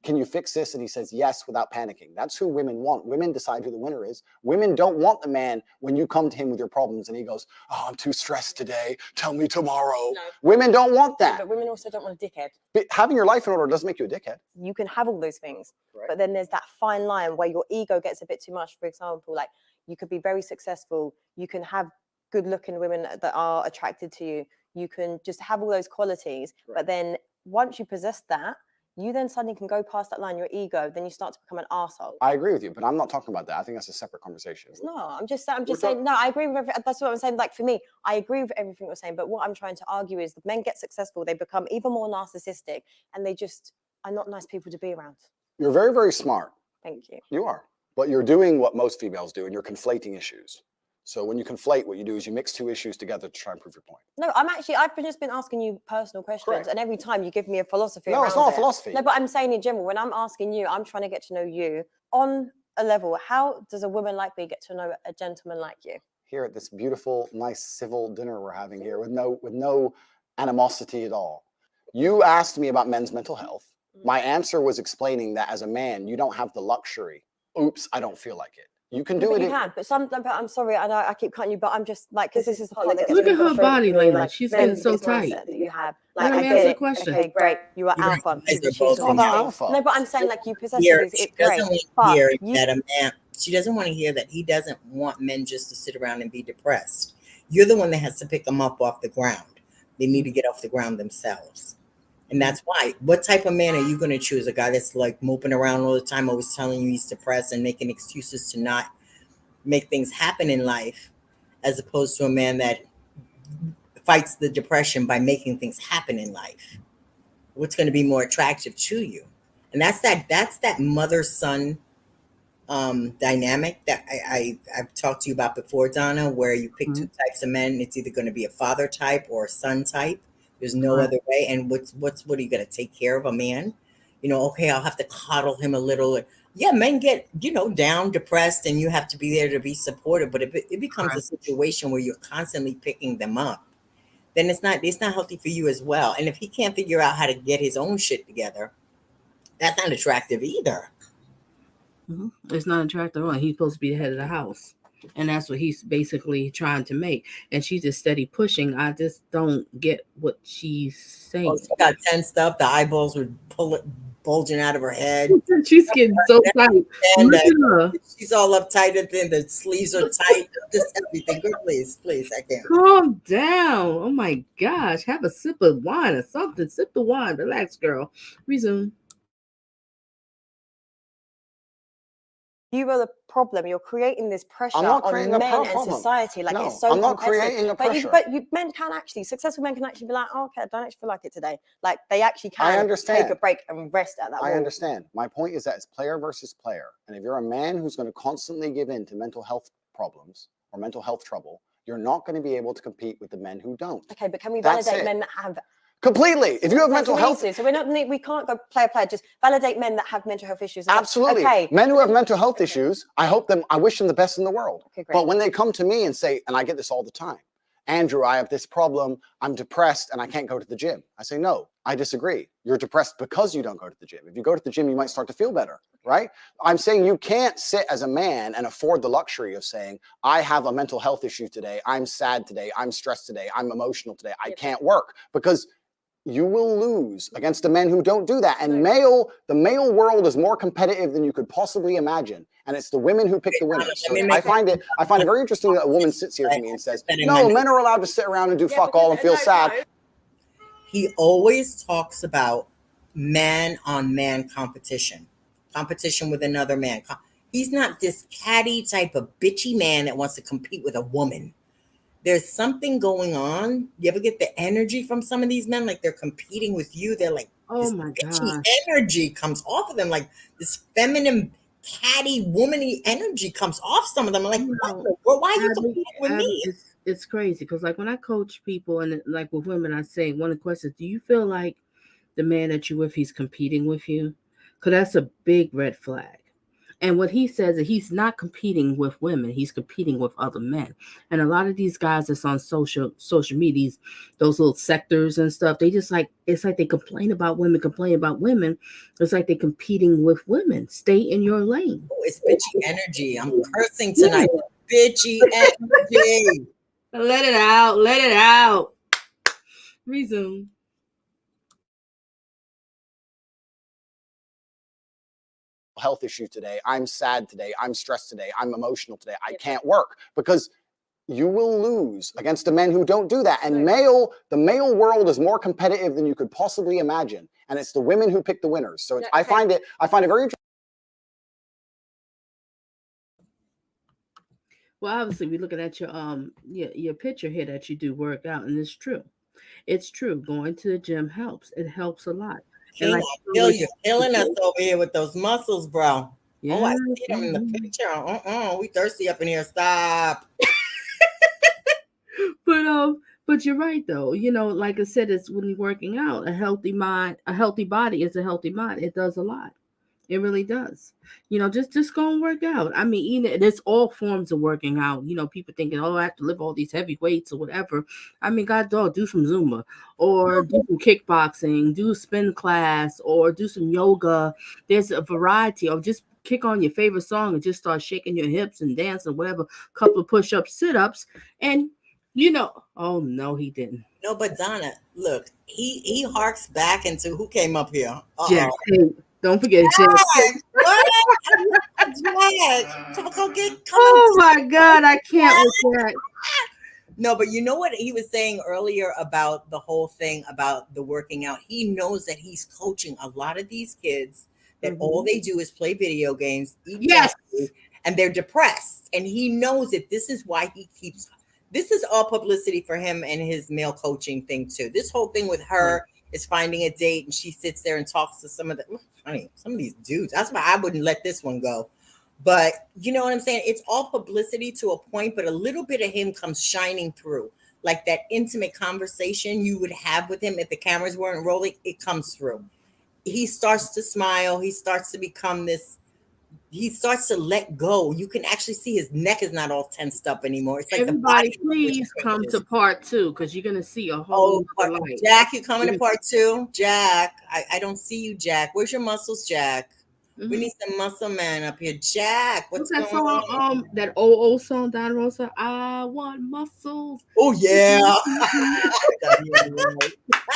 can you fix this? And he says yes without panicking. That's who women want. Women decide who the winner is. Women don't want the man when you come to him with your problems and he goes, oh, I'm too stressed today. Tell me tomorrow. No. Women don't want that. But women also don't want a dickhead. But having your life in order doesn't make you a dickhead. You can have all those things. Right. But then there's that fine line where your ego gets a bit too much. For example, like you could be very successful. You can have good looking women that are attracted to you. You can just have all those qualities. Right. But then once you possess that, you then suddenly can go past that line, your ego, then you start to become an arsehole. I agree with you, but I'm not talking about that. I think that's a separate conversation. It's not. I'm just saying, no, I agree with everything. That's what I'm saying. Like for me, I agree with everything you're saying, but what I'm trying to argue is that men get successful, they become even more narcissistic, and they just are not nice people to be around. You're very, very smart. Thank you. You are. But you're doing what most females do, and you're conflating issues. So when you conflate, what you do is you mix two issues together to try and prove your point. No, I've just been asking you personal questions. Correct. And every time you give me a philosophy. No, it's not a philosophy. No, but I'm saying in general, when I'm asking you, I'm trying to get to know you on a level. How does a woman like me get to know a gentleman like you? here at this beautiful, nice, civil dinner we're having here with no animosity at all. You asked me about men's mental health. My answer was explaining that as a man, you don't have the luxury. Oops, I don't feel like it. You can do but it. You can, but I'm sorry, I know I keep cutting you, but I'm just like, because this is the part that gets Look really at her frustrating body for me, language. like, She's men, getting so this tight. mindset that you have. Let Like, him I answer get the it. question. Okay, great. You are You're right. alpha. You You guys are choose both to in be here. alpha. No, but I'm saying like you possess Here, these. she It's doesn't great. want to But hear you, that a man. She doesn't want to hear that he doesn't want men just to sit around and be depressed. You're the one that has to pick them up off the ground. They need to get off the ground themselves. And that's why. What type of man are you going to choose? A guy that's like moping around all the time, always telling you he's depressed and making excuses to not make things happen in life, as opposed to a man that fights the depression by making things happen in life? What's going to be more attractive to you? And that's that mother-son dynamic that I've talked to you about before, Donna, where you pick two types of men. It's either going to be a father type or a son type. There's no other way. And what are you going to take care of a man? Okay, I'll have to coddle him a little. Yeah, men get, down, depressed, and you have to be there to be supportive. But it becomes a situation where you're constantly picking them up. Then it's not healthy for you as well. And if he can't figure out how to get his own shit together, that's not attractive either. It's not attractive at all. He's supposed to be the head of the house. And that's what he's basically trying to make. And she's just steady pushing. I just don't get what she's saying. Oh, she got tensed up. The eyeballs were bulging out of her head. She's getting so tight. And Look at her. she's all uptight, and then the sleeves are tight. Just everything. Good, please, I can't. Calm down. Oh my gosh. Have a sip of wine or something. Sip the wine. Relax, girl. Resume. You are the problem. You're creating this pressure on men and society. Like, No, it's so I'm not competitive. creating a pressure. But men can actually, successful men can actually be like, oh, okay, I don't actually feel like it today. Like, they actually can take a break and rest at that I wall. understand. My point is that it's player versus player. And if you're a man who's going to constantly give in to mental health problems or mental health trouble, you're not going to be able to compete with the men who don't. Okay, but can we validate men that have... Completely. If you have mental health... So we can't go player, just validate men that have mental health issues. Absolutely. Okay. Men who have mental health issues, I wish them the best in the world. Okay, great. But when they come to me and say, and I get this all the time, Andrew, I have this problem, I'm depressed and I can't go to the gym. I say, no, I disagree. You're depressed because you don't go to the gym. If you go to the gym, you might start to feel better, right? I'm saying you can't sit as a man and afford the luxury of saying, I have a mental health issue today, I'm sad today, I'm stressed today, I'm emotional today, I can't work, because you will lose against the men who don't do that. And the male world is more competitive than you could possibly imagine. And it's the women who pick the winners. So I find it very interesting that a woman sits here to me and says, no, men are allowed to sit around and do fuck all and feel sad. He always talks about man-on-man competition with another man. He's not this catty type of bitchy man that wants to compete with a woman. There's something going on. You ever get the energy from some of these men? Like they're competing with you. They're like, oh my bitchy energy comes off of them. Like this feminine, catty, womany energy comes off some of them. I'm like, what in the world? Why are you competing with me? It's crazy because like when I coach people and like with women, I say one of the questions, do you feel like the man that you're with, he's competing with you? Because that's a big red flag. And what he says is he's not competing with women, he's competing with other men. And a lot of these guys that's on social media, those little sectors and stuff, they just like, it's like they complain about women. It's like they're competing with women. Stay in your lane. Oh, it's bitchy energy. I'm cursing tonight. Yeah. Bitchy energy. Let it out. Resume. Health issue today, I'm sad today, I'm stressed today, I'm emotional today, I can't work, because you will lose against the men who don't do that. And the male world is more competitive than you could possibly imagine. And it's the women who pick the winners. So I find it very interesting. Well, obviously we're looking at your picture here that you do work out, and it's true. It's true. Going to the gym helps. It helps a lot. You're killing us over here with those muscles, bro. Yeah. Oh, I see them in the picture. We thirsty up in here. Stop. But you're right though. Like I said, it's when you're working out, a healthy body is a healthy mind. It does a lot. It really does. Just go and work out. I mean, there's all forms of working out. People thinking, oh, I have to lift all these heavy weights or whatever. I mean, God dog, do some Zumba or do some kickboxing, do a spin class or do some yoga. There's a variety of just kick on your favorite song and just start shaking your hips and dance or whatever, couple of push-ups, sit-ups, and oh no, he didn't. No, but Donna, look, he harks back into who came up here. Jack Tate. Don't forget Jack. What? Jack. Come oh my God, I can't with that. No, but you know what he was saying earlier about the whole thing about the working out? He knows that he's coaching a lot of these kids that all they do is play video games, eat junk food, and they're depressed. And he knows that this is why he keeps. This is all publicity for him and his male coaching thing too. This whole thing with her is finding a date, and she sits there and talks to some of these dudes. That's why I wouldn't let this one go. But you know what I'm saying? It's all publicity to a point, but a little bit of him comes shining through. Like that intimate conversation you would have with him if the cameras weren't rolling, it comes through. He starts to smile. He starts to become this. He starts to let go. You can actually see his neck is not all tensed up anymore. It's like everybody, please come to part 2 because you're gonna see a whole life. Jack, you coming to part 2? Jack, I don't see you, Jack. Where's your muscles, Jack? We need some muscle man up here, Jack. What's that going song? on? That old song, Donna Rosa. I want muscles. Oh yeah,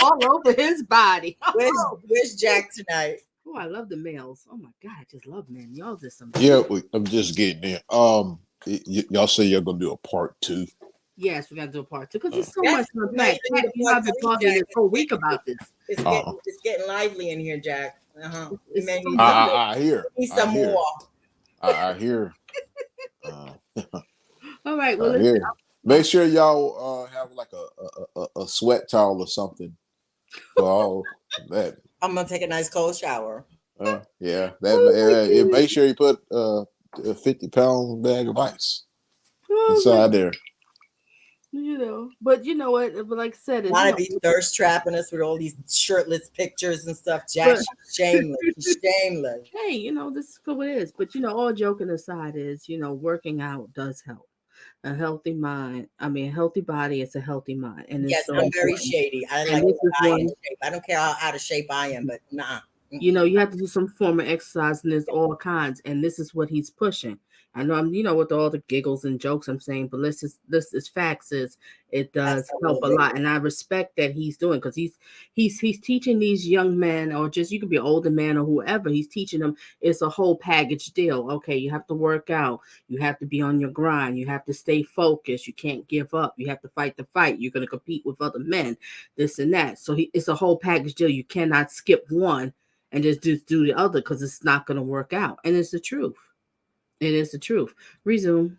all over his body. Where's Jack tonight? Oh, I love the males. Oh my God, I just love men. Y'all just some. Yeah, I'm just getting there. Y'all say you're gonna do a part 2. Yes, we gotta do a part 2 because there's so much to unpack. I've been talking this whole week about this. It's getting lively in here, Jack. I hear. Need some more. I hear. All right. Well, listen, make sure y'all have like a sweat towel or something for all that. I'm gonna take a nice cold shower. Yeah. Make sure you put a 50-pound bag of ice inside there. But you know what? But like I said, a lot of these thirst trapping us with all these shirtless pictures and stuff. Jack, shameless, shameless. Hey, this is what it is. But all joking aside, is working out does help. A healthy mind. I mean, a healthy body is a healthy mind. And yes, so I'm very shady. I like shape. I don't care how out of shape I am, but nah. You have to do some form of exercise, and there's all kinds. And this is what he's pushing. I know I'm, with all the giggles and jokes I'm saying, but this is facts. It does help a lot, and I respect that he's doing because he's teaching these young men, or just you could be an older man or whoever. He's teaching them it's a whole package deal. Okay, you have to work out, you have to be on your grind, you have to stay focused, you can't give up, you have to fight the fight. You're going to compete with other men, this and that. So it's a whole package deal. You cannot skip one and just do the other because it's not going to work out, and it's the truth. It is the truth. Resume.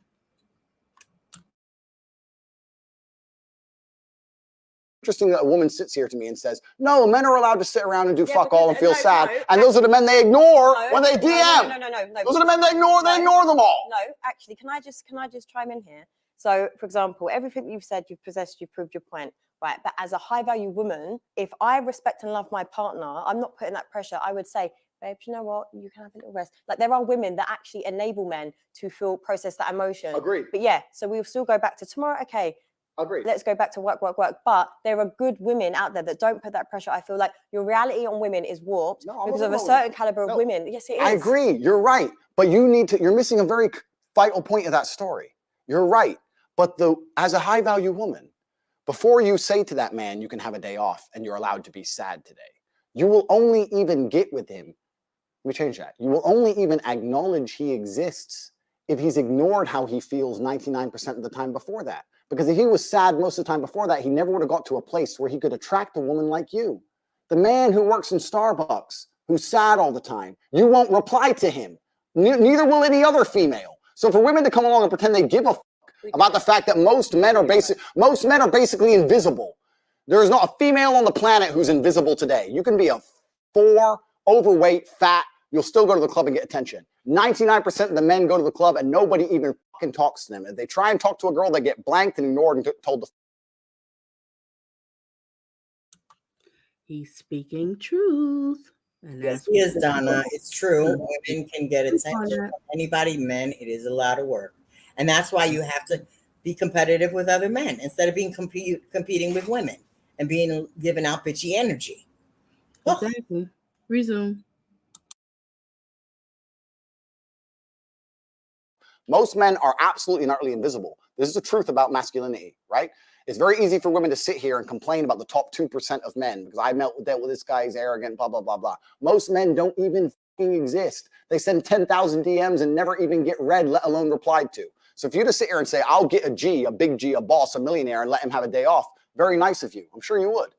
Interesting that a woman sits here to me and says, no, men are allowed to sit around and do fuck all and feel sad. And those are the men they ignore when they DM. No. Those are the men they ignore. They ignore them all. No, actually, can I just chime in here? So, for example, everything you've said, you've possessed, you've proved your point, right? But as a high-value woman, if I respect and love my partner, I'm not putting that pressure. I would say, babe, you know what? You can have a little rest. Like, there are women that actually enable men to process that emotion. Agreed. But yeah, so we'll still go back to tomorrow. Okay. Agreed. Let's go back to work. But there are good women out there that don't put that pressure. I feel like your reality on women is warped because of a certain caliber of women. Yes, it is. I agree. You're right. But you're missing a very vital point of that story. You're right. But as a high-value woman, before you say to that man, you can have a day off and you're allowed to be sad today, you will only even get with him. Let me change that. You will only even acknowledge he exists if he's ignored how he feels 99% of the time before that. Because if he was sad most of the time before that, he never would have got to a place where he could attract a woman like you. The man who works in Starbucks, who's sad all the time, you won't reply to him. Neither will any other female. So for women to come along and pretend they give a fuck about the fact that most men are basically invisible. There is not a female on the planet who's invisible today. You can be a 4, overweight, fat, you'll still go to the club and get attention. 99% of the men go to the club and nobody even fucking talks to them. If they try and talk to a girl, they get blanked and ignored and told to. He's speaking truth. And Yes, that's he is, Donna. It's true. Women can get It's on attention that. from anybody. Men, it is a lot of work. And that's why you have to be competitive with other men instead of being competing with women and being giving out bitchy energy. Exactly. Resume. Most men are absolutely and utterly invisible. This is the truth about masculinity, right? It's very easy for women to sit here and complain about the top 2% of men because I dealt with this guy, he's arrogant, blah, blah, blah, blah. Most men don't even exist. They send 10,000 DMs and never even get read, let alone replied to. So if you just sit here and say, I'll get a G, a big G, a boss, a millionaire, and let him have a day off, very nice of you. I'm sure you would.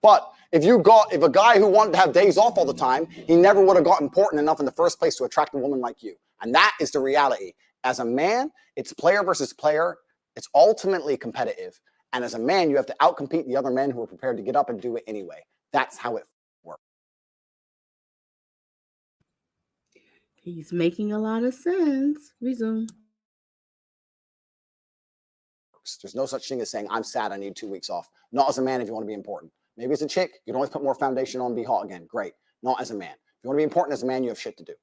But if a guy who wanted to have days off all the time, he never would have got important enough in the first place to attract a woman like you. And that is the reality. As a man, it's player versus player. It's ultimately competitive. And as a man, you have to outcompete the other men who are prepared to get up and do it anyway. That's how it works. He's making a lot of sense. Resume. There's no such thing as saying, I'm sad, I need 2 weeks off. Not as a man if you want to be important. Maybe as a chick, you can always put more foundation on and be hot again. Great. Not as a man. If you want to be important as a man, you have shit to do.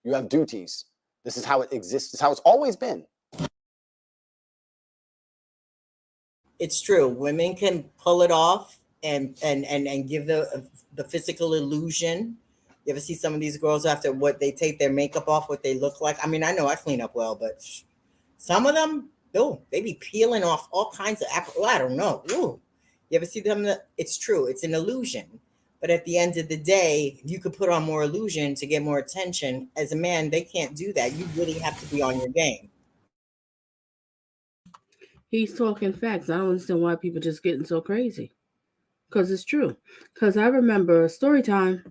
You have duties. This is how it exists. This is how it's always been. It's true. Women can pull it off and give the physical illusion. You ever see some of these girls after what they take their makeup off, what they look like? I mean, I know I clean up well, but some of them, they be peeling off all kinds of I don't know. Ooh. You ever see them? It's true. It's an illusion. But at the end of the day, you could put on more illusion to get more attention. As a man, they can't do that. You really have to be on your game. He's talking facts. I don't understand why people just getting so crazy. Because it's true. Because I remember story time.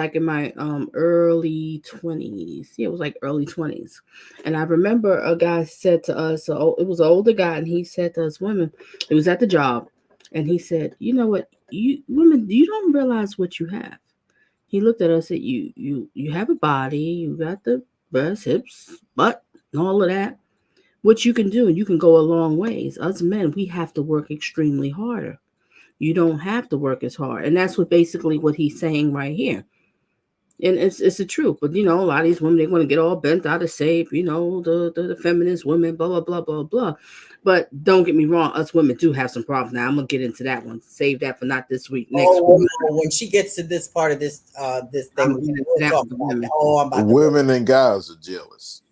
Like in my early 20s. Yeah, it was like early 20s. And I remember a guy said to us, it was an older guy, and he said to us women, it was at the job, and he said, you know what, you women, you don't realize what you have. He looked at us and said, you have a body, you got the breasts, hips, butt, and all of that. What you can do, and you can go a long ways. Us men, we have to work extremely harder. You don't have to work as hard. And that's basically what he's saying right here. And it's the truth. But, a lot of these women, they want to get all bent out of shape, the feminist women, blah, blah, blah, blah, blah. But don't get me wrong, us women do have some problems. Now, I'm going to get into that one. Save that for not this week, next week. When she gets to this part of this thing, we'll talk about that. I'm about Women and guys are jealous.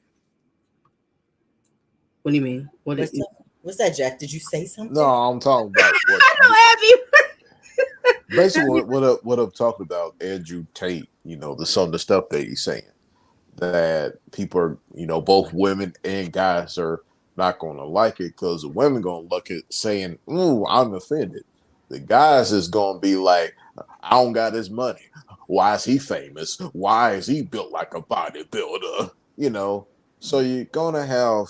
What do you mean? What's that, Jack? Did you say something? No, I'm talking about what. Basically, what I'm talking about, Andrew Tate. Some of the stuff that he's saying, that people are, both women and guys are not going to like it because the women going to look at saying, "Ooh, I'm offended." The guys is going to be like, "I don't got his money. Why is he famous? Why is he built like a bodybuilder?" So you're going to have.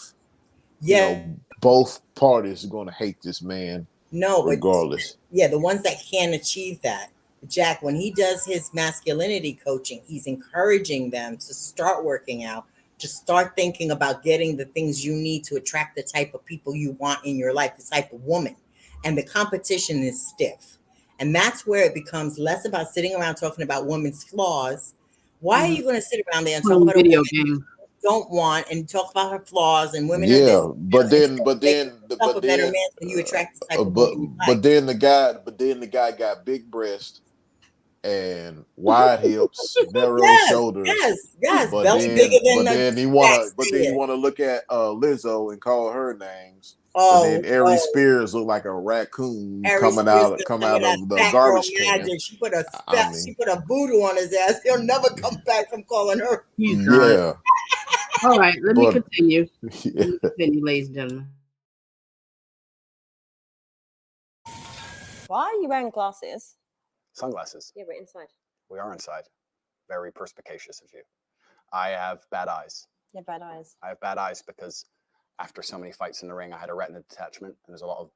Both parties are going to hate this man. No, regardless. The ones that can achieve that. Jack, when he does his masculinity coaching, he's encouraging them to start working out, to start thinking about getting the things you need to attract the type of people you want in your life, the type of woman. And the competition is stiff. And that's where it becomes less about sitting around talking about women's flaws. Why are you going to sit around there and talk about video a woman game? Don't want and talk about her flaws and women yeah are but then you attract the type of woman you like. but then the guy got big breasts and wide hips, narrow shoulders. Yes, but belly then, bigger than but then he wanna look at Lizzo and call her names. But then Ari Spears looked like a raccoon coming out of the garbage can. She put a voodoo on his ass. He'll never come back from calling her. Yeah. All right, let me continue. Let me continue, ladies and gentlemen. Why are you wearing glasses? Sunglasses. Yeah, but inside. We are inside. Very perspicacious of you. I have bad eyes. You have bad eyes. I have bad eyes because after so many fights in the ring, I had a retina detachment, and there's a lot of.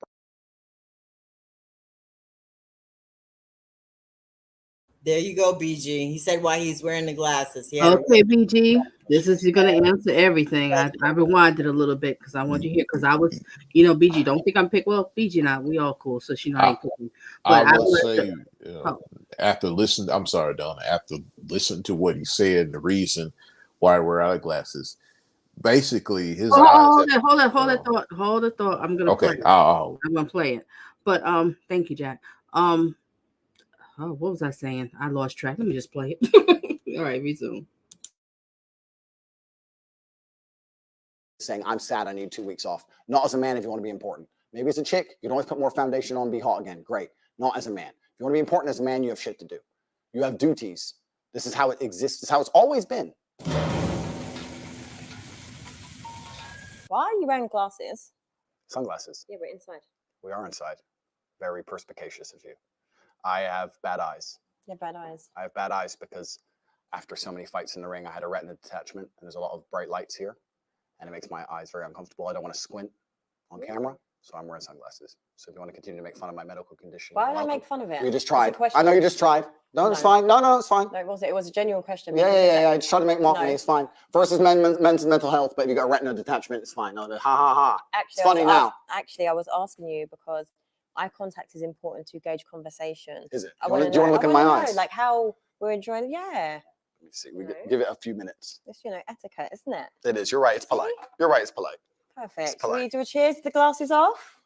There you go, BG. He said why he's wearing the glasses. Okay, BG. This is you're gonna answer everything. I rewinded a little bit because I wanted you here because I was, BG. Don't think I'm pick. Well, BG not. We all cool, so she not picking. But I will say, after listening, I'm sorry, Donna. After listening to what he said and the reason why we're out of glasses, basically his eyes. Hold the thought. I'm gonna play it. I'm gonna play it. But thank you, Jack. Oh, what was I saying? I lost track. Let me just play it. All right, resume. Saying, I'm sad, I need 2 weeks off. Not as a man if you want to be important. Maybe as a chick, you can always put more foundation on and be hot again. Great. Not as a man. If you want to be important as a man, you have shit to do. You have duties. This is how it exists. This is how it's always been. Why are you wearing glasses? Sunglasses. Yeah, we're inside. We are inside. Very perspicacious of you. I have bad eyes. You have bad eyes. I have bad eyes because after so many fights in the ring, I had a retina detachment, and there's a lot of bright lights here, and it makes my eyes very uncomfortable. I don't want to squint on camera, so I'm wearing sunglasses. So if you want to continue to make fun of my medical condition, why did I make fun of it? You just tried. I know you just tried. No, it's fine. No, it's fine. No, it wasn't. It was a genuine question. Yeah. I just tried to make mock me. It's fine. Versus men's mental health, but if you got retina detachment, it's fine. No, ha. Actually, it's funny now. Actually, I was asking you because eye contact is important to gauge conversation. Is it? Do you want to look in my eyes? Like how we're enjoying it. Yeah. Let me see. We give it a few minutes. It's etiquette, isn't it? It is. You're right. It's polite. You're right. It's polite. Perfect. Can we do a cheers with the glasses off?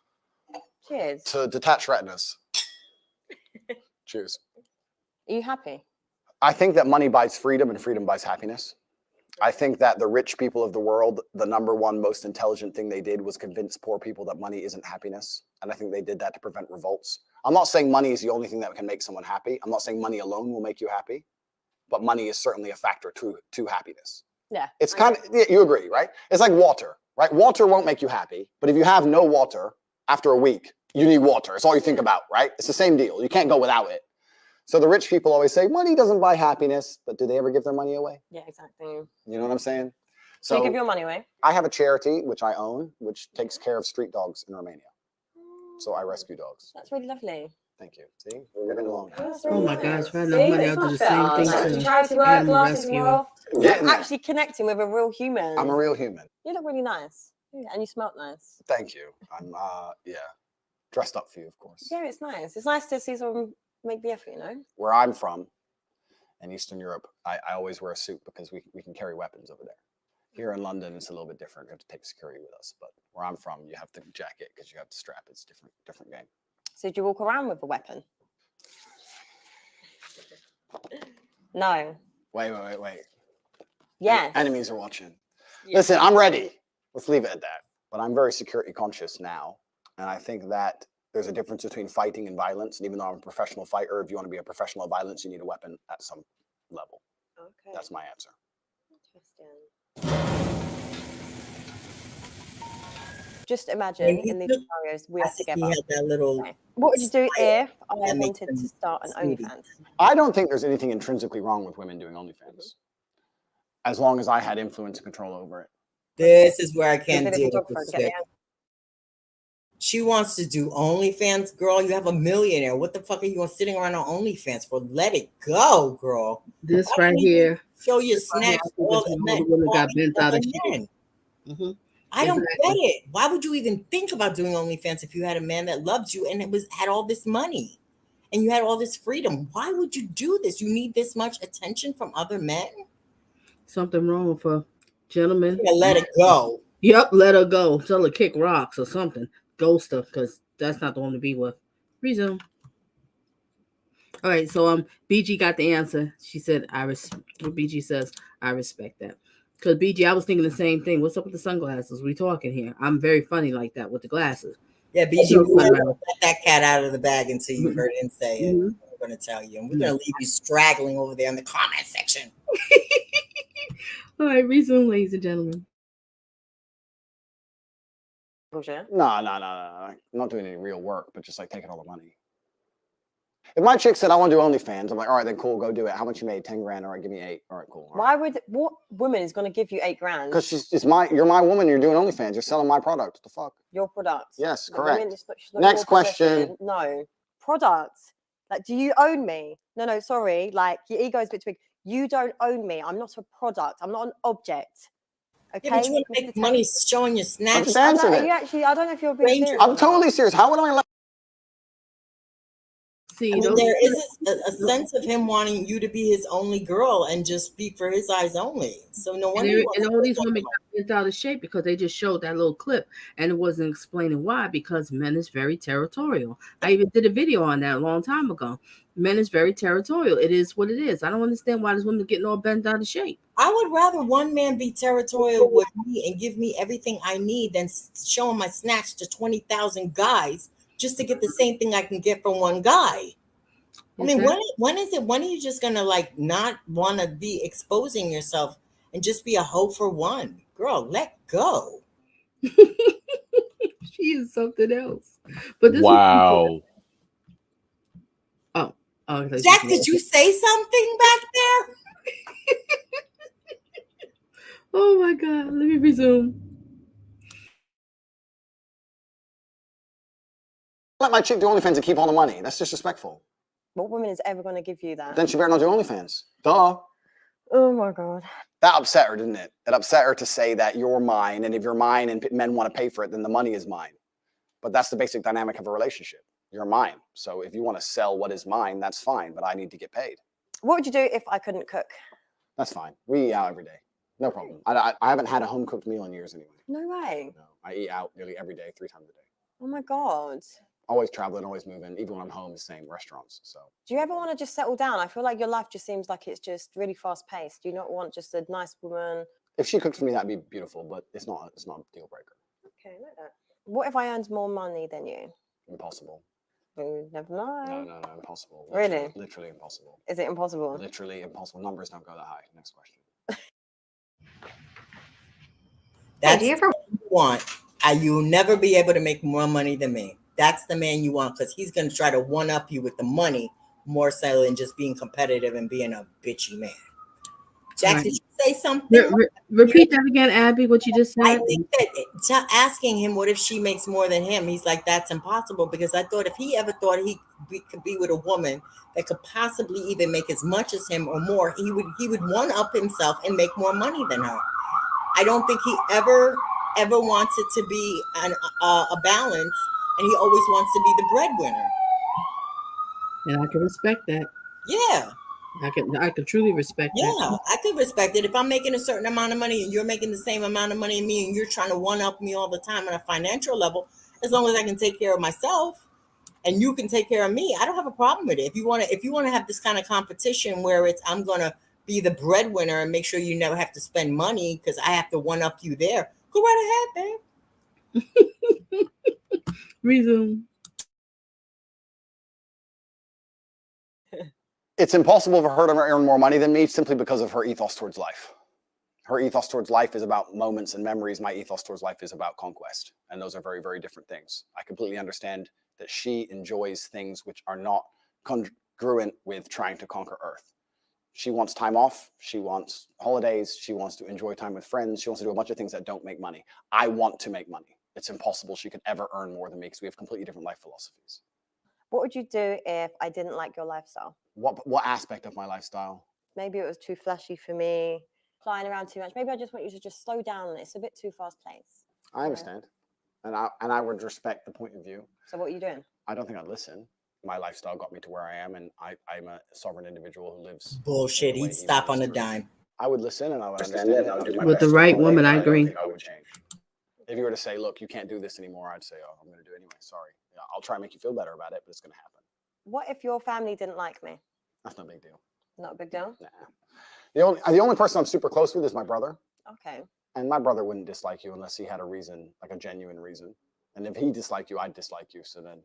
Cheers. To detach retinas. Cheers. Are you happy? I think that money buys freedom and freedom buys happiness. I think that the rich people of the world, the number one most intelligent thing they did was convince poor people that money isn't happiness. And I think they did that to prevent revolts. I'm not saying money is the only thing that can make someone happy. I'm not saying money alone will make you happy, but money is certainly a factor to happiness. Yeah. It's kind of, you agree, right? It's like water, right? Water won't make you happy, but if you have no water after a week, you need water. It's all you think about, right? It's the same deal. You can't go without it. So the rich people always say, money doesn't buy happiness, but do they ever give their money away? Yeah, exactly. You know what I'm saying? So you give your money away? I have a charity, which I own, which takes care of street dogs in Romania. So I rescue dogs. That's really lovely. Thank you. See, we're living along. Oh my gosh, right now money I'll do the same thing. Charity work, glasses off. Yeah, You're actually connecting with a real human. I'm a real human. You look really nice. Yeah, and you smell nice. Thank you. I'm dressed up for you, of course. Yeah, it's nice. It's nice to see someone make the effort, Where I'm from, in Eastern Europe, I always wear a suit because we can carry weapons over there. Here in London, it's a little bit different. You have to take security with us. But where I'm from, you have to jacket because you have to strap. It's different game. So do you walk around with a weapon? No. Wait. Yes. Enemies are watching. Yeah. Listen, I'm ready. Let's leave it at that. But I'm very security conscious now. And I think that there's a difference between fighting and violence. And even though I'm a professional fighter, if you want to be a professional of violence, you need a weapon at some level. Okay. That's my answer. Interesting. Just imagine in these scenarios we are together. What would you do if I wanted to start an OnlyFans? I don't think there's anything intrinsically wrong with women doing OnlyFans, as long as I had influence and control over it. This is where I can't deal with this. She wants to do OnlyFans, girl. You have a millionaire. What the fuck are you sitting around on OnlyFans for? Let it go, girl. This right here. Show your snacks. All the women got bent out of shit. I don't get it. Why would you even think about doing OnlyFans if you had a man that loved you and had all this money and you had all this freedom? Why would you do this? You need this much attention from other men? Something wrong with her, gentlemen. Yeah, let it go. Yep, let her go. Tell her kick rocks or something. Ghost her, because that's not the one to be with. Resume. All right, so BG got the answer. She said, what BG says, I respect that. Because BG, I was thinking the same thing. What's up with the sunglasses? We talking here. I'm very funny like that with the glasses. Yeah, BG, let that cat out of the bag until you heard him say it. We're going to tell you. And we're going to leave you straggling over there in the comment section. All right, resume, ladies and gentlemen. No. I'm not doing any real work, but just like taking all the money. If my chick said, I want to do OnlyFans, I'm like, all right, then cool, go do it. How much you made? 10 grand. All right, give me 8. All right, cool. All right. What woman is going to give you 8 grand? Because you're my woman, you're doing OnlyFans. You're selling my product. What the fuck? Your product. Yes, correct. Not Next question. No. Product. Like, do you own me? No, sorry. Like, your ego is a bit too big. You don't own me. I'm not a product. I'm not an object. Okay. Yeah, but you want to make money showing your snatch. I don't know if you're being serious. I'm totally serious. How would I let? See, I mean, there is a sense of him wanting you to be his only girl and just speak for his eyes only. So no wonder. And all these women got bent out of shape because they just showed that little clip and it wasn't explaining why, because men is very territorial. I even did a video on that a long time ago. Men is very territorial. It is what it is. I don't understand why these women are getting all bent out of shape. I would rather one man be territorial with me and give me everything I need than showing my snatch to 20,000 guys just to get the same thing I can get from one guy. I mean, when are you just gonna like not want to be exposing yourself and just be a hoe for one? Girl, let go. She is something else. But this wow. Oh, Jack, did you say something back there? Oh my God, let me resume. Let my chick do OnlyFans and keep all the money. That's disrespectful. What woman is ever going to give you that? Then she better not do OnlyFans. Duh. Oh my God. That upset her, didn't it? It upset her to say that you're mine, and if you're mine and men want to pay for it, then the money is mine. But that's the basic dynamic of a relationship. You're mine. So if you want to sell what is mine, that's fine, but I need to get paid. What would you do if I couldn't cook? That's fine. We eat out every day. No problem. I haven't had a home-cooked meal in years anyway. No way. No, I eat out nearly every day, 3 times a day. Oh my God. Always traveling, always moving. Even when I'm home, the same restaurants. So. Do you ever want to just settle down? I feel like your life just seems like it's just really fast-paced. Do you not want just a nice woman? If she cooked for me, that'd be beautiful, but it's not a deal breaker. Okay, like that. What if I earned more money than you? Impossible. Never mind. No, impossible. Really? Literally impossible. Is it impossible? Literally impossible. Numbers don't go that high. Next question. That's what you want. You'll never be able to make more money than me. That's the man you want, because he's going to try to one-up you with the money more so than just being competitive and being a bitchy man. Jack, did you say something? Repeat that again, Abby, what you just said. I think that asking him what if she makes more than him, he's like, that's impossible, because I thought if he ever thought he could be with a woman that could possibly even make as much as him or more, he would one-up himself and make more money than her. I don't think he ever wants it to be a balance, and he always wants to be the breadwinner. And I can respect that. Yeah. I can truly respect that. Yeah, I could respect it. If I'm making a certain amount of money and you're making the same amount of money as me and you're trying to one-up me all the time on a financial level, as long as I can take care of myself and you can take care of me, I don't have a problem with it. If you want to have this kind of competition where it's I'm going to be the breadwinner and make sure you never have to spend money because I have to one-up you there, go right ahead, babe. Resume. It's impossible for her to earn more money than me simply because of her ethos towards life. Her ethos towards life is about moments and memories. My ethos towards life is about conquest. And those are very, very different things. I completely understand that she enjoys things which are not congruent with trying to conquer Earth. She wants time off. She wants holidays. She wants to enjoy time with friends. She wants to do a bunch of things that don't make money. I want to make money. It's impossible she could ever earn more than me because we have completely different life philosophies. What would you do if I didn't like your lifestyle? What aspect of my lifestyle? Maybe it was too flashy for me, flying around too much. Maybe I just want you to just slow down. It's a bit too fast-paced. I understand. And I would respect the point of view. So what are you doing? I don't think I'd listen. My lifestyle got me to where I am, and I'm a sovereign individual who lives. Bullshit. He'd stop on a dime. I would listen and I would understand it. I would do my With best. the right woman, I agree. I would change. If you were to say, look, you can't do this anymore, I'd say, oh, I'm going to do it anyway. Sorry. Yeah, I'll try and make you feel better about it, but it's going to happen. What if your family didn't like me? That's no big deal. Not a big deal? Nah. The only person I'm super close with is my brother. Okay. And my brother wouldn't dislike you unless he had a reason, like a genuine reason. And if he disliked you, I'd dislike you. So then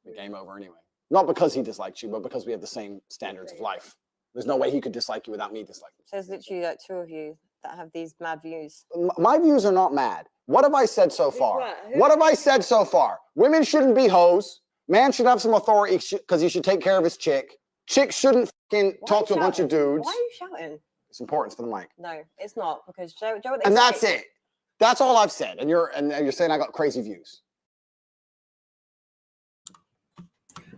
the game over anyway. Not because he disliked you, but because we have the same standards of life. There's no way he could dislike you without me disliking you. So there's literally like 2 of you that have these mad views. My views are not mad. What have I said so far? What have I said so far? Women shouldn't be hoes. Man should have some authority because he should take care of his chick. Chicks shouldn't fucking talk to a bunch of dudes. Why are you shouting? It's important for the mic. No, it's not, because Joe what they And say. that's it. That's all I've said. And you're saying I got crazy views.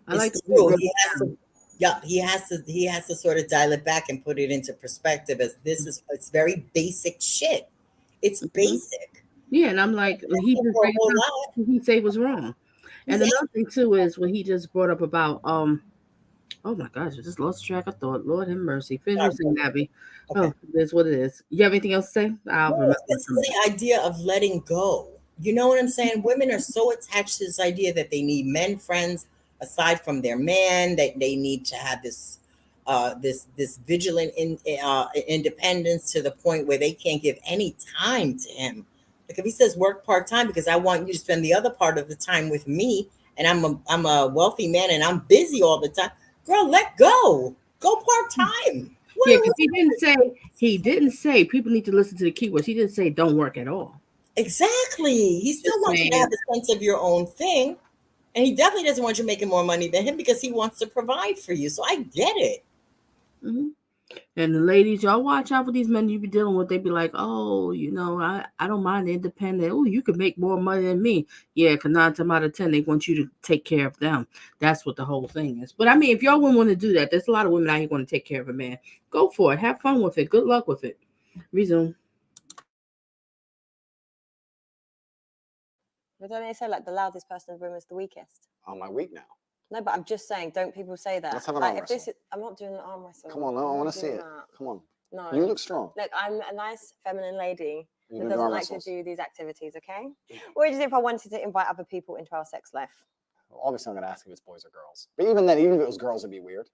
I like It's to read true. it He has down. to, yeah, he has to sort of dial it back and put it into perspective as this is it's very basic shit. It's Mhm. basic. Yeah, and I'm like, he Asking just for a brings whole up lot. what he say was wrong. And He's another thing too is what he just brought up about oh my gosh, I just lost track of thought. Lord have mercy. Finish your saying, Abby. okay. Oh, it is what it is. You have anything else to say? I'll No, remember this some is of the idea of letting go. You know what I'm saying? Women are so attached to this idea that they need men friends aside from their man. That they need to have this this vigilant independence to the point where they can't give any time to him. Like if he says work part-time because I want you to spend the other part of the time with me, and I'm a wealthy man and I'm busy all the time. Girl, let go. Go part-time. Yeah, because he didn't say people need to listen to the keywords. He didn't say don't work at all. Exactly. He still Just wants you to saying, have a sense of your own thing. And he definitely doesn't want you making more money than him because he wants to provide for you. So I get it. mhm. And the ladies, y'all watch out for these men you be dealing with. They be like, oh, I don't mind the independent. Oh, you could make more money than me. Yeah, because 9 times out of 10, they want you to take care of them. That's what the whole thing is. But I mean, if y'all wouldn't want to do that, there's a lot of women out here want to take care of a man. Go for it. Have fun with it. Good luck with it. Resume. But don't they say like the loudest person in the room is the weakest? On my week now. No, but I'm just saying, don't people say that? Let's have an like arm if this wrestle. is, I'm not doing an arm wrestle. Come on, I want to see it. Come on. No. You look strong. Look, I'm a nice feminine lady You that do doesn't arm like wrestles. to do these activities, okay? What would you do if I wanted to invite other people into our sex life? Well, obviously, I'm going to ask if it's boys or girls. But even then, even if it was girls, it'd be weird.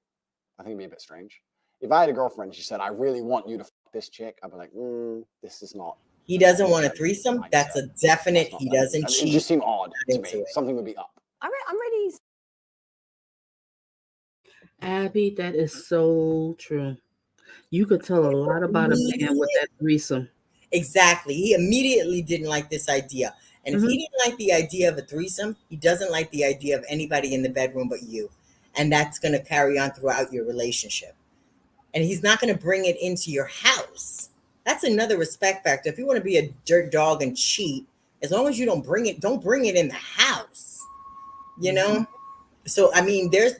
I think it'd be a bit strange. If I had a girlfriend and she said, I really want you to fuck this chick, I'd be like, this is not. He doesn't want a threesome. That's a definite. He doesn't It cheat. just seemed odd to me. Into it. Something would be up. I'm ready. Abby, that is so true. You could tell a lot about a man with that threesome. Exactly. He immediately didn't like this idea. And if he didn't like the idea of a threesome, he doesn't like the idea of anybody in the bedroom but you. And that's going to carry on throughout your relationship. And he's not going to bring it into your house. That's another respect factor. If you want to be a dirt dog and cheat, as long as you don't bring it in the house. You know? So I mean, there's,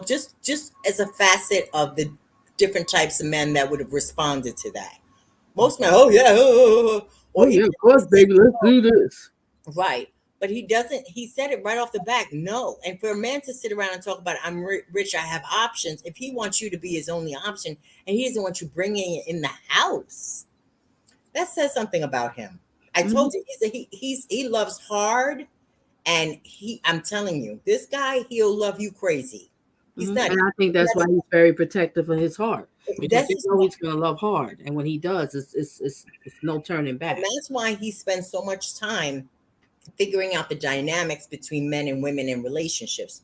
just as a facet of the different types of men that would have responded to that. Most men, oh yeah, oh yeah, of course, baby, let's do this. Right. But he doesn't, he said it right off the back, no. And for a man to sit around and talk about, I'm rich, I have options, if he wants you to be his only option and he doesn't want you bringing it in the house, that says something about him. I told you, he loves hard, and I'm telling you, this guy, he'll love you crazy. He's not. And I think that's why he's very protective of his heart. Because That's he's always going to love hard, and when he does, it's no turning back. And that's why he spends so much time figuring out the dynamics between men and women in relationships,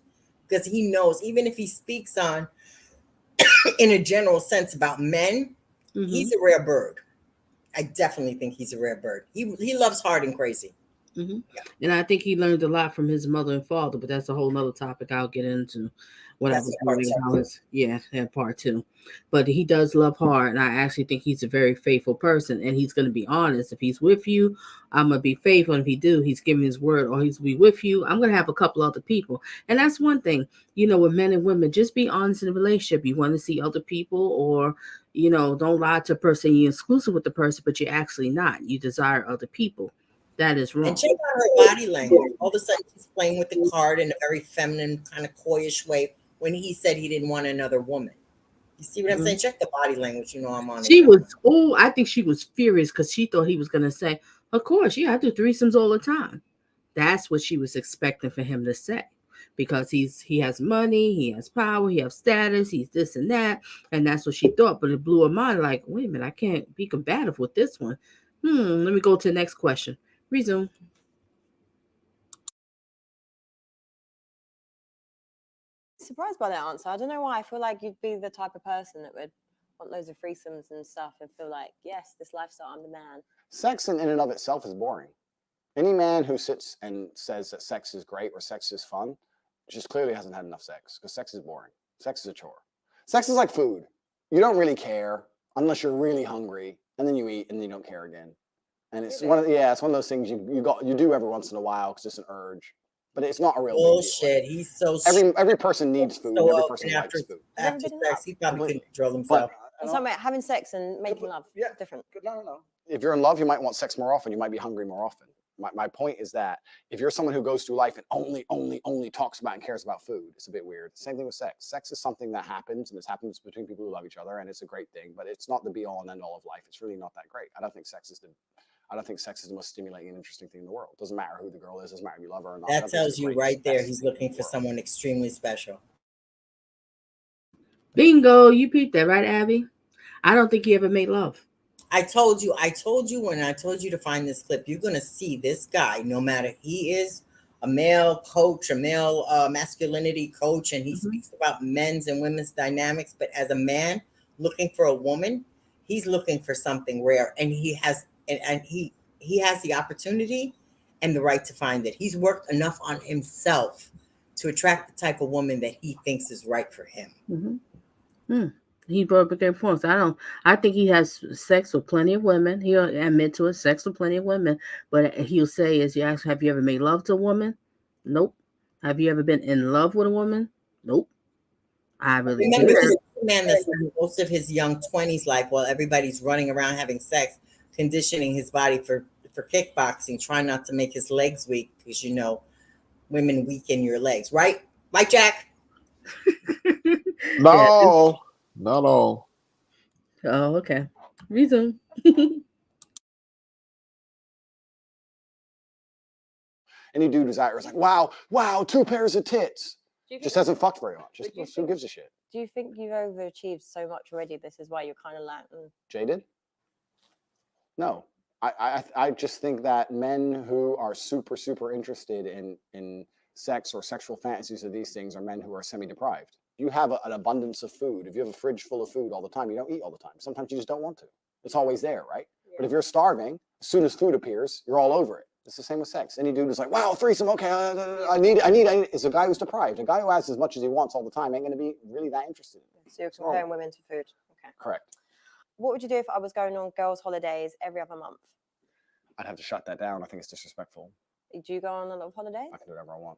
because he knows even if he speaks on in a general sense about men, he's a rare bird. I definitely think he's a rare bird. He loves hard and crazy. Yeah. And I think he learned a lot from his mother and father, but that's a whole nother topic I'll get into when I was reading about his that part too. But he does love hard, and I actually think he's a very faithful person, and he's going to be honest. If he's with you, I'm going to be faithful, and if he's giving his word, or he's be with you, I'm going to have a couple other people. And that's one thing, with men and women, just be honest in a relationship. You want to see other people, or don't lie to a person. You're exclusive with the person, but you're actually not. You desire other people. That is wrong. And check out her body language. All of a sudden, she's playing with the card in a very feminine, kind of coyish way when he said he didn't want another woman. You see what I'm saying? Check the body language. I'm on it. I think she was furious because she thought he was going to say, of course, I do threesomes all the time. That's what she was expecting for him to say. Because he has money, he has power, he has status, he's this and that. And that's what she thought. But it blew her mind like, wait a minute, I can't be combative with this one. Let me go to the next question. Resume. Surprised by that answer. I don't know why. I feel like you'd be the type of person that would want loads of threesomes and stuff and feel like, yes, this lifestyle, I'm the man. Sex in and of itself is boring. Any man who sits and says that sex is great or sex is fun just clearly hasn't had enough sex, because sex is boring. Sex is a chore. Sex is like food. You don't really care unless you're really hungry, and then you eat and then you don't care again. And it's it's one of those things you do every once in a while because it's an urge. but it's not a real bullshit. big deal. He's so Every person needs food. so Every open person after likes food. sex. He probably couldn't control But himself. I'm talking about having sex and making love. Yeah. Different. No. If you're in love, you might want sex more often. You might be hungry more often. My point is that if you're someone who goes through life and only talks about and cares about food, it's a bit weird. Same thing with sex. Sex is something that happens, and this happens between people who love each other, and it's a great thing, but it's not the be all and end all of life. It's really not that great. I don't think sex is the most stimulating and interesting thing in the world. It doesn't matter who the girl is, doesn't matter if you love her or not. That tells you right there he's looking for someone extremely special. Bingo, you peeped that, right, Abby? I don't think he ever made love. I told you when I told you to find this clip, you're going to see this guy, no matter he is a male coach, a male masculinity coach, and he speaks about men's and women's dynamics. But as a man looking for a woman, he's looking for something rare, and he has the opportunity and the right to find it. He's worked enough on himself to attract the type of woman that he thinks is right for him. He brought up good points. I think he has sex with plenty of women. He'll admit to it, sex with plenty of women. But he'll say, "Is you ask, have you ever made love to a woman? Nope. Have you ever been in love with a woman? Nope. I really remember this is a man that spent most of his young 20s life while everybody's running around having sex, conditioning his body for kickboxing, trying not to make his legs weak, because women weaken your legs, right? Right, Jack? No, not all. Oh, okay. Resume. Any dude who's out here is like, wow, 2 pairs of tits. Just hasn't fucked very much. Who gives a shit? Do you think you've overachieved so much already? This is why you're kind of like. Jaded? No. I just think that men who are super interested in sex or sexual fantasies of these things are men who are semi-deprived. You have an abundance of food. If you have a fridge full of food all the time, you don't eat all the time. Sometimes you just don't want to. It's always there, right? Yeah. But if you're starving, as soon as food appears, you're all over it. It's the same with sex. Any dude is like, wow, threesome, okay, I need. It's a guy who's deprived. A guy who has as much as he wants all the time ain't going to be really that interested in it. So you're comparing women to food. Okay. Correct. What would you do if I was going on girls' holidays every other month? I'd have to shut that down. I think it's disrespectful. Do you go on a lot of holidays? I can do whatever I want.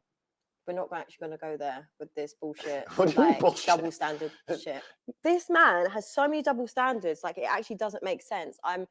We're not actually going to go there with this bullshit, What do you mean bullshit? Double standard shit. This man has so many double standards, like it actually doesn't make sense. I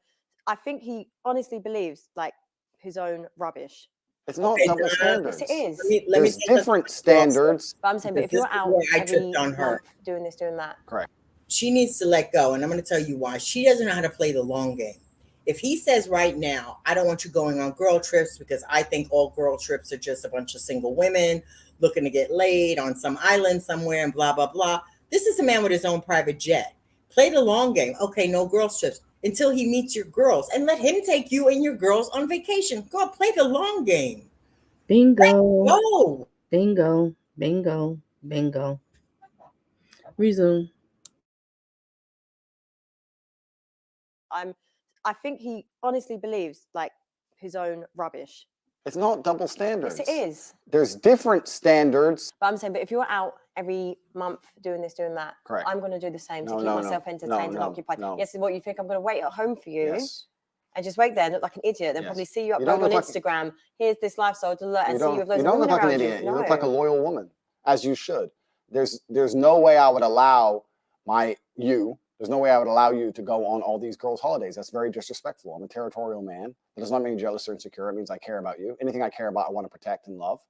think he honestly believes like his own rubbish. It's not double standards. Yes, it is. There's different standards. But I'm saying, but if you're out every month doing this, doing that. Correct. She needs to let go, and I'm going to tell you why. She doesn't know how to play the long game. If he says right now, I don't want you going on girl trips because I think all girl trips are just a bunch of single women looking to get laid on some island somewhere and blah, blah, blah. This is a man with his own private jet. Play the long game. Okay, no girl trips until he meets your girls, and let him take you and your girls on vacation. Go play the long game. Bingo. Go. Bingo. Bingo. Bingo. Resume. I think he honestly believes like his own rubbish. It's not double standards. Yes, it is. There's different standards. But I'm saying, but if you're out every month doing this, doing that, correct, I'm going to do the same to keep myself entertained and occupied. Yes, what you think I'm going to wait at home for you and just wait there and look like an idiot, then probably see you upload on Instagram. Here's this lifestyle to look and see you with loads of women around you. You don't look like an idiot. You look like a loyal woman, as you should. There's no way I would allow There's no way I would allow you to go on all these girls' holidays. That's very disrespectful. I'm a territorial man. It does not mean jealous or insecure. It means I care about you. Anything I care about, I want to protect and love.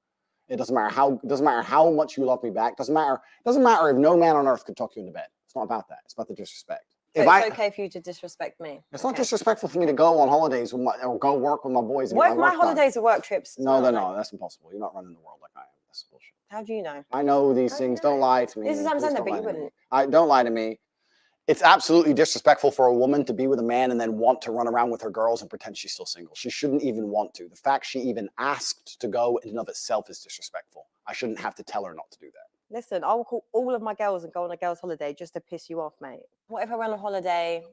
It doesn't matter how much you love me back. Doesn't matter if no man on earth could talk you into bed. It's not about that. It's about the disrespect. So it's okay for you to disrespect me. It's not disrespectful for me to go on holidays or go work with my boys. What if my holidays are work trips? No, they're not. That's impossible. You're not running the world like I am. That's bullshit. How do you know? I know these things. Don't lie to me. This is what I'm saying, but you wouldn't. Don't lie to me. It's absolutely disrespectful for a woman to be with a man and then want to run around with her girls and pretend she's still single. She shouldn't even want to. The fact she even asked to go in and of itself is disrespectful. I shouldn't have to tell her not to do that. Listen, I will call all of my girls and go on a girls' holiday just to piss you off, mate. What if I went on holiday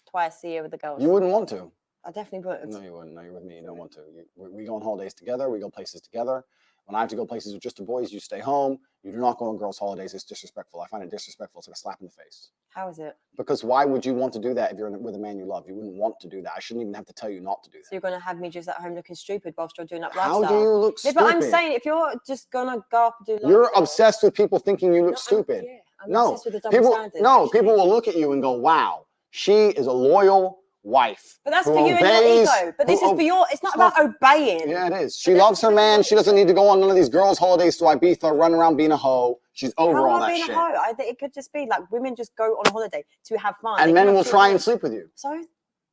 twice a year with the girls? You wouldn't want to. I definitely would. No, you wouldn't. No, you're with me. You don't want to. We go on holidays together. We go places together. When I have to go places with just the boys, you stay home. You do not go on girls' holidays. It's disrespectful. I find it disrespectful. It's like a slap in the face. How is it? Because why would you want to do that if you're with a man you love? You wouldn't want to do that. I shouldn't even have to tell you not to do that. So you're going to have me just at home looking stupid whilst you're doing that How lifestyle? do you look Yeah, stupid? but I'm saying if you're just going to go up and do lifestyle. You're obsessed with people thinking you look stupid. I'm obsessed with the double people, standard. no, people will look at you and go, wow, she is a loyal wife. But that's who for you and obeys, your ego. But this who is for your, it's not about obeying. Yeah, it is. She loves her man. She doesn't need to go on none of these girls' holidays to Ibiza, run around being a hoe. She's over How all am I that being shit. a hoe? I think it could just be like women just go on holiday to have fun. And They men can will have try fun. and sleep with you. So?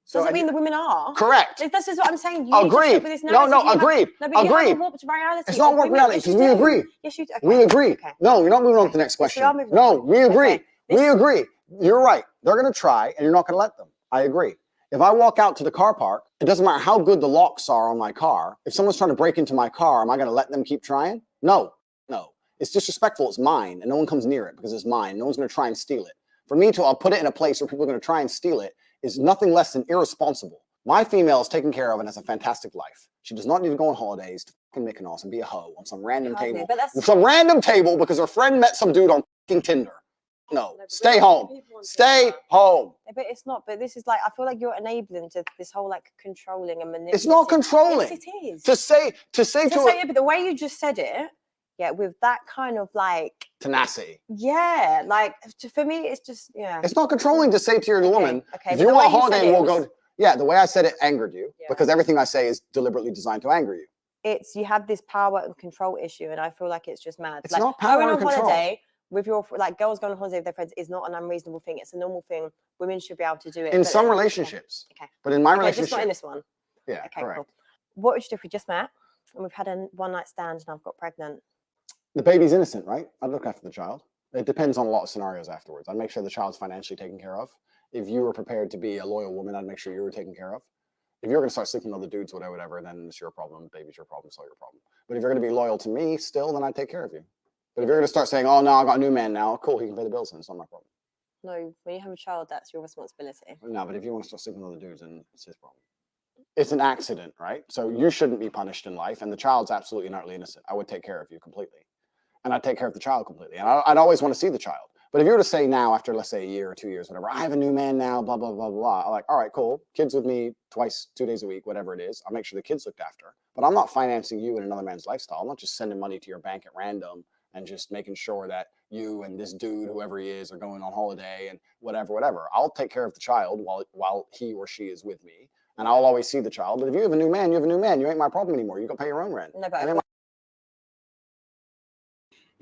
So Doesn't mean the women are. Correct. This is what I'm saying. You need to Agreed. stick with this No, narrative. You agreed. Have, no, but you Agreed. have a warped reality. It's not of warped women. reality Yes, because you we do. agree. Yes, you do. Okay. We agree. Okay. No, you're not moving on to the next Yes, we question. are moving No, on. we agree. Okay. We agree. You're right. They're going to try, and you're not going to let them. I agree. If I walk out to the car park, it doesn't matter how good the locks are on my car. If someone's trying to break into my car, am I going to let them keep trying? No. No. It's disrespectful. It's mine, and no one comes near it because it's mine. No one's going to try and steal it. For me to, I'll put it in a place where people are going to try and steal it is nothing less than irresponsible. My female is taken care of and has a fantastic life. She does not need to go on holidays to fucking Mykonos and be a hoe on some random table. Some random table because her friend met some dude on fucking Tinder. No, stay home. Stay home. But it's not. But this is like, I feel like you're enabling to this whole like controlling and manipulating. It's not controlling. Yes, it is. To say it, but the way you just said it, yeah, with that kind of like tenacity. Yeah, like for me, it's just It's not controlling to say to your woman, okay, if you but the want a way you holiday, said it we'll was- go. Yeah, the way I said it angered you because everything I say is deliberately designed to anger you. It's you have this power and control issue, and I feel like it's just mad. It's like not power going and on control. holiday with your like girls going on holiday with their friends is not an unreasonable thing. It's a normal thing. Women should be able to do it. In but some then- relationships. Okay. But in my Okay, relationship. just not in this one. Yeah, Okay, correct. cool. What would you do if we just met and we've had a one-night stand and I've got pregnant? The baby's innocent, right? I'd look after the child. It depends on a lot of scenarios afterwards. I'd make sure the child's financially taken care of. If you were prepared to be a loyal woman, I'd make sure you were taken care of. If you're going to start sleeping with other dudes, whatever, then it's your problem. Baby's your problem, so your problem. But if you're going to be loyal to me still, then I'd take care of you. But if you're going to start saying, oh, no, I got a new man now, cool, he can pay the bills, then it's not my problem. No, when you have a child, that's your responsibility. No, but if you want to start sleeping with other dudes, then it's his problem. It's an accident, right? So you shouldn't be punished in life, and the child's absolutely and utterly innocent. I would take care of you completely. And I'd take care of the child completely. And I'd always want to see the child. But if you were to say now, after let's say a year or 2 years, whatever, I have a new man now, blah, blah, blah, blah. I'm like, all right, cool. Kids with me twice, 2 days a week, whatever it is. I'll make sure the kids looked after. But I'm not financing you in another man's lifestyle. I'm not just sending money to your bank at random and just making sure that you and this dude, whoever he is, are going on holiday and whatever. I'll take care of the child while he or she is with me. And I'll always see the child. But if you have a new man, you have a new man. You ain't my problem anymore. You go pay your own rent. No, but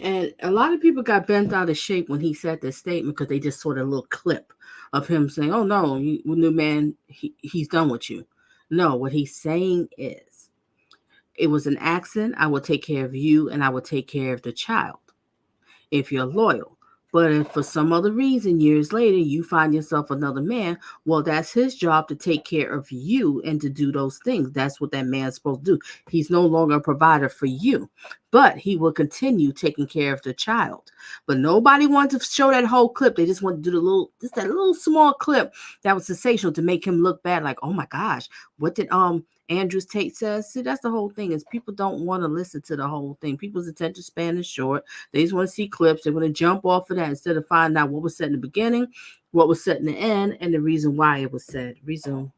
And a lot of people got bent out of shape when he said this statement because they just saw a little clip of him saying, oh, no, new man, he's done with you. No, what he's saying is, it was an accident. I will take care of you and I will take care of the child if you're loyal. But if for some other reason, years later, you find yourself another man, well, that's his job to take care of you and to do those things. That's what that man's supposed to do. He's no longer a provider for you, but he will continue taking care of the child. But nobody wanted to show that whole clip. They just wanted to do that little small clip that was sensational to make him look bad. Like, oh my gosh, what did Andrews Tate says? See, that's the whole thing is people don't want to listen to the whole thing. People's attention span is short. They just want to see clips. They want to jump off of that instead of finding out what was said in the beginning, what was said in the end, and the reason why it was said. Resume.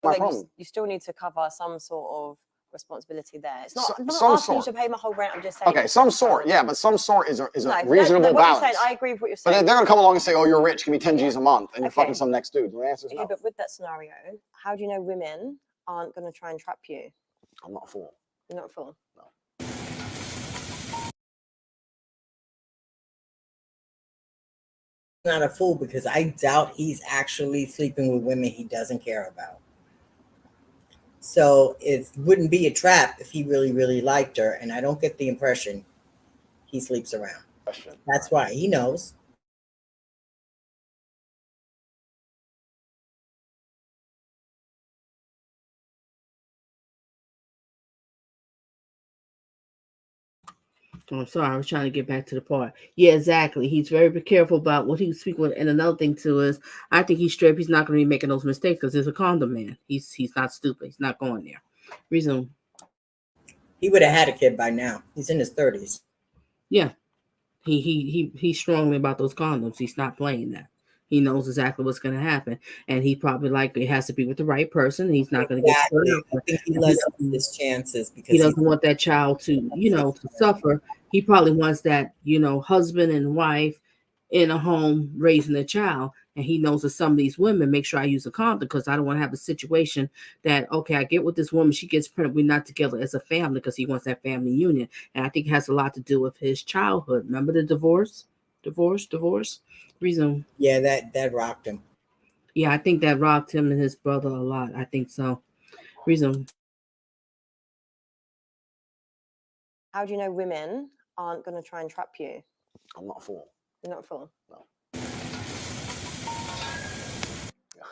My Like problem. you still need to cover some sort of responsibility there. It's not, I'm not Some asking sort. you to pay my whole rent. I'm just saying. Okay, some sort. Yeah, but some sort is a No, reasonable what balance. you're saying, I agree with what you're But saying. they're going to come along and say, oh, you're rich, give me 10 G's a month, and you're Okay. fucking some next dude. The answer is Okay, no. but with that scenario, how do you know women aren't going to try and trap you? I'm not a fool. You're not a fool. No. Not a fool because I doubt he's actually sleeping with women he doesn't care about. So it wouldn't be a trap if he really, really liked her. And I don't get the impression he sleeps around. That's why he knows. I'm sorry, I was trying to get back to the part. Yeah, exactly. He's very careful about what he's speaking with. And another thing too is, I think he's straight. He's not going to be making those mistakes because there's a condom man. He's not stupid. He's not going there. Reason. He would have had a kid by now. He's in his 30s. Yeah, he's strongly about those condoms. He's not playing that. He knows exactly what's going to happen, and he probably it has to be with the right person. He's not going to get hurt. I think he lessens his chances because he doesn't want that child to, to suffer. He probably wants that, husband and wife in a home raising a child. And he knows that some of these women make sure I use a condom because I don't want to have a situation that, okay, I get with this woman, she gets pregnant, we're not together as a family because he wants that family union. And I think it has a lot to do with his childhood. Remember the divorce reason? Yeah, that rocked him. Yeah, I think that rocked him and his brother a lot. I think so. Reason. How do you know women aren't going to try and trap you? I'm not a fool. You're not a fool? No.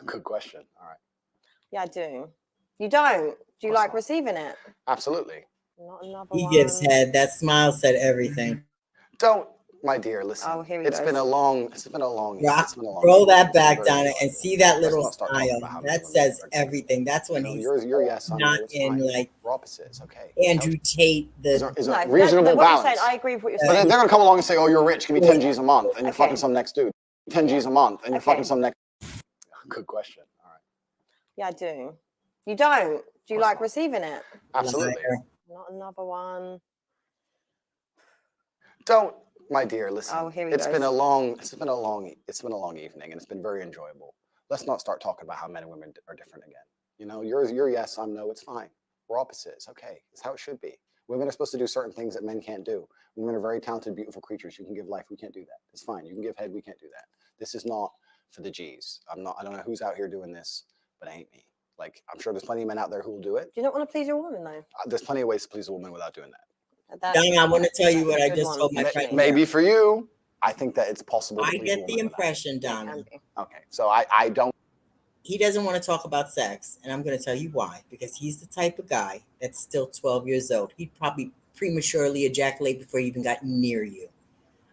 Good question. All right. Yeah, I do. You don't? Do you like receiving it? Absolutely. Not another He one. gives head. That smile said everything. Don't, my dear, listen. Oh, here he It's goes. been a long. Roll that back, Donna, and see that little smile. That says everything. That's when he's you're yes, not in like we're opposites. Okay. Andrew Tate. Is The a reasonable what you're balance. saying, I agree with what you're But saying. then they're gonna come along and say, "Oh, you're rich. Give me 10 G's a month," and you're fucking some next dude. 10 G's a month, and you're fucking some next. Good question. All right. Yeah, I do. You don't? Do you like receiving it? Absolutely. Not another one. Don't, my dear, listen. Oh, here he It's goes. been a long evening, and it's been very enjoyable. Let's not start talking about how men and women are different again. You know, you're yes, I'm no. It's fine. We're opposites. Okay, it's how it should be. Women are supposed to do certain things that men can't do. Women are very talented, beautiful creatures. You can give life. We can't do that. It's fine. You can give head. We can't do that. This is not for the G's. I don't know who's out here doing this, but it ain't me. Like, I'm sure there's plenty of men out there who will do it. Do you not want to please your woman, though? There's plenty of ways to please a woman without doing that. Donna, I want to tell you what I just told my friend. Maybe for you, I think that it's possible. I get the impression, Donna. Okay, so I don't. He doesn't want to talk about sex, and I'm going to tell you why. Because he's the type of guy that's still 12 years old. He'd probably prematurely ejaculate before he even got near you.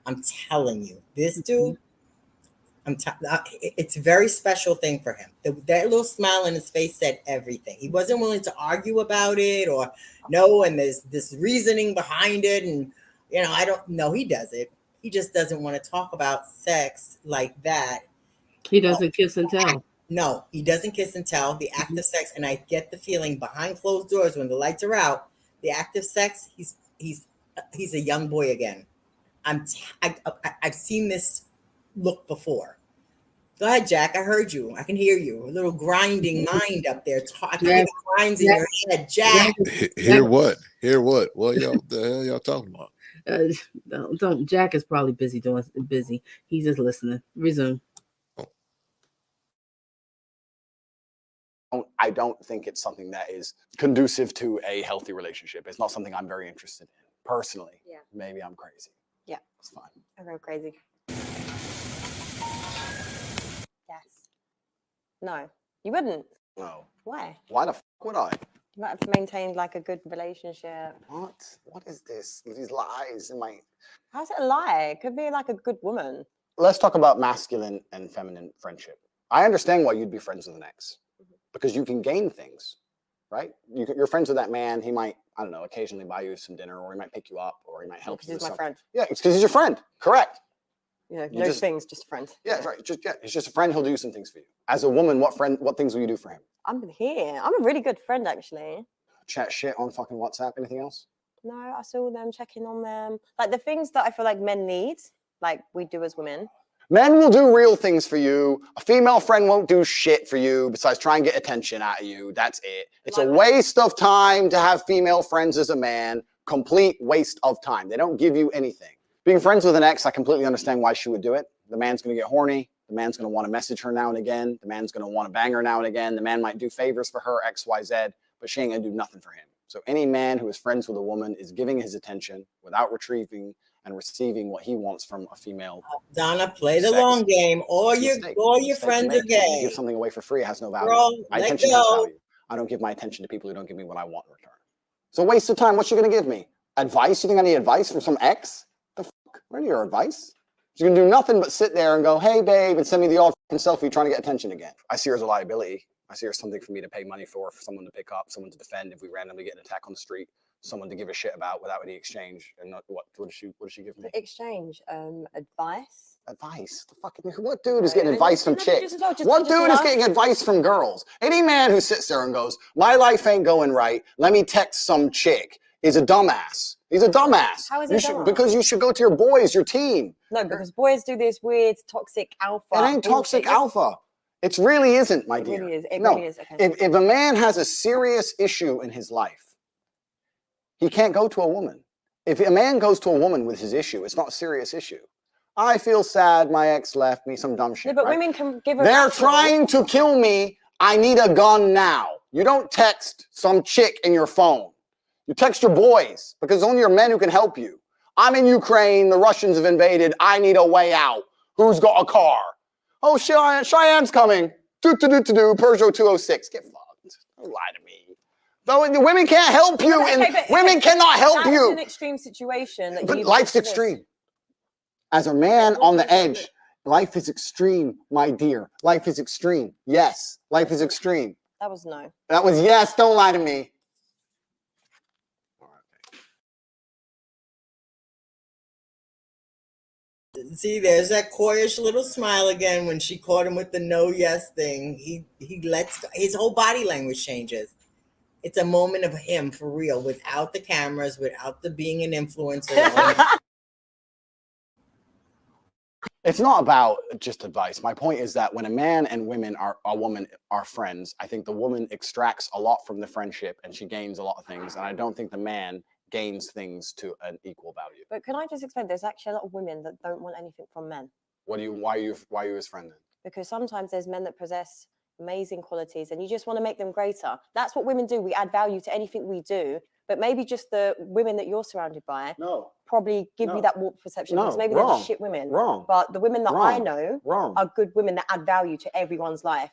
I'm telling you, this dude. It's a very special thing for him. That little smile on his face said everything. He wasn't willing to argue about it or no, and there's this reasoning behind it. And, I don't know. He does it. He just doesn't want to talk about sex like that. He doesn't kiss and tell. No, he doesn't kiss and tell. The act of sex, and I get the feeling behind closed doors when the lights are out, the act of sex, he's a young boy again. I've seen this look before. Go ahead, Jack. I heard you. I can hear you. A little grinding mind up there. I can hear the grinds in your head, Jack. Hear what? Hear what? What the hell y'all talking about? Don't. Jack is probably busy. He's just listening. Resume. I don't think it's something that is conducive to a healthy relationship. It's not something I'm very interested in personally. Yeah. Maybe I'm crazy. Yeah. It's fine. I go crazy. Yes. No, you wouldn't. No. Why? Why the fuck would I? You might have maintained like a good relationship. What? What is this? These lies in my. How's it a lie? It could be like a good woman. Let's talk about masculine and feminine friendship. I understand why you'd be friends with an ex, because you can gain things, right? You're friends with that man. He might, I don't know, occasionally buy you some dinner, or he might pick you up, or he might help you. Because he's my friend. Yeah, it's because he's your friend. Correct. No things, just a friend. Yeah, right. He's just a friend. He'll do some things for you. As a woman, what things will you do for him? I'm here. I'm a really good friend, actually. Chat shit on fucking WhatsApp. Anything else? No, I saw them, checking on them. Like the things that I feel like men need, like we do as women. Men will do real things for you. A female friend won't do shit for you besides try and get attention out of you. That's it. It's a waste of time to have female friends as a man. Complete waste of time. They don't give you anything. Being friends with an ex, I completely understand why she would do it. The man's going to get horny. The man's going to want to message her now and again. The man's going to want to bang her now and again. The man might do favors for her, X, Y, Z, but she ain't going to do nothing for him. So any man who is friends with a woman is giving his attention without retrieving and receiving what he wants from a female. Donna, play the long game. All your friends are gay. You give something away for free, it has no value. Girl, My let attention has go. value. I don't give my attention to people who don't give me what I want in return. It's a waste of time. What you going to give me? Advice? You think I need advice from some ex? The fuck? Where are your advice? She's gonna do nothing but sit there and go, hey babe, and send me the old selfie trying to get attention again. I see her as a liability. I see her as something for me to pay money for someone to pick up, someone to defend if we randomly get an attack on the street, someone to give a shit about without any exchange. And what does she give me? Exchange, advice. Advice? The fuck? What dude is getting advice from chicks? What dude is getting advice from girls? Any man who sits there and goes, my life ain't going right, let me text some chick, is a dumbass. He's a dumbass. How is he dumbass? Because you should go to your boys, your team. No, because boys do this weird toxic alpha. It ain't toxic alpha. It really isn't, my dear. It really is. It no. really is. Okay. If a man has a serious issue in his life, he can't go to a woman. If a man goes to a woman with his issue, it's not a serious issue. I feel sad my ex left me, some dumb shit. Yeah, but right? women can give They're trying to kill me. I need a gun now. You don't text some chick in your phone. You text your boys because it's only your men who can help you. I'm in Ukraine. The Russians have invaded. I need a way out. Who's got a car? Oh, Cheyenne's coming. Peugeot 206. Get fucked. Don't lie to me. Though the women can't help you, women cannot help you. That's an extreme situation. But life's extreme. As a man on the edge, life is extreme, my dear. Life is extreme. Yes, life is extreme. That was no. That was yes. Don't lie to me. See, there's that coyish little smile again when she caught him with the no yes thing. He lets go. His whole body language changes. It's a moment of him for real, without the cameras, without the being an influencer. It's not about just advice. My point is that when a man and woman are friends, I think the woman extracts a lot from the friendship and she gains a lot of things. And I don't think the man gains things to an equal value. But can I just explain? There's actually a lot of women that don't want anything from men. Why are you his friend then? Because sometimes there's men that possess amazing qualities and you just want to make them greater. That's what women do. We add value to anything we do. But maybe just the women that you're surrounded by probably give you that warped perception. Because maybe they're just shit women. Wrong. But the women that I know are good women that add value to everyone's life.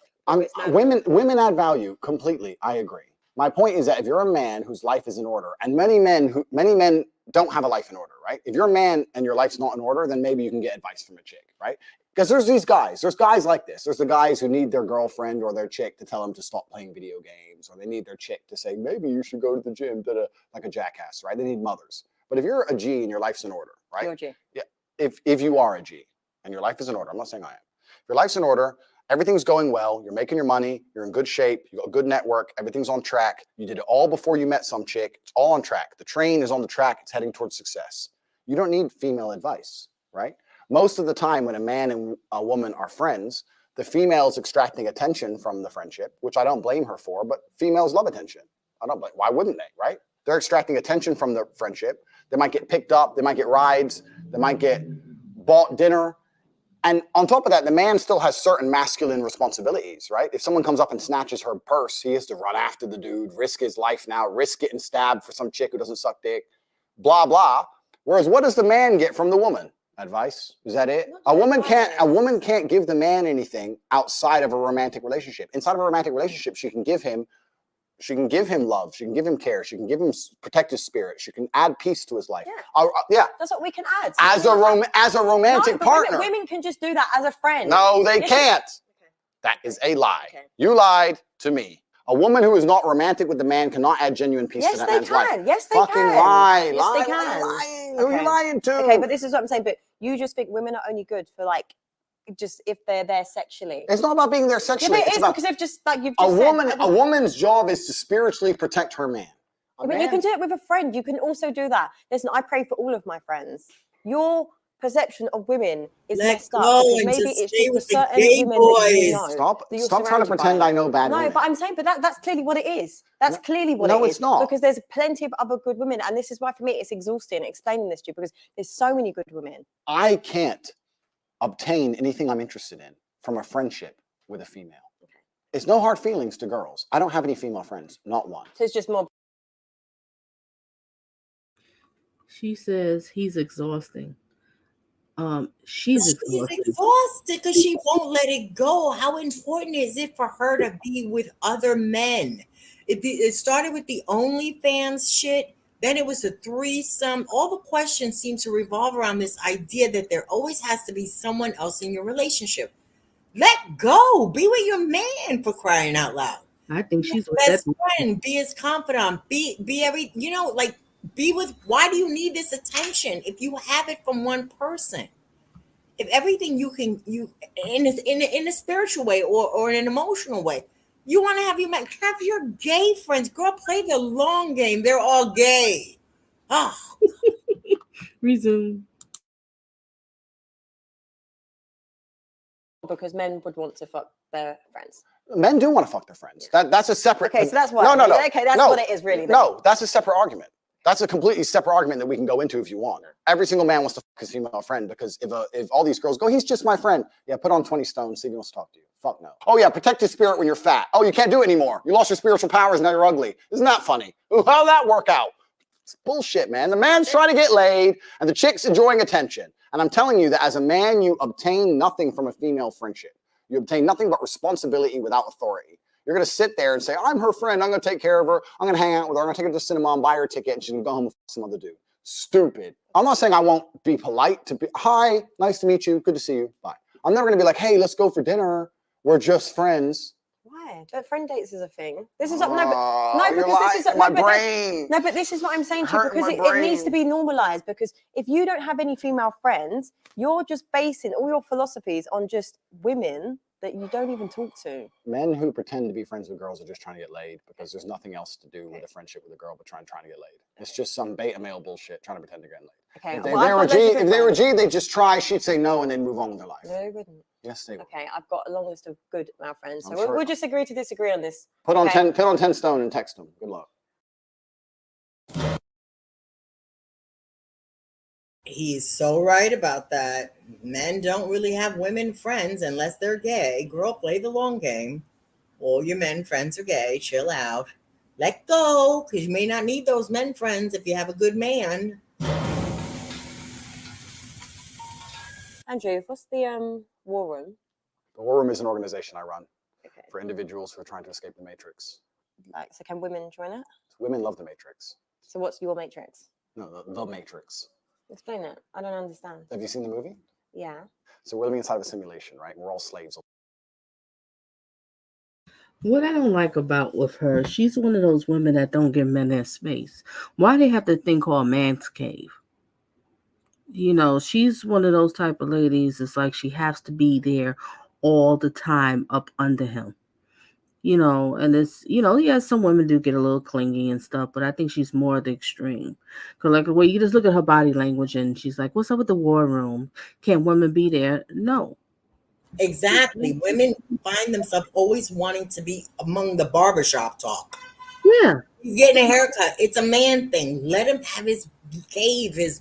Women add value completely. I agree. My point is that if you're a man whose life is in order, and many men don't have a life in order, right? If you're a man and your life's not in order, then maybe you can get advice from a chick, right? Because there's guys like this. There's the guys who need their girlfriend or their chick to tell them to stop playing video games, or they need their chick to say, maybe you should go to the gym, like a jackass, right? They need mothers. But if you're a G and your life's in order, right? You're a G. Yeah. If you are a G and your life is in order, I'm not saying I am. If your life's in order, everything's going well, you're making your money, you're in good shape, you got a good network, everything's on track. You did it all before you met some chick. It's all on track. The train is on the track. It's heading towards success. You don't need female advice, right? Most of the time when a man and a woman are friends, the female is extracting attention from the friendship, which I don't blame her for, but females love attention. I don't blame. Why wouldn't they, right? They're extracting attention from the friendship. They might get picked up. They might get rides. They might get bought dinner. And on top of that, the man still has certain masculine responsibilities, right? If someone comes up and snatches her purse, he has to run after the dude, risk his life now, risk getting stabbed for some chick who doesn't suck dick, blah, blah. Whereas what does the man get from the woman? Advice? Is that it? A woman can't give the man anything outside of a romantic relationship. Inside of a romantic relationship, she can give him love. She can give him care. She can give him protect his spirit. She can add peace to his life. Yeah. That's what we can add. As a romantic partner. Women can just do that as a friend. No, they can't. That is a lie. Okay. You lied to me. A woman who is not romantic with the man cannot add genuine peace to that man's life. Yes, they Fucking can. lie. Yes, they can. Lying. Who are you lying to? Okay, but this is what I'm saying. But you just think women are only good for just if they're there sexually. It's not about being there sexually. Yeah, but it is because they've just you've just a woman's job is to spiritually protect her man. But you can do it with a friend. You can also do that. Listen, I pray for all of my friends. Your perception of women is messed up. Maybe it's just for certain women that you know. Stop trying to pretend I know bad women. No, but I'm saying, that's clearly what it is. That's clearly what it is. No, it's not. Because there's plenty of other good women. And this is why, for me, it's exhausting explaining this to you because there's so many good women. I can't obtain anything I'm interested in from a friendship with a female. Okay. It's no hard feelings to girls. I don't have any female friends, not one. So it's just more. She says he's exhausting. She's exhausted because she won't let it go. How important is it for her to be with other men? It started with the OnlyFans shit, Then it was a threesome. All the questions seem to revolve around this idea that there always has to be someone else in your relationship. Let go. Be with your man, for crying out loud. I think Be she's his with best that. friend. Be his confidant. Be every, like, be with. Why do you need this attention if you have it from one person? If everything you in a spiritual way or in an emotional way, you want to have your gay friends. Girl, play the long game. They're all gay. Oh. Resume. Because men would want to fuck their friends. Men do want to fuck their friends. That's a separate. Okay, so that's why. No. Okay, that's what it is really. Then. No, that's a separate argument. That's a completely separate argument that we can go into if you want. Every single man wants to fuck his female friend because if all these girls go, he's just my friend. Yeah, put on 20 stones, see if he wants to talk to you. Fuck no. Oh yeah, protect your spirit when you're fat. Oh, you can't do it anymore. You lost your spiritual powers, now you're ugly. Isn't that funny? Ooh, how'd that work out? It's bullshit, man. The man's trying to get laid and the chick's enjoying attention. And I'm telling you that as a man, you obtain nothing from a female friendship. You obtain nothing but responsibility without authority. You're going to sit there and say, I'm her friend. I'm going to take care of her. I'm going to hang out with her. I'm going to take her to the cinema and buy her a ticket. And she's going to go home with some other dude. Stupid. I'm not saying I won't be polite to be, hi, nice to meet you. Good to see you. Bye. I'm never going to be like, hey, let's go for dinner. We're just friends. Why? But friend dates is a thing. This is You're brain. No, but this is what I'm saying to you because it needs to be normalized. Because if you don't have any female friends, you're just basing all your philosophies on just women that you don't even talk to. Men who pretend to be friends with girls are just trying to get laid because there's nothing else to do with a friendship with a girl but trying to get laid. It's just some beta male bullshit trying to pretend to get laid. Okay. If they were G, they'd just try, she'd say no, and then move on with their life. No, they wouldn't. Yes, they would. Okay, I've got a long list of good male friends. So sure. we'll just agree to disagree on this. Put on 10 stone and text them. Good luck. He's so right about that. Men don't really have women friends unless they're gay. Girl, play the long game. All your men friends are gay. Chill out. Let go, because you may not need those men friends if you have a good man. Andrew, what's the war room? The War Room is an organization I run for individuals who are trying to escape the Matrix. Like, so can women join it? Women love the Matrix. So what's your Matrix? No, the Matrix. Explain it. I don't understand. Have you seen the movie? Yeah. So we're living inside of a simulation, right? We're all slaves. What I don't like about with her, she's one of those women that don't give men their space. Why they have to think called man's cave? You know, she's one of those type of ladies. It's like she has to be there all the time up under him. You know, and it's, yeah, some women do get a little clingy and stuff, but I think she's more the extreme. Because, like, the way you just look at her body language and she's like, what's up with the war room? Can't women be there? No. Exactly. Women find themselves always wanting to be among the barbershop talk. Yeah. He's getting a haircut. It's a man thing. Let him have his cave, his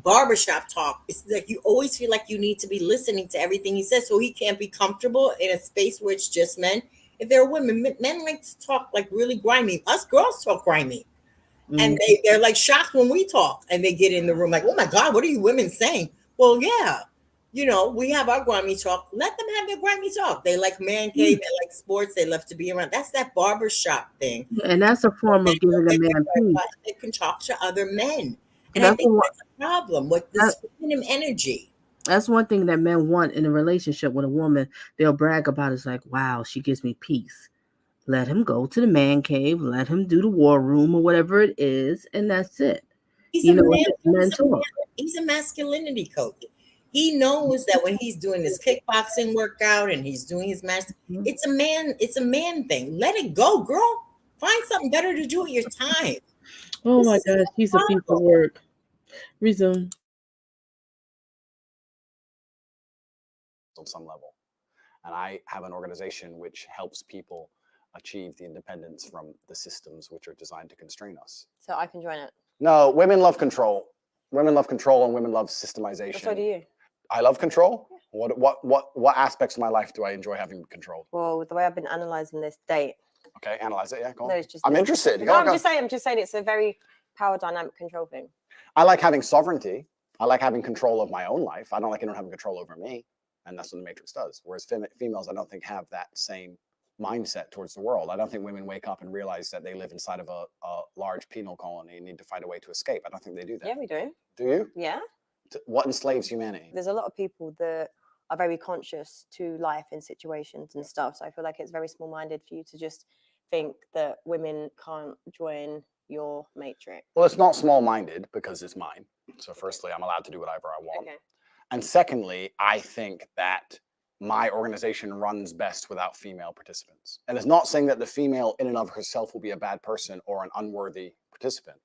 barbershop talk. It's like you always feel like you need to be listening to everything he says, so he can't be comfortable in a space where it's just men. If there are women, men like to talk like really grimy. Us girls talk grimy. And they're like shocked when we talk, and they get in the room like, oh my God, what are you women saying? Well, yeah, we have our grimy talk. Let them have their grimy talk. They like man cave, they like sports, they love to be around. That's that barbershop thing. And that's a form of giving a man peace. They can talk to other men. And I think that's a problem with this feminine energy. That's one thing that men want in a relationship with a woman. They'll brag about. It's like, wow, she gives me peace. Let him go to the man cave. Let him do the war room or whatever it is. And that's it. He's a masculinity coach. He knows that when he's doing this kickboxing workout and he's doing his it's a man thing. Let it go, girl. Find something better to do with your time. Oh my gosh, he's a piece of work. Resume. On some level. And I have an organization which helps people achieve the independence from the systems which are designed to constrain us. So I can join it? No, women love control. Women love control and women love systemization. So do you. I love control. Yeah. What aspects of my life do I enjoy having control? Well, the way I've been analyzing this date. Okay, analyze it. Yeah, go on. No, I'm interested. I'm just saying it's a very power dynamic control thing. I like having sovereignty. I like having control of my own life. I don't like anyone having control over me. And that's what the Matrix does. Whereas females, I don't think have that same mindset towards the world. I don't think women wake up and realize that they live inside of a large penal colony and need to find a way to escape. I don't think they do that. Yeah, we do. Do you? Yeah. What enslaves humanity? There's a lot of people that are very conscious to life and situations and stuff. So I feel like it's very small-minded for you to just think that women can't join your matrix. Well, it's not small-minded because it's mine. So firstly, I'm allowed to do whatever I want. Okay. And secondly, I think that my organization runs best without female participants. And it's not saying that the female in and of herself will be a bad person or an unworthy participant.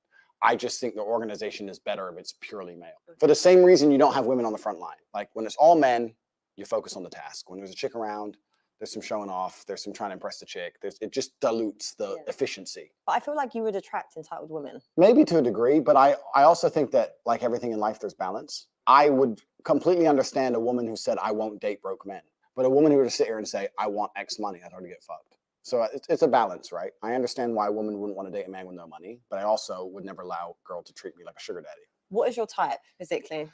I just think the organization is better if it's purely male. For the same reason you don't have women on the front line. Like when it's all men, you focus on the task. When there's a chick around, there's some showing off, there's some trying to impress the chick. It just dilutes the efficiency. But I feel like you would attract entitled women. Maybe to a degree, but I also think that like everything in life, there's balance. I would completely understand a woman who said, I won't date broke men. But a woman who were to sit here and say, I want X money, I'd already get fucked. So it's a balance, right? I understand why a woman wouldn't want to date a man with no money, but I also would never allow a girl to treat me like a sugar daddy. What is your type, physically?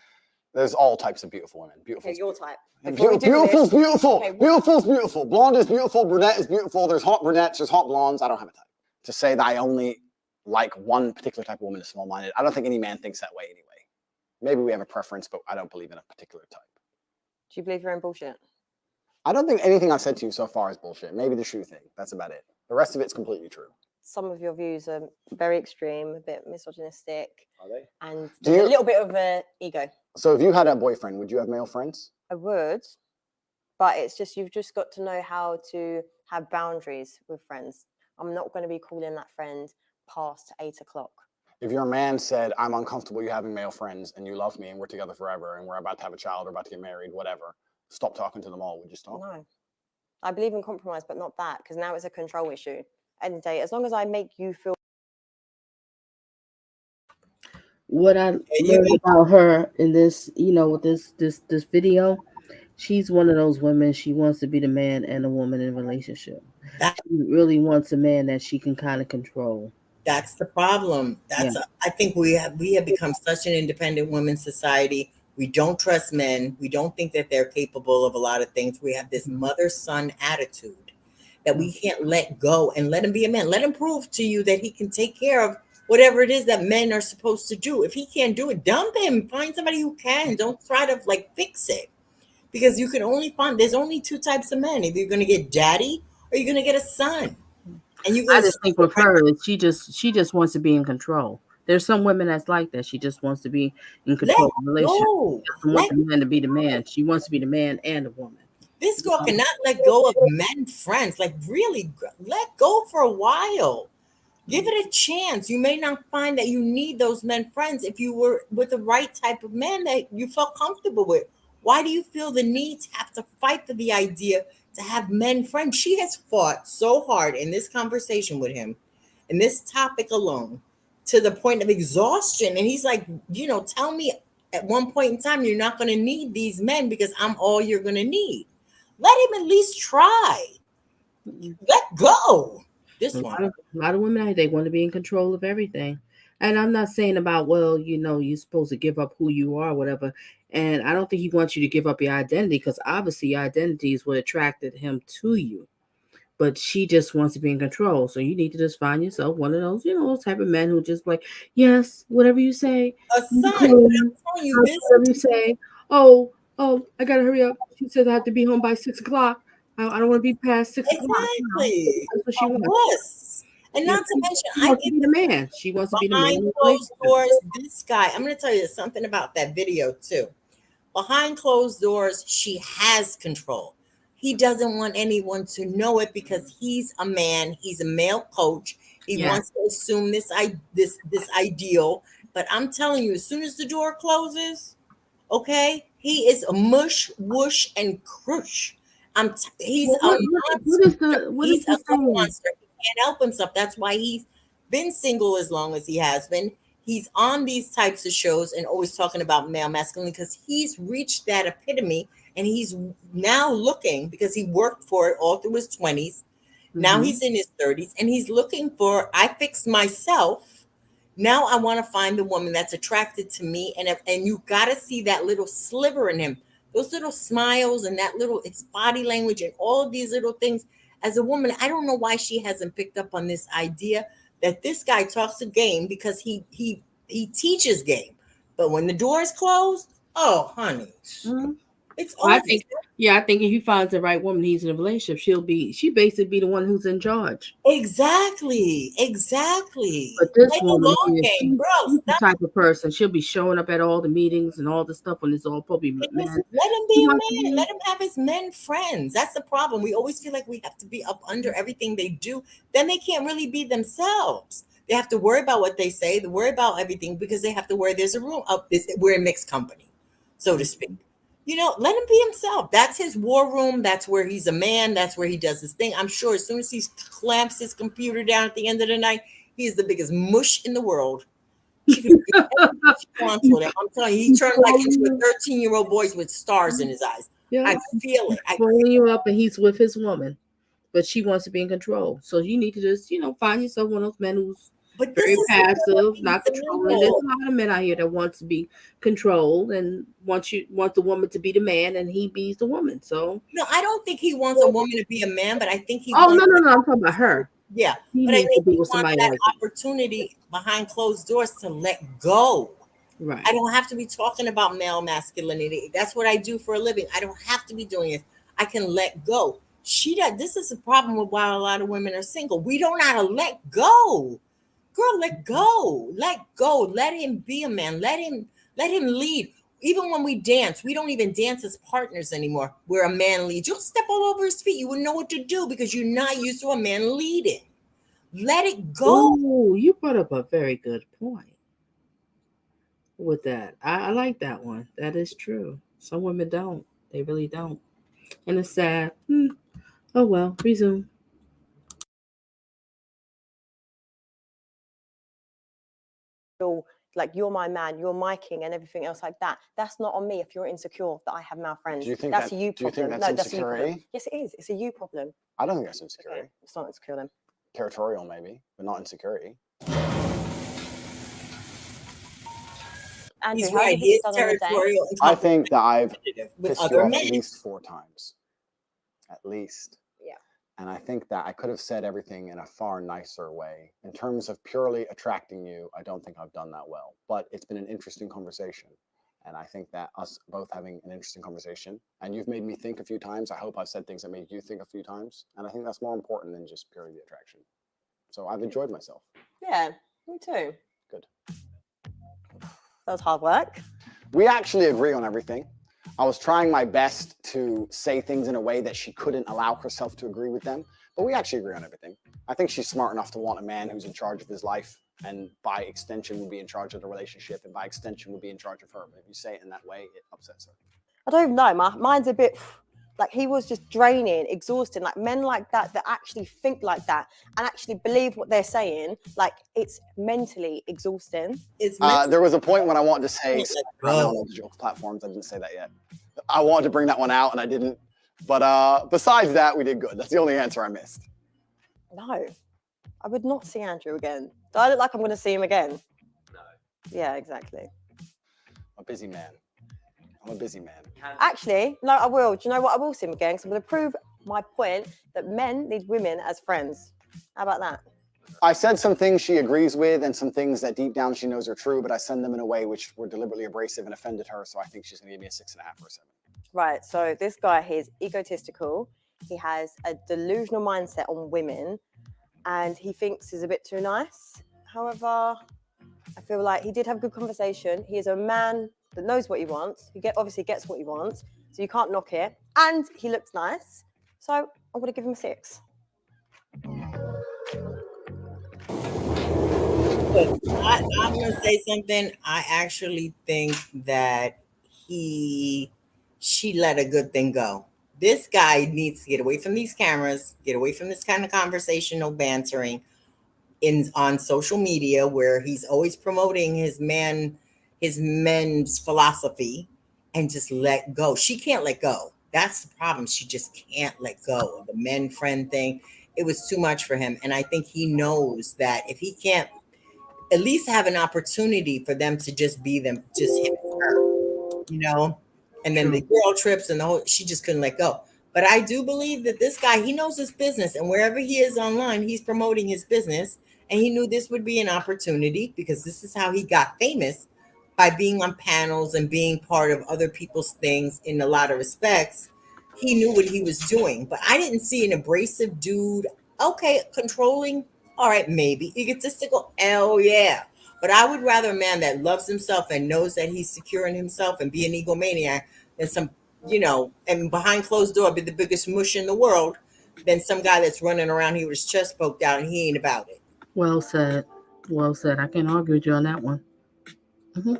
There's all types of beautiful women. Beautiful. Okay, your type. Beautiful's beautiful. Okay, beautiful's beautiful. Blonde is beautiful. Brunette is beautiful. There's hot brunettes. There's hot blondes. I don't have a type. To say that I only like one particular type of woman is small-minded. I don't think any man thinks that way anyway. Maybe we have a preference, but I don't believe in a particular type. Do you believe you're in bullshit? I don't think anything I've said to you so far is bullshit. Maybe the shoe thing. That's about it. The rest of it's completely true. Some of your views are very extreme, a bit misogynistic. Are they? And there's a little bit of an ego. So if you had a boyfriend, would you have male friends? I would, but it's just, you've just got to know how to have boundaries with friends. I'm not going to be calling that friend past 8 o'clock. If your man said, I'm uncomfortable you having male friends and you love me and we're together forever and we're about to have a child or about to get married, whatever, stop talking to them all, would you stop? No. I believe in compromise, but not that, because now it's a control issue. End of the day, as long as I make you feel. What I learned about her in this, with this video, she's one of those women. She wants to be the man and a woman in a relationship. She really wants a man that she can kind of control. That's the problem. I think we have become such an independent women's society. We don't trust men. We don't think that they're capable of a lot of things. We have this mother-son attitude that we can't let go and let him be a man. Let him prove to you that he can take care of whatever it is that men are supposed to do. If he can't do it, dump him. Find somebody who can. Don't try to fix it. Because you can only there's only two types of men. Either you're going to get daddy or you're going to get a son. And I just think with her, she just wants to be in control. There's some women that's like that. She just wants to be in control of the relationship. She doesn't want the man to be the man. She wants to be the man and the woman. This girl cannot let go of men friends. Really, let go for a while. Give it a chance. You may not find that you need those men friends if you were with the right type of man that you felt comfortable with. Why do you feel the need to have to fight for the idea to have men friends? She has fought so hard in this conversation with him, in this topic alone, to the point of exhaustion. And he's like, tell me at one point in time, you're not going to need these men because I'm all you're going to need. Let him at least try. Let go. This one. A lot of women, they want to be in control of everything. And I'm not saying about, you're supposed to give up who you are, whatever. And I don't think he wants you to give up your identity, because obviously your identity is what attracted him to you. But she just wants to be in control. So you need to just find yourself one of those, those type of men who just yes, whatever you say. A son. I'm telling you, whatever you say. Oh, I got to hurry up. She said I have to be home by 6 o'clock. I don't want to be past 6 o'clock. Exactly. That's what she wants. And not to mention, she wants to be the man. She wants to be the man. Behind closed doors, this guy, I'm going to tell you something about that video too. Behind closed doors, she has control. He doesn't want anyone to know it because he's a man. He's a male coach. He wants to assume this ideal. But I'm telling you, as soon as the door closes, okay, he is a mush, whoosh, and crush. He's a monster. He's a monster. He can't help himself. That's why he's been single as long as he has been. He's on these types of shows and always talking about male masculinity because he's reached that epitome, and he's now looking, because he worked for it all through his 20s. Now he's in his 30s and he's looking for, I fixed myself. Now I want to find the woman that's attracted to me. And you got to see that little sliver in him, those little smiles and that little, his body language and all of these little things. as a woman, I don't know why she hasn't picked up on this idea that this guy talks a game because he teaches game. But when the door is closed, oh, honey, it's Well, over. I think if he finds the right woman, he's in a relationship. She basically be the one who's in charge. Exactly. But this Play the woman, long here, game, bro. she's the type of person. She'll be showing up at all the meetings and all the stuff when it's all probably men. Let him be a man. Let him have his men friends. That's the problem. We always feel like we have to be up under everything they do. Then they can't really be themselves. They have to worry about what they say, they worry about everything because they have to worry. There's a room up. We're in mixed company, so to speak. You know, let him be himself. That's his war room. That's where he's a man. That's where he does his thing. I'm sure as soon as he clamps his computer down at the end of the night, he's the biggest mush in the world. She can do everything she wants with him. I'm telling you, he turned like into a 13-year-old boy with stars in his eyes. Yeah. I feel it. He's pulling you up and he's with his woman, but she wants to be in control. So you need to just, find yourself one of those men who's very passive, not controlling. There's a lot of men out here that want to be controlled and want the woman to be the man and he be the woman. So no, I don't think he wants a woman to be a man, but I think he. No, I'm talking about her. Yeah, but I think he wants that opportunity behind closed doors to let go. Right. I don't have to be talking about male masculinity. That's what I do for a living. I don't have to be doing it. I can let go. This is a problem with why a lot of women are single. We don't know how to let go. Girl, let go. Let go. Let him be a man. Let him lead. Even when we dance, we don't even dance as partners anymore. Where a man leads. You'll step all over his feet. You wouldn't know what to do because you're not used to a man leading. Let it go. Oh, you brought up a very good point with that. I like that one. That is true. Some women don't. They really don't. And it's sad. Oh well, resume. Like you're my man, you're my king, and everything else like that. That's not on me if you're insecure that I have male friends. Do you think that's that, a you do you problem? think that's No, that's a you problem. insecurity? Yes, it is. It's a you problem. I don't think that's insecurity. Okay. It's not insecure then. Territorial maybe, but not insecurity. Andrew, He's how right. do He you is think it's done on the territorial. day? I think that I've with pissed you other off men. at least 4 times. At least. Yeah. And I think that I could have said everything in a far nicer way. In terms of purely attracting you, I don't think I've done that well. But it's been an interesting conversation. And I think that us both having an interesting conversation, and you've made me think a few times. I hope I've said things that made you think a few times. And I think that's more important than just purely the attraction. So I've enjoyed myself. Yeah, me too. Good. That was hard work. We actually agree on everything. I was trying my best to say things in a way that she couldn't allow herself to agree with them, but we actually agree on everything. I think she's smart enough to want a man who's in charge of his life and by extension would be in charge of the relationship and by extension would be in charge of her. But if you say it in that way, it upsets her. I don't even know. Mine's a bit like he was just draining, exhausting. Like men like that actually think like that and actually believe what they're saying. Like it's mentally exhausting. There was a point when I wanted to say on digital platforms. I didn't say that yet. I wanted to bring that one out and I didn't. But besides that, we did good. That's the only answer I missed. No, I would not see Andrew again. Do I look like I'm going to see him again? No. Yeah, exactly. A busy man. I'm a busy man. Actually, no, I will. Do you know what? I will see him again because I'm going to prove my point that men need women as friends. How about that? I said some things she agrees with and some things that deep down she knows are true, but I send them in a way which were deliberately abrasive and offended her. So I think she's going to give me a 6.5 or a 7. Right. So this guy, he's egotistical. He has a delusional mindset on women and he thinks he's a bit too nice. However, I feel like he did have a good conversation. He is a man that knows what he wants. He obviously gets what he wants. So you can't knock it. And he looks nice. So I'm going to give him a 6. I'm going to say something. I actually think that she let a good thing go. This guy needs to get away from these cameras, get away from this kind of conversational bantering on social media where he's always promoting his men's philosophy and just let go. She can't let go. That's the problem. She just can't let go of the men friend thing. It was too much for him. And I think he knows that if he can't at least have an opportunity for them to just be them, just him and her, and then the girl trips and she just couldn't let go. But I do believe that this guy, he knows his business, and wherever he is online, he's promoting his business. And he knew this would be an opportunity because this is how he got famous, by being on panels and being part of other people's things in a lot of respects. He knew what he was doing, but I didn't see an abrasive dude. Okay, controlling, all right, maybe. Egotistical, hell yeah. But I would rather a man that loves himself and knows that he's secure in himself and be an egomaniac than some, and behind closed door be the biggest mush in the world, than some guy that's running around here with his chest poked out and he ain't about it. Well said. Well said. I can't argue with you on that one. Mm-hmm.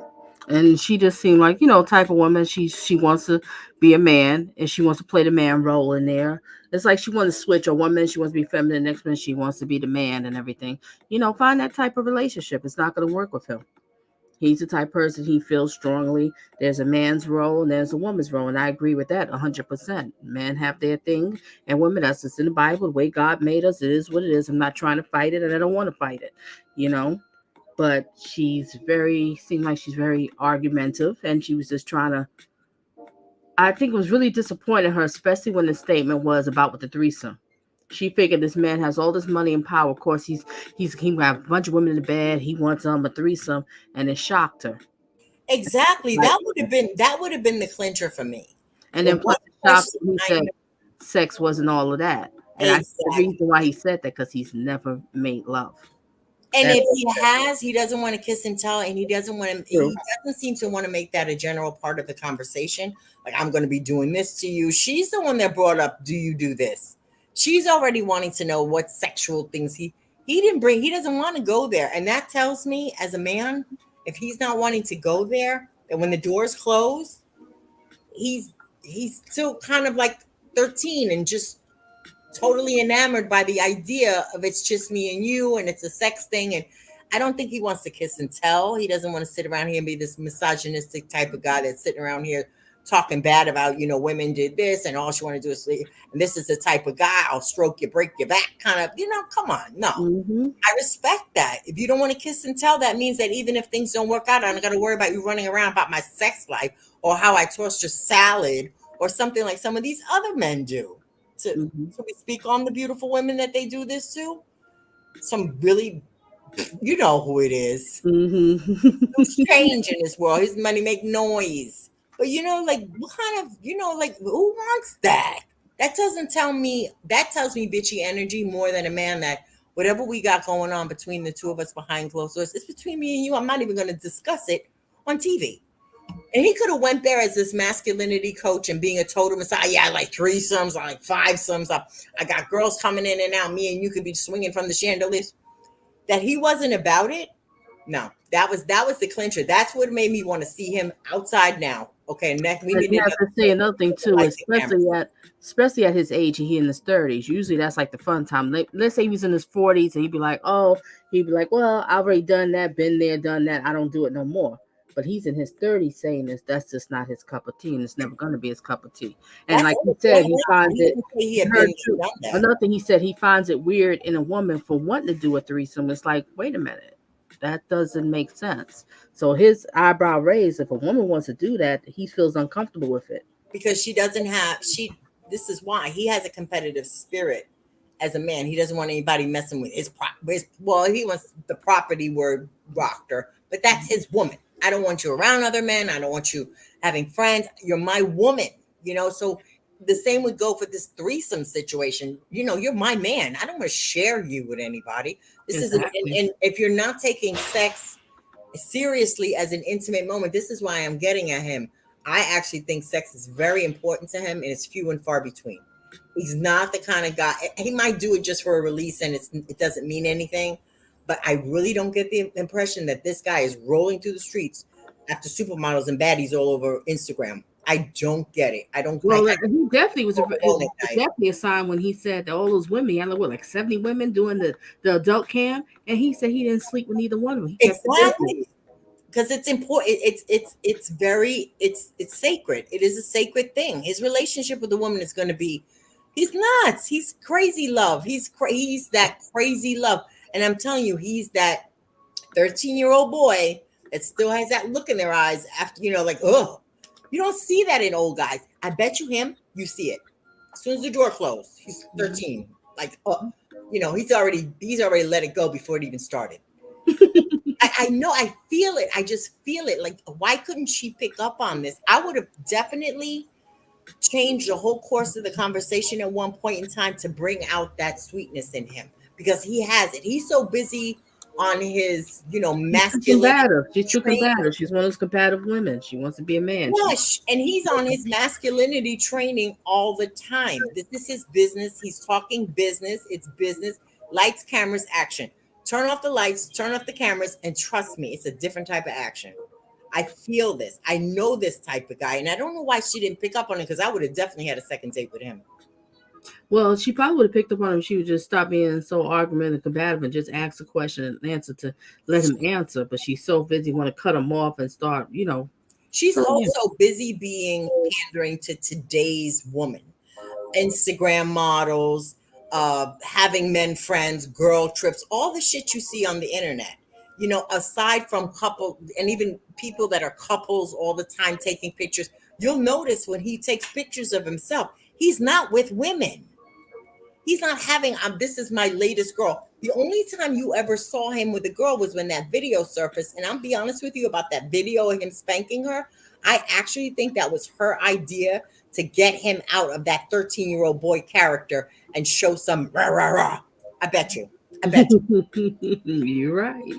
And she just seemed like, type of woman. She wants to be a man and she wants to play the man role in there. It's like she wants to switch. Or 1 minute she wants to be feminine, next minute she wants to be the man and everything. Find that type of relationship. It's not going to work with him. He's the type of person, he feels strongly there's a man's role and there's a woman's role. And I agree with that 100%. Men have their thing and women, that's just in the Bible. The way God made us, it is what it is. I'm not trying to fight it and I don't want to fight it, But seems like she's very argumentative, and she was just trying to. I think it was really disappointing her, especially when the statement was about with the threesome. She figured this man has all this money and power. Of course, he got a bunch of women in the bed. He wants a threesome, and it shocked her. Exactly. That would have been the clincher for me. And then plus it shocked me that sex wasn't all of that. And I think the reason why he said that because he's never made love. And if he doesn't want to kiss and tell, and he doesn't seem to want to make that a general part of the conversation. Like, I'm going to be doing this to you. She's the one that brought up, do you do this? She's already wanting to know what sexual things he doesn't want to go there. And that tells me, as a man, if he's not wanting to go there, that when the doors close, he's still kind of like 13 and just totally enamored by the idea of it's just me and you and it's a sex thing. And I don't think he wants to kiss and tell. He doesn't want to sit around here and be this misogynistic type of guy that's sitting around here talking bad about, women did this and all she want to do is sleep. And this is the type of guy, I'll stroke you, break your back kind of, come on. No, I respect that. If you don't want to kiss and tell, that means that even if things don't work out, I don't got to worry about you running around about my sex life or how I tossed your salad or something like some of these other men do. So we speak on the beautiful women that they do this to. Some really, you know who it is. Who's strange in this world. His money make noise. But what kind of, who wants that? That tells me bitchy energy more than a man that whatever we got going on between the two of us behind closed doors, it's between me and you. I'm not even going to discuss it on TV. And he could have went there as this masculinity coach and being a total messiah. Yeah, I like threesomes, I like fivesomes. I got girls coming in and out. Me and you could be swinging from the chandeliers. That he wasn't about it. No, that was the clincher. That's what made me want to see him outside now. Okay, and that we have to say another thing too, especially at his age, he in his 30s. Usually that's like the fun time. Let's say he was in his 40s and he'd be like, well, I've already done that, been there, done that. I don't do it no more. But he's in his 30s saying this. That's just not his cup of tea, and it's never going to be his cup of tea. And like he said, he finds it. Another thing he said, he finds it weird in a woman for wanting to do a threesome. It's like, wait a minute, that doesn't make sense. So his eyebrow raised. If a woman wants to do that, he feels uncomfortable with it because she doesn't have. This is why he has a competitive spirit as a man. He doesn't want anybody messing with his. Well, he wants the property word rocked her, but that's his woman. I don't want you around other men. I don't want you having friends. You're my woman, so the same would go for this threesome situation. You're my man. I don't want to share you with anybody. This exactly. And if you're not taking sex seriously as an intimate moment, this is why I'm getting at him. I actually think sex is very important to him and it's few and far between. He's not the kind of guy, he might do it just for a release and it doesn't mean anything. But I really don't get the impression that this guy is rolling through the streets after supermodels and baddies all over Instagram. I don't get it. I don't. Well, he definitely was definitely a sign when he said that all those women, he had like 70 women doing the adult cam, and he said he didn't sleep with neither one of them. Exactly, because it's important. It's very sacred. It is a sacred thing. His relationship with the woman is going to be. He's nuts. He's crazy love. He's that crazy love. And I'm telling you, he's that 13-year-old boy that still has that look in their eyes after, like, oh, you don't see that in old guys. I bet you see it. As soon as the door closed, he's 13. Like, you know, he's already let it go before it even started. I know, I feel it. I just feel it. Like, why couldn't she pick up on this? I would have definitely changed the whole course of the conversation at one point in time to bring out that sweetness in him, because he has it. He's so busy on his, you know, masculinity. She's too combative. She's one of those combative women. She wants to be a man. Gosh, and he's on his masculinity training all the time. This is his business. He's talking business. It's business. Lights, cameras, action. Turn off the lights, turn off the cameras, and trust me, it's a different type of action. I feel this. I know this type of guy, and I don't know why she didn't pick up on it, because I would have definitely had a second date with him. Well, she probably would have picked up on him. She would just stop being so argumentative and combative and just ask a question and answer to let him answer. But she's so busy, want to cut him off and start, you know. She's also busy being pandering to today's woman. Instagram models, having men friends, girl trips, all the shit you see on the internet. You know, aside from couple and even people that are couples all the time taking pictures, you'll notice when he takes pictures of himself, he's not with women. He's not having, this is my latest girl. The only time you ever saw him with a girl was when that video surfaced. And I'll be honest with you about that video of him spanking her. I actually think that was her idea to get him out of that 13-year-old boy character and show some rah, rah, rah. I bet you. You're right.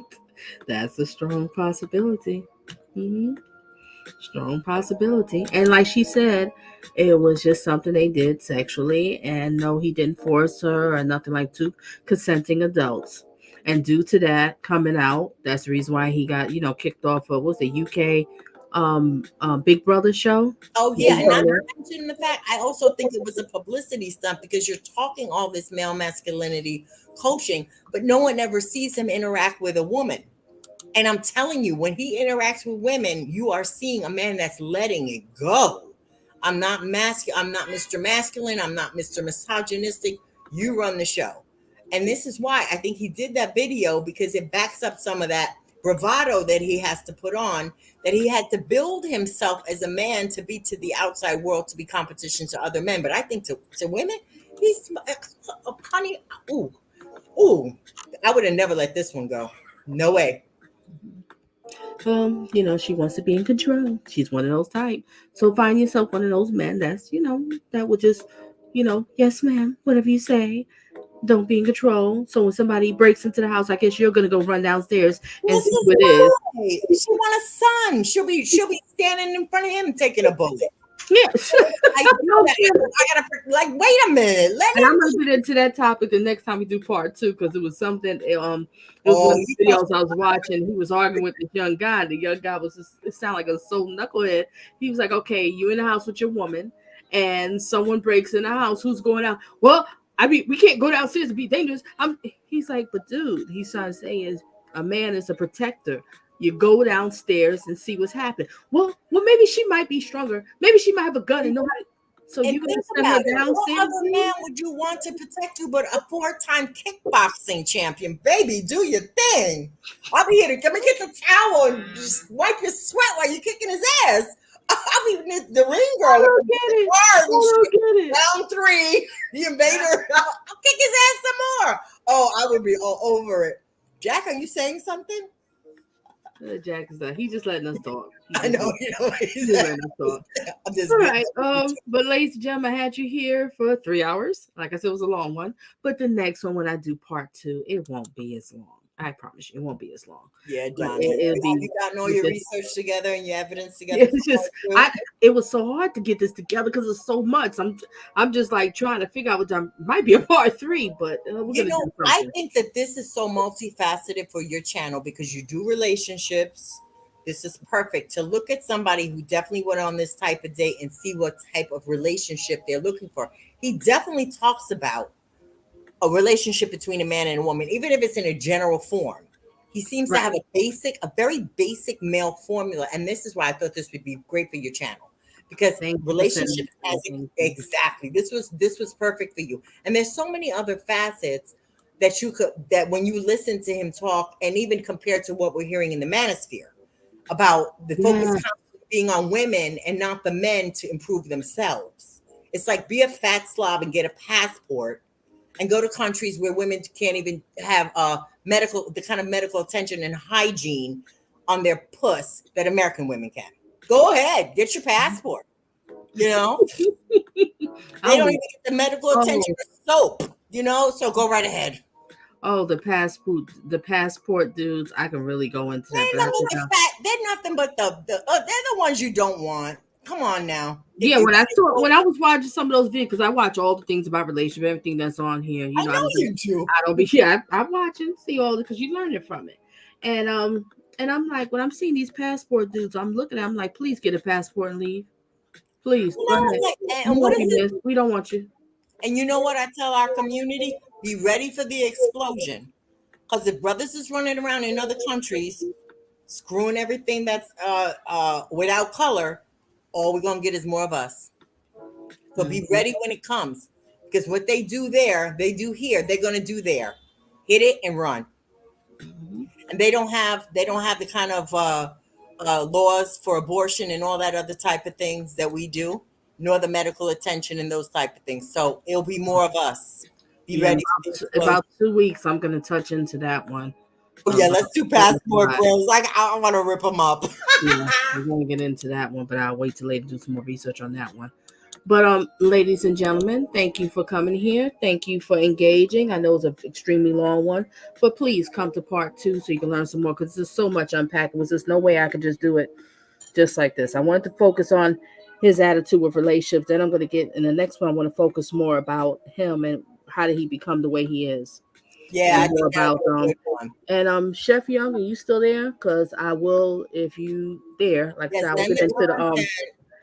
That's a strong possibility. Mm-hmm. Strong possibility. And like she said, it was just something they did sexually, and no, he didn't force her or nothing, like two consenting adults. And due to that coming out, that's the reason why he got, you know, kicked off of what's the UK Big Brother show. Oh yeah, and not to mention the fact, I also think it was a publicity stunt, because you're talking all this male masculinity coaching, but no one ever sees him interact with a woman. And I'm telling you, when he interacts with women, you are seeing a man that's letting it go. I'm not Mr. Masculine. I'm not Mr. Misogynistic. You run the show. And this is why I think he did that video, because it backs up some of that bravado that he has to put on, that he had to build himself as a man to be to the outside world, to be competition to other men. But I think to women, he's honey. Ooh, I would have never let this one go. No way. You know, she wants to be in control. She's one of those type. So find yourself one of those men that's, you know, that would just, you know, yes, ma'am, whatever you say. Don't be in control. So when somebody breaks into the house, I guess you're gonna go run downstairs and see what it is. She want a son. She'll be standing in front of him taking a bullet. Yes. I gotta like, wait a minute. And I'm gonna get into that topic the next time we do part 2, because it was something. It was one of the videos I was watching. He was arguing with this young guy. The young guy was just, it sounded like a so knucklehead. He was like, "Okay, you in the house with your woman, and someone breaks in the house. Who's going out? Well, I mean, we can't go downstairs to be dangerous." He's like, "But dude," he's trying to say is a man is a protector. You go downstairs and see what's happening. Well, maybe she might be stronger. Maybe she might have a gun and know how to. So you can send her downstairs. What other man would you want to protect you but a 4-time kickboxing champion? Baby, do your thing. I'll be here to come and get the towel and just wipe your sweat while you're kicking his ass. I'll be the ring girl. I don't get it. Round 3, the invader. I'll kick his ass some more. Oh, I would be all over it. Jack, are you saying something? Jack is that he's just letting us talk. I know, he's letting us talk. All right. But ladies and gentlemen, I had you here for 3 hours. Like I said, it was a long one. But the next one, when I do part 2, it won't be as long. I promise you, it won't be as long. Yeah, Donna. You got all your research together and your evidence together. It's just, it was so hard to get this together because it's so much. I'm just like trying to figure out what time. Might be a part 3, but I think that this is so multifaceted for your channel because you do relationships. This is perfect to look at somebody who definitely went on this type of date and see what type of relationship they're looking for. He definitely talks about a relationship between a man and a woman, even if it's in a general form. He seems to have a very basic male formula. And this is why I thought this would be great for your channel, because relationship has exactly. This was perfect for you. And there's so many other facets that when you listen to him talk, and even compared to what we're hearing in the manosphere about the focus being on women and not the men to improve themselves. It's like be a fat slob and get a passport and go to countries where women can't even have the kind of medical attention and hygiene on their puss that American women can. Go ahead, get your passport. You know, they don't even get the medical attention or soap. You know, so go right ahead. Oh, the passport dudes. I can really go into that. They're nothing but they're the ones you don't want. Come on now. Yeah, when I was watching some of those videos, because I watch all the things about relationship, everything that's on here. You know, I know you do. I don't be I'm watching, see all because you learn it from it. And I'm like, when I'm seeing these passport dudes, I'm looking at I'm like, please get a passport and leave. Please, go ahead. And what is it? We don't want you. And you know what I tell our community? Be ready for the explosion. Because if brothers is running around in other countries, screwing everything that's without color, all we're going to get is more of us. So be ready when it comes. Because what they do there, they do here, they're going to do there. Hit it and run. And they don't have the kind of laws for abortion and all that other type of things that we do, nor the medical attention and those type of things. So it'll be more of us. Be ready. About 2 weeks, I'm going to touch into that one. Oh, yeah, let's do passport bros. Like I want to rip them up. Yeah, we're going to get into that one, but I'll wait till later to do some more research on that one. But ladies and gentlemen, thank you for coming here. Thank you for engaging. I know it's an extremely long one, but please come to part 2 so you can learn some more, because there's so much unpacking. There's no way I could just do it just like this. I wanted to focus on his attitude with relationships. Then I'm going to get in the next one. I want to focus more about him and how did he become the way he is. Yeah, more about and Chef Young, are you still there? Because I will, if you there, like I said, I'll get into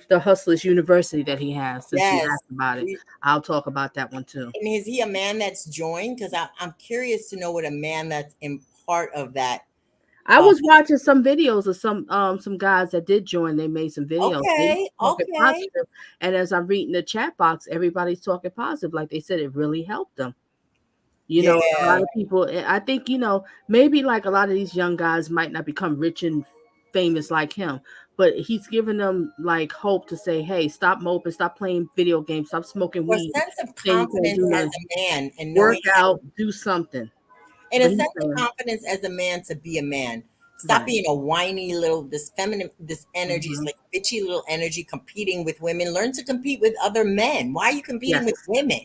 the Hustlers University that he has. Since you asked about it, I'll talk about that one too. And is he a man that's joined? Because I'm curious to know what a man that's in part of that. I was watching some videos of some guys that did join. They made some videos. Okay. Positive. And as I'm reading the chat box, everybody's talking positive. Like they said, it really helped them. You know, a lot of people, I think, you know, maybe like a lot of these young guys might not become rich and famous like him, but he's giving them like hope to say, hey, stop moping, stop playing video games, stop smoking weed. A sense of confidence as a man and work out, do something. And a sense of confidence as a man to be a man. Stop being a whiny little, this feminine, this energy, like bitchy little energy competing with women. Learn to compete with other men. Why are you competing with women?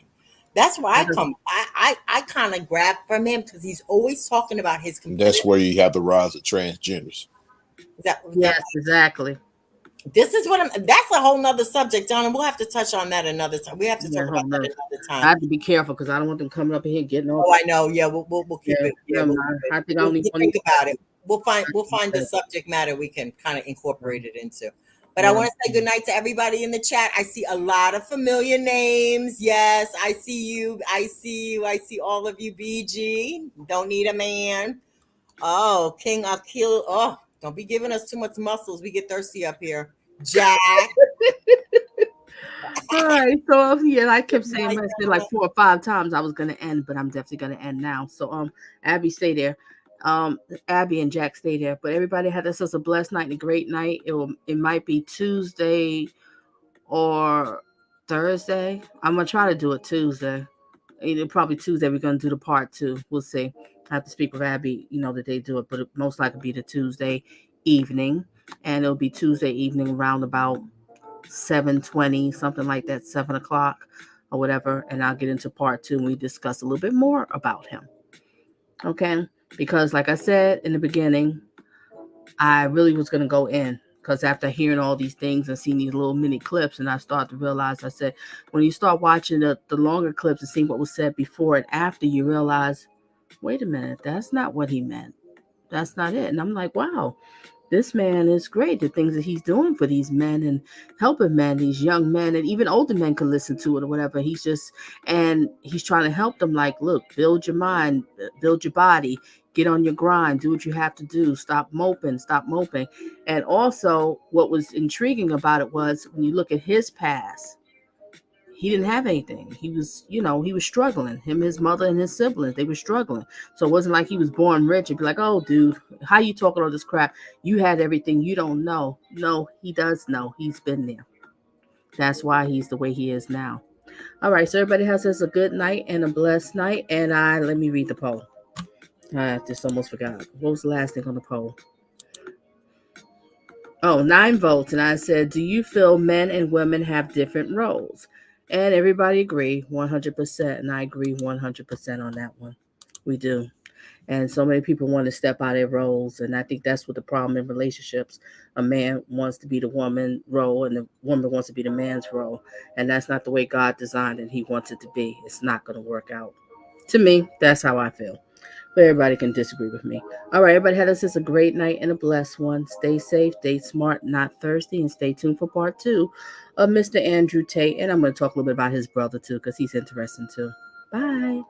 That's where I come. I kind of grab from him because he's always talking about his. That's where you have the rise of transgenders. Yes, exactly. This is what that's a whole nother subject, Donna. We'll have to touch on that another time. We have to talk about that another time. I have to be careful because I don't want them coming up in here getting off. Oh, I know. Yeah, we'll keep it. Yeah, I think we'll think about it. We'll find the subject matter we can kind of incorporate it into. But I want to say good night to everybody in the chat. I see a lot of familiar names. Yes, I see you. I see all of you. BG, don't need a man. Oh, King Akil. Oh, don't be giving us too much muscles. We get thirsty up here. Jack. All right. So yeah, I kept saying I said like 4 or 5 times I was gonna end, but I'm definitely gonna end now. So Abby, stay there. Abby and Jack stay there. But everybody had this as a blessed night and a great night. It might be Tuesday or Thursday. I'm gonna try to do it Tuesday. Probably Tuesday. We're gonna do the part 2. We'll see. I have to speak with Abby, you know, that they do it, but it most likely be the Tuesday evening, and it'll be Tuesday evening around about 7:20, something like that, 7 o'clock or whatever. And I'll get into part 2 and we discuss a little bit more about him. Okay. Because like I said in the beginning, I really was going to go in because after hearing all these things and seeing these little mini clips, and I started to realize, I said, when you start watching the longer clips and seeing what was said before and after, you realize, wait a minute, that's not what he meant. That's not it. And I'm like, wow, this man is great. The things that he's doing for these men and helping men, these young men, and even older men can listen to it or whatever. He's trying to help them. Like, look, build your mind, build your body, get on your grind, do what you have to do. Stop moping. And also what was intriguing about it was when you look at his past, he didn't have anything. He was struggling. Him, his mother, and his siblings, they were struggling. So it wasn't like he was born rich and be like, oh, dude, how you talking all this crap? You had everything. You don't know. No, he does know. He's been there. That's why he's the way he is now. All right, so everybody has us a good night and a blessed night. And let me read the poll. I just almost forgot. What was the last thing on the poll? Oh, 9 votes. And I said, do you feel men and women have different roles? And everybody agree 100%. And I agree 100% on that one. We do. And so many people want to step out of their roles. And I think that's what the problem in relationships. A man wants to be the woman role and the woman wants to be the man's role. And that's not the way God designed it. He wants it to be. It's not going to work out. To me, that's how I feel. But everybody can disagree with me. All right, everybody have us a great night and a blessed one. Stay safe, stay smart, not thirsty, and stay tuned for part 2 of Mr. Andrew Tate. And I'm going to talk a little bit about his brother, too, because he's interesting, too. Bye.